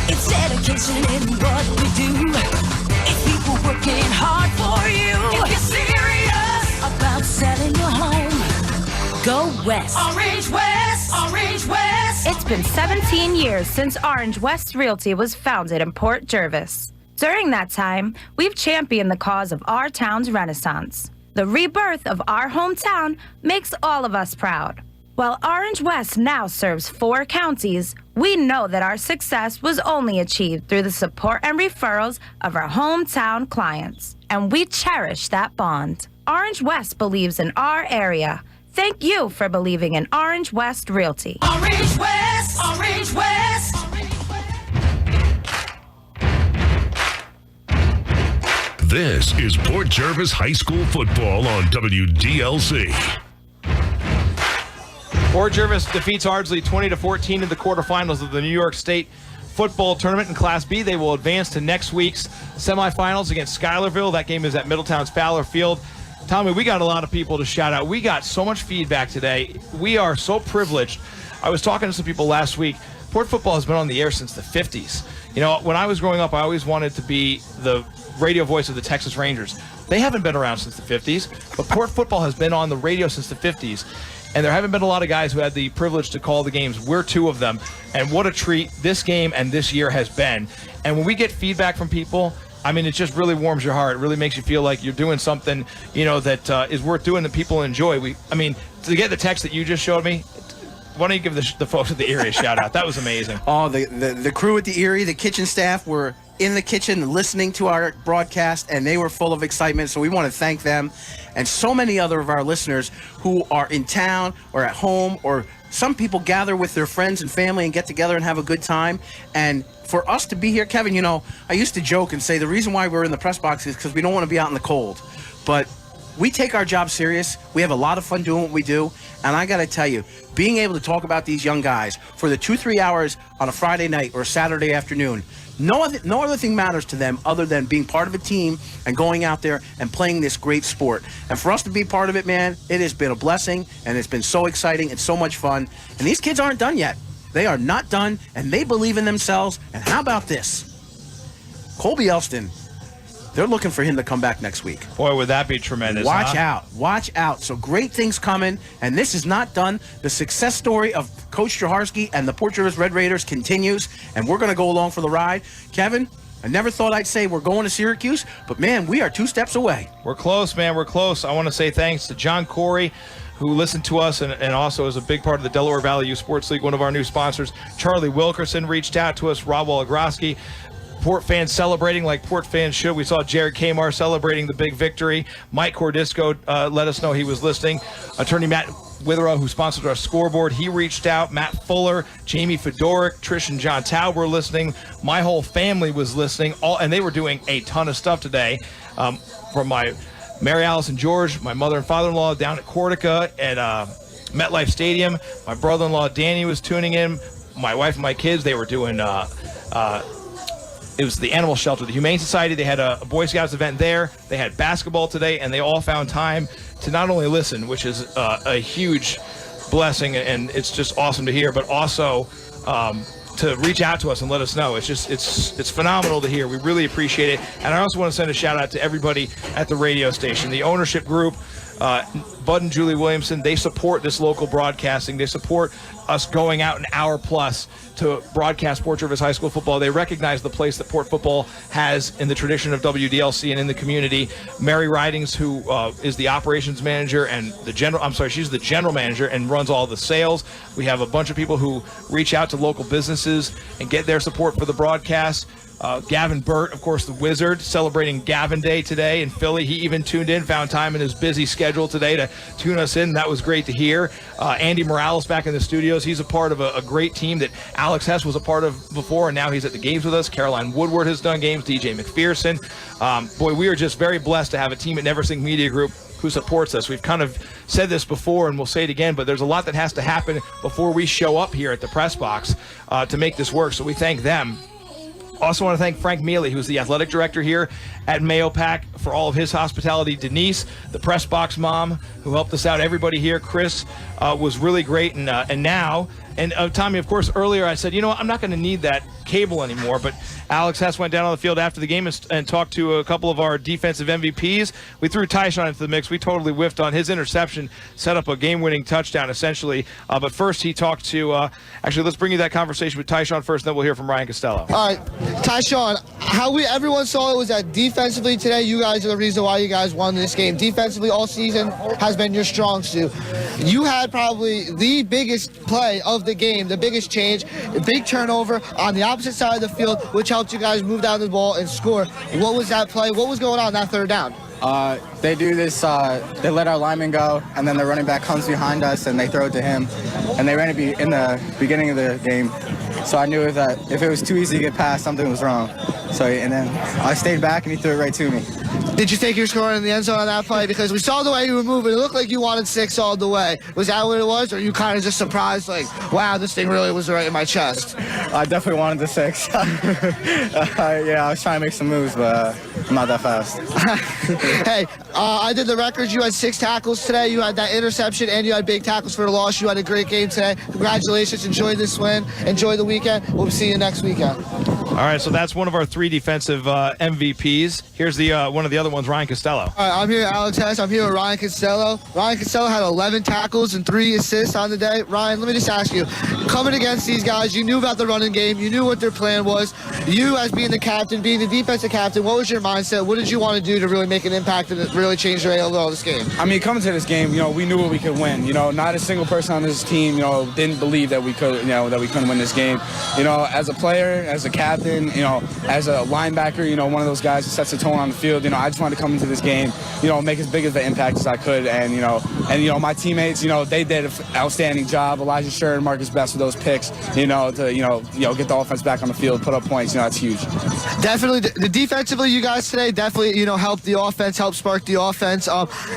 It's dedication in what we do. It's people working hard for you. If you're serious about selling your home, go west. Orange West. Orange West. It's been 17 years since Orange West Realty was founded in Port Jervis. During that time, we've championed the cause of our town's renaissance. The rebirth of our hometown makes all of us proud. While Orange West now serves 4 counties, we know that our success was only achieved through the support and referrals of our hometown clients, and we cherish that bond. Orange West believes in our area, Thank you for believing in Orange West Realty. Orange West, Orange West. This is Port Jervis High School football on WDLC. Port Jervis defeats Ardsley 20-14 in the quarterfinals of the New York State football tournament in Class B. They will advance to next week's semifinals against Schuylerville. That game is at Middletown's Fowler Field. Tommy, we got a lot of people to shout out. We got so much feedback today. We are so privileged. I was talking to some people last week. Port football has been on the air since the 50s. You know, when I was growing up, I always wanted to be the radio voice of the Texas Rangers. They haven't been around since the 50s, but Port football has been on the radio since the 50s. And there haven't been a lot of guys who had the privilege to call the games. We're two of them. And what a treat this game and this year has been. And when we get feedback from people, I mean, it just really warms your heart. It really makes you feel like you're doing something, you know, that is worth doing that people enjoy. To get the text that you just showed me, why don't you give the folks at the Erie a shout out? That was amazing. Oh, the crew at the Erie, the kitchen staff were in the kitchen listening to our broadcast, and they were full of excitement. So we want to thank them and so many other of our listeners who are in town or at home, or some people gather with their friends and family and get together and have a good time. And for us to be here, Kevin, you know, I used to joke and say the reason why we're in the press box is because we don't want to be out in the cold. But we take our job serious. We have a lot of fun doing what we do. And I got to tell you, being able to talk about these young guys for the 2-3 hours on a Friday night or a Saturday afternoon, no other thing matters to them other than being part of a team and going out there and playing this great sport. And for us to be part of it, man, it has been a blessing, and it's been so exciting and so much fun. And these kids aren't done yet. They are not done, and they believe in themselves. And how about this? Colby Elston, they're looking for him to come back next week. Boy, would that be tremendous. Watch out. So great things coming, and this is not done. The success story of Coach Jaharski and the Port Jervis Red Raiders continues, and we're going to go along for the ride. Kevin, I never thought I'd say we're going to Syracuse, but, man, we are 2 steps away. We're close, man. We're close. I want to say thanks to John Corey, who listened to us and also is a big part of the Delaware Valley Youth Sports League, one of our new sponsors. Charlie Wilkerson reached out to us, Rob Walagroski. Port fans celebrating like Port fans should. We saw Jared Kamar celebrating the big victory. Mike Cordisco let us know he was listening. Attorney Matt Witherow, who sponsored our scoreboard, he reached out. Matt Fuller, Jamie Fedoric, Trish and John Taub were listening. My whole family was listening, and they were doing a ton of stuff today. From my Mary Alice and George, my mother and father-in-law down at Cortica at MetLife Stadium. My brother-in-law Danny was tuning in. My wife and my kids, they were doing it was the animal shelter, the Humane Society. They had a Boy Scouts event there. They had basketball today, and they all found time to not only listen, which is a huge blessing, and it's just awesome to hear, but also to reach out to us and let us know. It's phenomenal to hear. We really appreciate it. And I also want to send a shout out to everybody at the radio station, the ownership group, Bud and Julie Williamson. They support this local broadcasting. They support us going out an hour plus to broadcast Port Jervis High School football. They recognize the place that Port football has in the tradition of WDLC and in the community. Mary Ridings, who is the operations manager and she's the general manager and runs all the sales. We have a bunch of people who reach out to local businesses and get their support for the broadcast. Gavin Burt, of course, the Wizard, celebrating Gavin Day today in Philly. He even tuned in, found time in his busy schedule today to tune us in. That was great to hear. Andy Morales back in the studios. He's a part of a great team that Alex Hess was a part of before, and now he's at the games with us. Caroline Woodward has done games, DJ McPherson. Boy, we are just very blessed to have a team at Neversink Media Group who supports us. We've kind of said this before, and we'll say it again, but there's a lot that has to happen before we show up here at the press box to make this work, so we thank them. Also want to thank Frank Mealy, who's the athletic director here at Mahopac, for all of his hospitality. Denise, the press box mom, who helped us out. Everybody here. Chris was really great. And now, Tommy, of course, earlier I said, you know what, I'm not going to need that cable anymore, but Alex Hess went down on the field after the game and talked to a couple of our defensive MVPs. We threw Tyshawn into the mix. We totally whiffed on his interception, set up a game-winning touchdown, essentially. But first, he talked to actually, let's bring you that conversation with Tyshawn first, and then we'll hear from Ryan Costello. All right, Tyshawn, everyone saw it was that defensively today, you guys are the reason why you guys won this game. Defensively, all season has been your strong suit. You had probably the biggest play of the game, the biggest change, a big turnover on the opposite side of the field, which helped you guys move down the ball and score. What was that play? What was going on that third down? They do this, they let our lineman go, and then the running back comes behind us, and they throw it to him. And they ran it in the beginning of the game. So I knew that if it was too easy to get past, something was wrong. And then I stayed back, and he threw it right to me. Did you think you were scoring in the end zone on that play? Because we saw the way you were moving. It looked like you wanted 6 all the way. Was that what it was? Or you kind of just surprised, like, wow, this thing really was right in my chest? I definitely wanted the 6. Yeah, I was trying to make some moves, but I'm not that fast. Hey, I did the records. You had 6 tackles today. You had that interception, and you had big tackles for the loss. You had a great game today. Congratulations. Enjoy this win. Enjoy the weekend. We'll see you next weekend. All right, so that's one of our 3 defensive MVPs. Here's the one of the other ones, Ryan Costello. All right, I'm here, Alex Hess. I'm here with Ryan Costello. Ryan Costello had 11 tackles and 3 assists on the day. Ryan, let me just ask you, coming against these guys, you knew about the running game. You knew what their plan was. You, as being the captain, being the defensive captain, what was your mindset? What did you want to do to really make an impact and really change the overall this game? I mean, coming to this game, we knew we could win. Not a single person on this team, didn't believe that we could, that we couldn't win this game. As a player, as a captain, as a linebacker, one of those guys who sets the tone on the field. I just wanted to come into this game, make as big of an impact as I could. And my teammates, they did an outstanding job. Elijah Sher and Marcus Best with those picks, to get the offense back on the field, put up points. That's huge. Definitely, the defensively, you guys today definitely, helped the offense, helped spark the offense.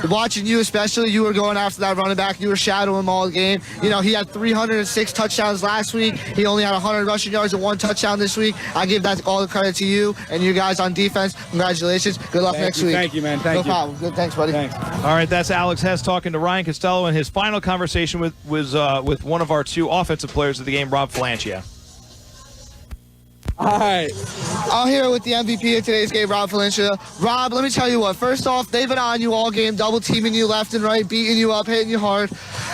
Watching you especially, you were going after that running back. You were shadowing him all game. He had 306 touchdowns last week. He only had 100 rushing yards and 1 touchdown this week. I give that all the credit to you and you guys on defense. Congratulations. Good luck next week. Thank you, man. Thank you. No problem. Good. Thanks, buddy. Thanks. All right, that's Alex Hess talking to Ryan Costello, and his final conversation was with one of our 2 offensive players of the game, Rob Falancia. All right. I'm here with the MVP of today's game, Rob Falancia. Rob, let me tell you what. First off, they've been on you all game, double teaming you left and right, beating you up, hitting you hard.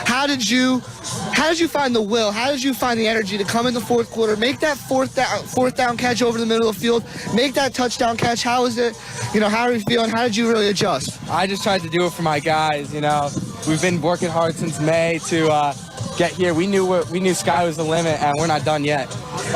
How did you find the will? How did you find the energy to come in the fourth quarter, make that fourth down catch over the middle of the field, make that touchdown catch? How was it? How are you feeling? How did you really adjust? I just tried to do it for my guys. We've been working hard since May to get here. We knew sky was the limit, and we're not done yet.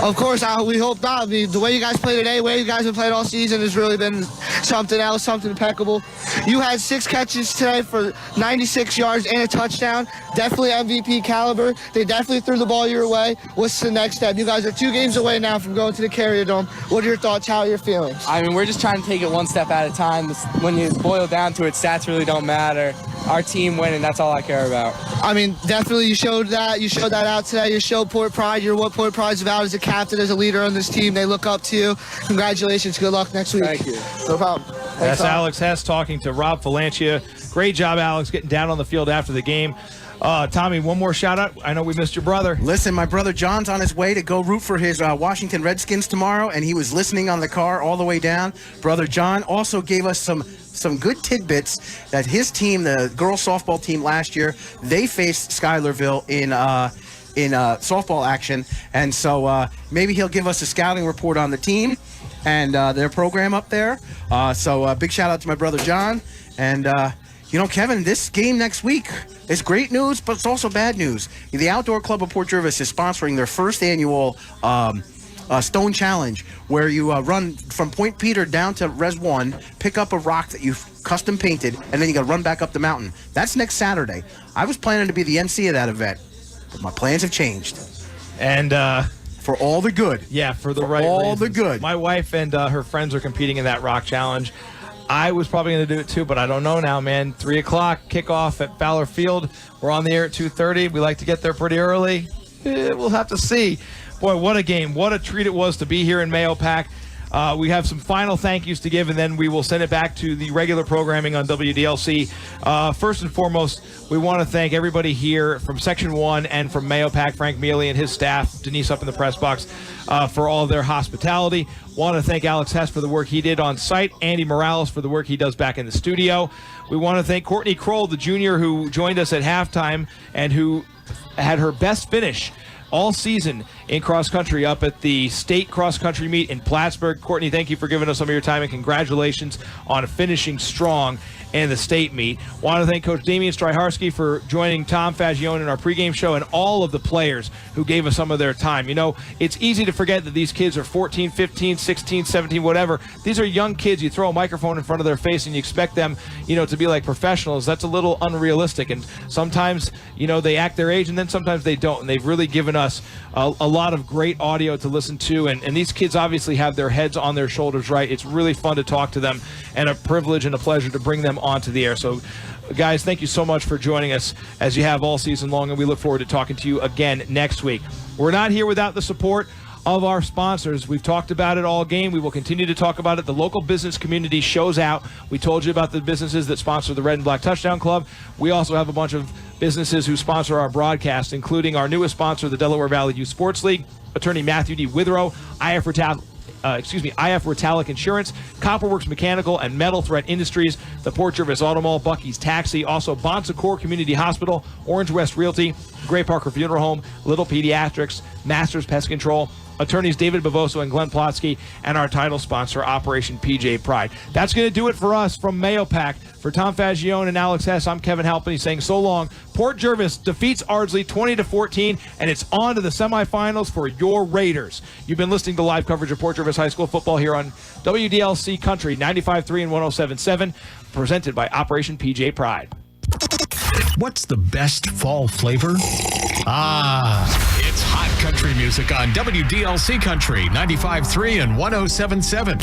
Of course, we hope not. I mean, the way you guys play today, the way you guys have played all season has really been something else, something impeccable. You had 6 catches today for 96 yards and a touchdown. Definitely MVP caliber. They definitely threw the ball your way. What's the next step? You guys are 2 games away now from going to the Carrier Dome. What are your thoughts? How are your feelings? I mean, we're just trying to take it one step at a time. When you boil down to it, stats really don't matter. Our team winning, that's all I care about. I mean, definitely you showed that. You showed that out today. You showed Port Pride. You're what Port Pride's about as a captain, as a leader on this team. They look up to you. Congratulations. Good luck next week. Thank you. No problem. That's Alex Hess talking to Rob Falancia. Great job, Alex, getting down on the field after the game. Tommy, one more shout out. I know we missed your brother. Listen, my brother John's on his way to go root for his Washington Redskins tomorrow, and he was listening on the car all the way down. Brother John also gave us some good tidbits that his team, the girls softball team last year, they faced Schuylerville in softball action, and so maybe he'll give us a scouting report on the team and their program up there. So big shout out to my brother John. And Kevin, this game next week is great news, but it's also bad news. The Outdoor Club of Port Jervis is sponsoring their first annual Stone Challenge, where you run from Point Peter down to Res 1, pick up a rock that you've custom painted, and then you got to run back up the mountain. That's next Saturday. I was planning to be the MC of that event, but my plans have changed. And for all the good. Yeah, for the right all reasons. the good. My wife and her friends are competing in that rock challenge. I was probably going to do it too, but I don't know now, man. 3 o'clock kickoff at Fowler Field. We're on the air at 2:30. We like to get there pretty early. We'll have to see. Boy, what a game. What a treat it was to be here in Mahopac. We have some final thank yous to give, and then we will send it back to the regular programming on WDLC. First and foremost, we want to thank everybody here from Section 1 and from Mahopac, Frank Mealy and his staff, Denise up in the press box, for all of their hospitality. Want to thank Alex Hess for the work he did on site, Andy Morales for the work he does back in the studio. We want to thank Courtney Kroll, the junior who joined us at halftime and who had her best finish all season in cross country up at the state cross country meet in Plattsburgh. Courtney, thank you for giving us some of your time, and congratulations on finishing strong in the state meet. Want to thank Coach Damian Stryharski for joining Tom Fagione in our pregame show and all of the players who gave us some of their time. You know, it's easy to forget that these kids are 14, 15, 16, 17, whatever. These are young kids. You throw a microphone in front of their face and you expect them, to be like professionals. That's a little unrealistic. And sometimes, they act their age and then sometimes they don't. And they've really given us a lot of great audio to listen to. And these kids obviously have their heads on their shoulders, right? It's really fun to talk to them and a privilege and a pleasure to bring them onto the air. So, guys, thank you so much for joining us as you have all season long, and we look forward to talking to you again next week. We're not here without the support of our sponsors. We've talked about it all game. We will continue to talk about it. The local business community shows out. We told you about the businesses that sponsor the Red and Black Touchdown Club. We also have a bunch of businesses who sponsor our broadcast, including our newest sponsor, the Delaware Valley Youth Sports League, attorney Matthew D. Withrow, IF Retallick Insurance, Copperworks Mechanical and Metal Threat Industries, the Port Jervis Auto Mall, Bucky's Taxi, also Bon Secours Community Hospital, Orange West Realty, Gray Parker Funeral Home, Little Pediatrics, Masters Pest Control, attorneys David Bavoso and Glenn Plotsky, and our title sponsor, Operation PJ Pride. That's going to do it for us from Mahopac. For Tom Fagione and Alex Hess, I'm Kevin Halpenny saying so long. Port Jervis defeats Ardsley 20-14, and it's on to the semifinals for your Raiders. You've been listening to live coverage of Port Jervis High School football here on WDLC Country 95.3 and 107.7, presented by Operation PJ Pride. What's the best fall flavor? It's hot country music on WDLC Country 95.3 and 107.7.